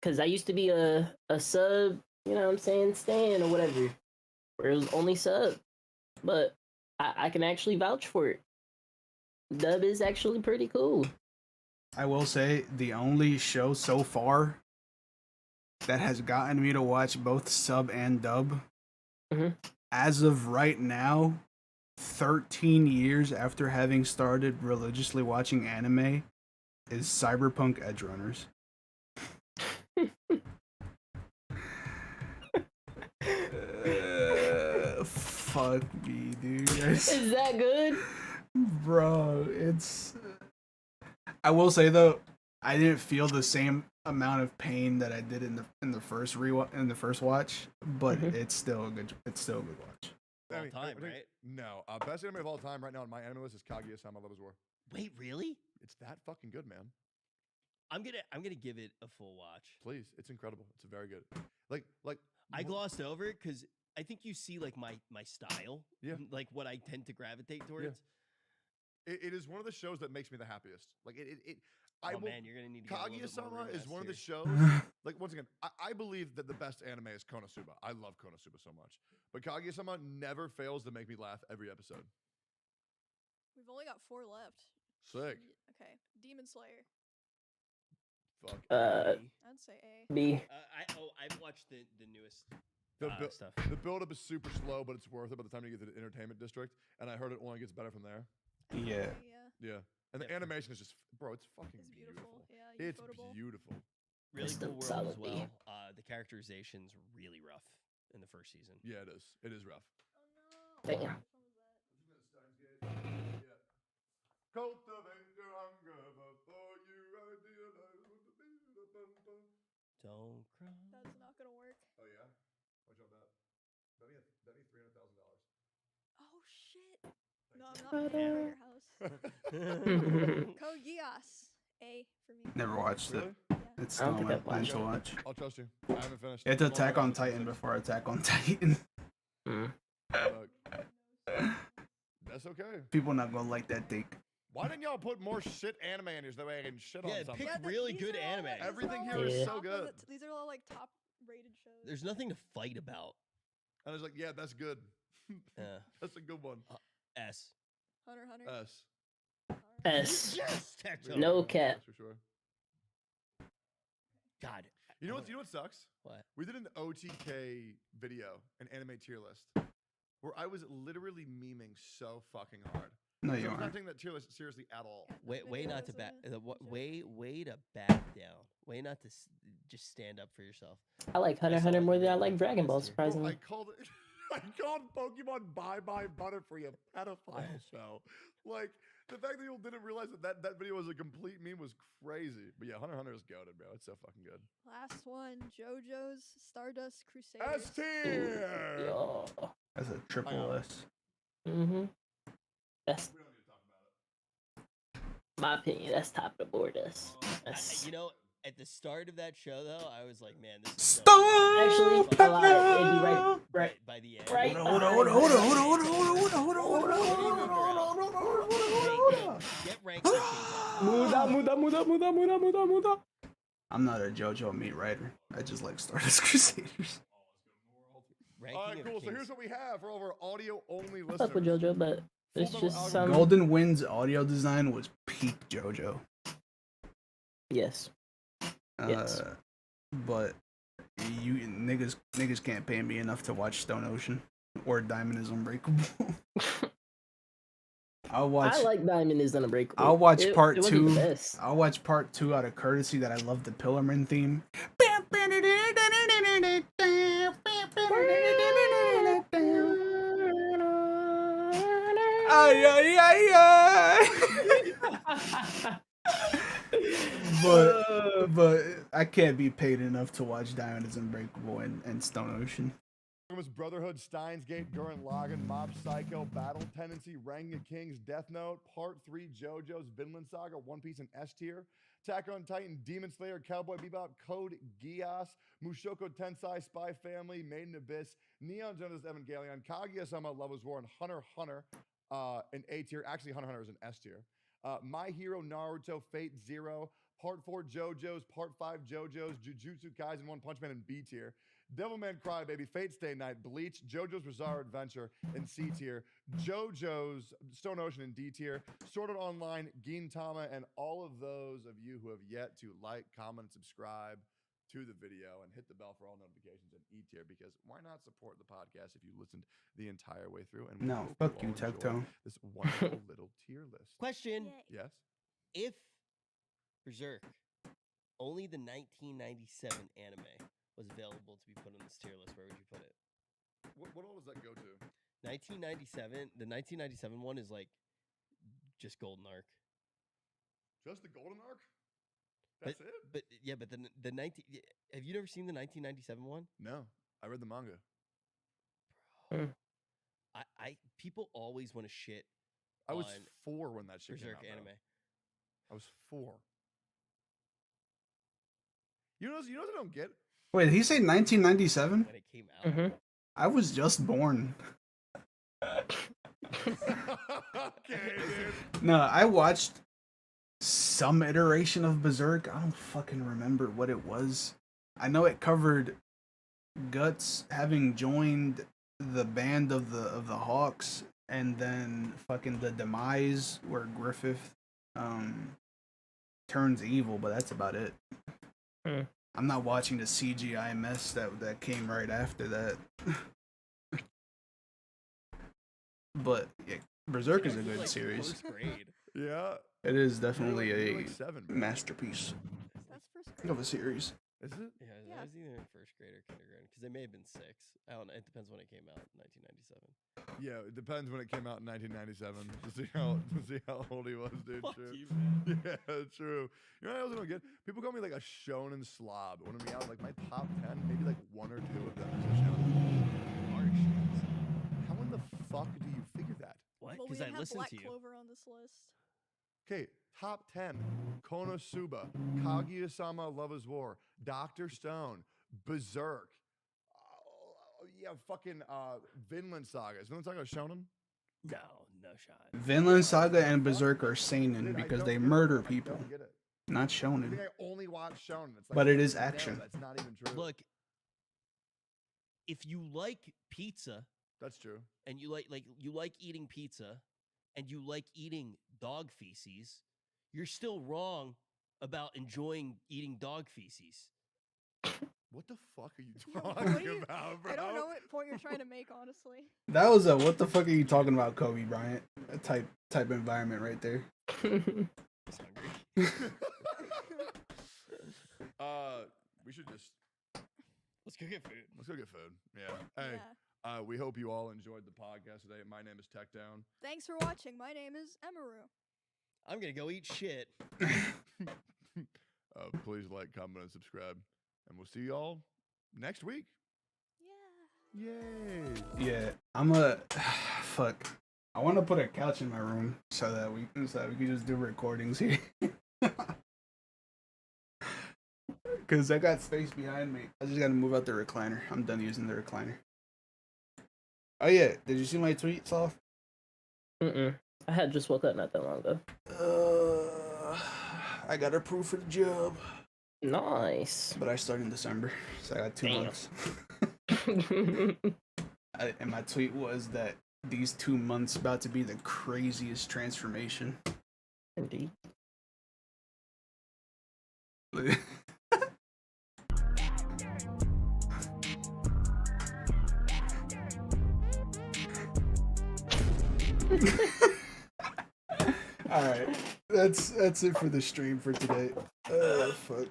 because I used to be a sub, you know what I'm saying, stan or whatever, where it was only sub. But I can actually vouch for it. Dub is actually pretty cool. I will say the only show so far that has gotten me to watch both sub and dub, Mhm. as of right now, 13 years after having started religiously watching anime, is Cyberpunk Edgerunners. Fuck me, dude. Is that good? Bro, it's. I will say though, I didn't feel the same amount of pain that I did in the first watch, but Mhm. it's still a good watch. All I time, think- right? No, best anime of all time right now on my anime list is Kaguya-sama: Love is War. Wait, really? It's that fucking good, man. I'm gonna give it a full watch. Please, it's incredible. It's very good. Like I mo- glossed over it because I think you see like my style, Yeah. like what I tend to gravitate towards. It is one of the shows that makes me the happiest. Like I Oh will. man, you're gonna need to get a little bit more Kaguya-sama is rest one of the here. shows. Like once again, I believe that the best anime is Konosuba. I love Konosuba so much, but Kaguya-sama never fails to make me laugh every episode. We've only got 4 left. Sick. Okay, Demon Slayer. Fuck. B. I'd say A. B. I've watched the newest The, stuff. the build up is super slow, but it's worth it by the time you get to the entertainment district. And I heard it only gets better from there. I'd say Yeah. A, yeah. Yeah. And the Yeah. animation is just, bro, it's fucking It's beautiful. beautiful. Yeah, It's Ufotable. beautiful. Really That's cool the world as solid B. well. The characterization's really rough in the first season. Yeah, it is. It is rough. Oh no. Damn. Which one was that? Cultivate your hunger before you idealize what the Don't cry. That's not gonna work. Oh yeah? What's up that? Bet me $300,000. Oh shit. No, I'm not paying for your house. Code Geass. A for me. Never watched Really? it. Yeah. It's I don't still on think my I've plan watched to it. watch. I'll trust you. I haven't finished. It's I'm Attack only on watching Titan the before Attack on Titan. Mm. Fuck. That's okay. People not gonna like that take. Why didn't y'all put more shit anime in here so that way I can shit Yeah, on something? pick Yeah, really these good are all, anime. like- these are Everything all, here like, is so top of the good. these are all like top rated shows. There's nothing to fight about. And I was like, yeah, that's good. Yeah. That's a good one. S. Hunter x Hunter. S. S. Yes, Techo. No cap. That's for sure. God, You know what sucks? What? We did an OTK video, an anime tier list, where I was literally memeing so fucking hard. No, So you I was not aren't. taking that tier list seriously at all. Way not to Videos, back. isn't it? Way to back down. Way not to just stand up for yourself. I like Hunter I x saw Hunter what more you than I did like with Dragon Ball. Dynasty. Bro, Surprisingly, I called it. I called Pokemon Bye Bye Butterfree a pedophile show. Like the fact that people didn't realize that video was a complete meme was crazy. But yeah, Hunter x Hunter is goated, bro. It's so fucking good. Last one, JoJo's Stardust Crusaders. S tier. yo, That's a triple know. S. that's We don't need to talk about it. my opinion. That's top of the board. That's You know, at the start of that show, though, I was like, man, this is so Stone actually fun. a lot. It'd be right, right. By the end. Right. Hold on, hold on, hold on, hold on, hold on, hold on, hold on, hold on, hold on, hold on, hold on, hold on, hold on, hold on. Get ranked and change that. Muda. I'm not a JoJo meat writer. I just like Stardust Crusaders. Ranking All right, of cool. So Kings. here's what we have for our audio only I fuck with listeners. JoJo, but it's Full just metal some. Golden Wind's audio design was peak JoJo. Yes. Yes. But you niggas can't pay me enough to watch Stone Ocean or Diamond is Unbreakable. I'll watch. I like Diamond is Unbreakable. I'll watch It part wasn't the 2. best. I'll watch part 2 out of courtesy that I love the Pillarman theme. Ay, ay, ay, ay. but I can't be paid enough to watch Diamond is Unbreakable and Stone Ocean. Was Brotherhood, Steins Gate, Gurren Lagann, Mob Psycho, Battle Tendency, Ranking of Kings, Death Note, Part 3, JoJo's, Vinland Saga, One Piece and S tier, Attack on Titan, Demon Slayer, Cowboy Bebop, Code Geass, Mushoku Tensei, Spy Family, Made in Abyss, Neon Genesis Evangelion, Kaguya-sama, Love is War, and Hunter x Hunter an A tier. Actually, Hunter x Hunter is an S tier. My Hero, Naruto, Fate Zero, Part 4 JoJo's, Part 5 JoJo's, Jujutsu Kaisen, One Punch Man in B tier. Devilman Crybaby, Fate Stay Night, Bleach, JoJo's Bizarre Adventure in C tier, JoJo's Stone Ocean in D tier, Sword Art Online, Gintama, and all of those of you who have yet to like, comment, and subscribe to the video and hit the bell for all notifications in E tier, because why not support the podcast if you listened the entire way through? And we No, hope fuck you, all enjoy Tecto. This wonderful little tier list. Question: Yay. Yes. if Berserk, only the 1997 anime, was available to be put on this tier list, where would you put it? What all does that go to? 1997. The 1997 one is like just Golden Arc. Just the Golden Arc? That's it? But yeah, but the 19. Have you never seen the 1997 one? No, I read the manga. I people always want to shit. I was on 4 when that shit Berserk came out. anime. I was 4. You know what I don't get? Wait, did he say 1997? When it came out. Mhm. I was just born. Okay, dude. No, I watched some iteration of Berserk. I don't fucking remember what it was. I know it covered Guts having joined the band of the Hawks, and then fucking the demise where Griffith turns evil, but that's about it. Hmm. I'm not watching the CGI mess that came right after that. But yeah, Berserk is a It was good like series. First grade. Yeah. It is definitely You're a like 7, bro. masterpiece That's first grade. of a series. Is it? Yeah, Yeah. I was either in first grade or kindergarten because they may have been 6. I don't know. It depends when it came out. 1997. Yeah, it depends when it came out in 1997 to see how old he was, dude. Fuck True. you, man. Yeah, true. You know what I also don't get? People call me like a shonen slob. When I'm out, like my top 10, maybe like 1 or 2 of them is a shonen. Harsh. How in the fuck do you figure that? What? Well, we Because I didn't have listened Black to you. Clover on this list. Okay, top 10. Konosuba, Kaguya-sama, Love is War, Dr. Stone, Berserk. Yeah, fucking Vinland Saga. Is Vinland Saga a shonen? No, no shot. Vinland Saga and Berserk are seinen Dude, I because don't they get it. murder I people, don't get it. not I shonen. think I only watch shonen. It's like, But it is no, action. that's not even true. Look, if you like pizza That's true. and you like eating pizza and you like eating dog feces, you're still wrong about enjoying eating dog feces. What the fuck are you Yo, what talking do you- about, bro? I don't know what point you're trying to make, honestly. That was a what the fuck are you talking about, Kobe Bryant? A type environment right there. I'm hungry. We should just Let's go get food. let's go get food. Yeah. Hey, Yeah. we hope you all enjoyed the podcast today. My name is Tech Down. Thanks for watching. My name is Emaru. I'm gonna go eat shit. Please like, comment, and subscribe, and we'll see y'all next week. Yeah. Yay! Yeah, I'm a fuck. I want to put a couch in my room so that we can just do recordings here. Cause I got space behind me. I just gotta move out the recliner. I'm done using the recliner. Oh yeah, did you see my tweet, Soft? Mm-mm. I had just woke up not that long ago. I got approved for the job, Nice. but I start in December, so I got 2 Damn. months. And my tweet was that these 2 months about to be the craziest transformation. Indeed. All right, that's it for the stream for today. Fuck.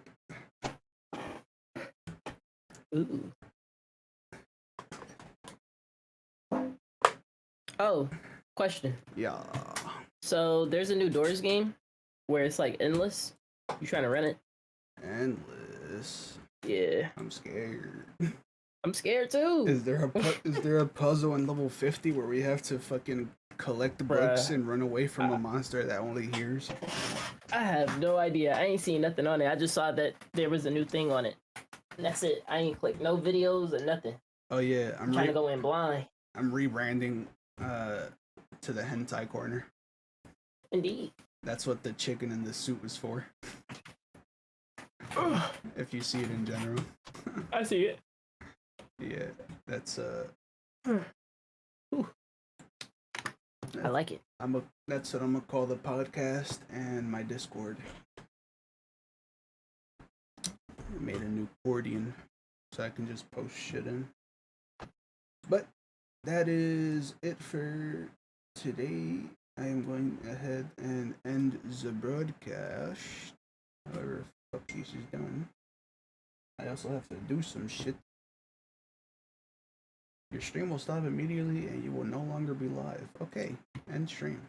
Ooh. Oh, question. Yeah. So there's a new Doors game where it's like endless. You trying to rent it? Endless. Yeah. I'm scared. I'm scared too. Is there a puzzle in level 50 where we have to fucking collect the books Bruh. and run away from a monster that only hears? I have no idea. I ain't seen nothing on it. I just saw that there was a new thing on it. And that's it. I ain't clicked no videos or nothing. Oh yeah, I'm trying to go in blind. I'm rebranding to the hentai corner. Indeed. That's what the chicken in the suit was for. If you see it in general. I see it. Yeah, that's I like it. that's what I'm gonna call the podcast and my Discord. I made a new accordion so I can just post shit in. But that is it for today. I am going ahead and end the broadcast. However, fuck this is done. I also have to do some shit. Your stream will stop immediately and you will no longer be live. Okay, end stream.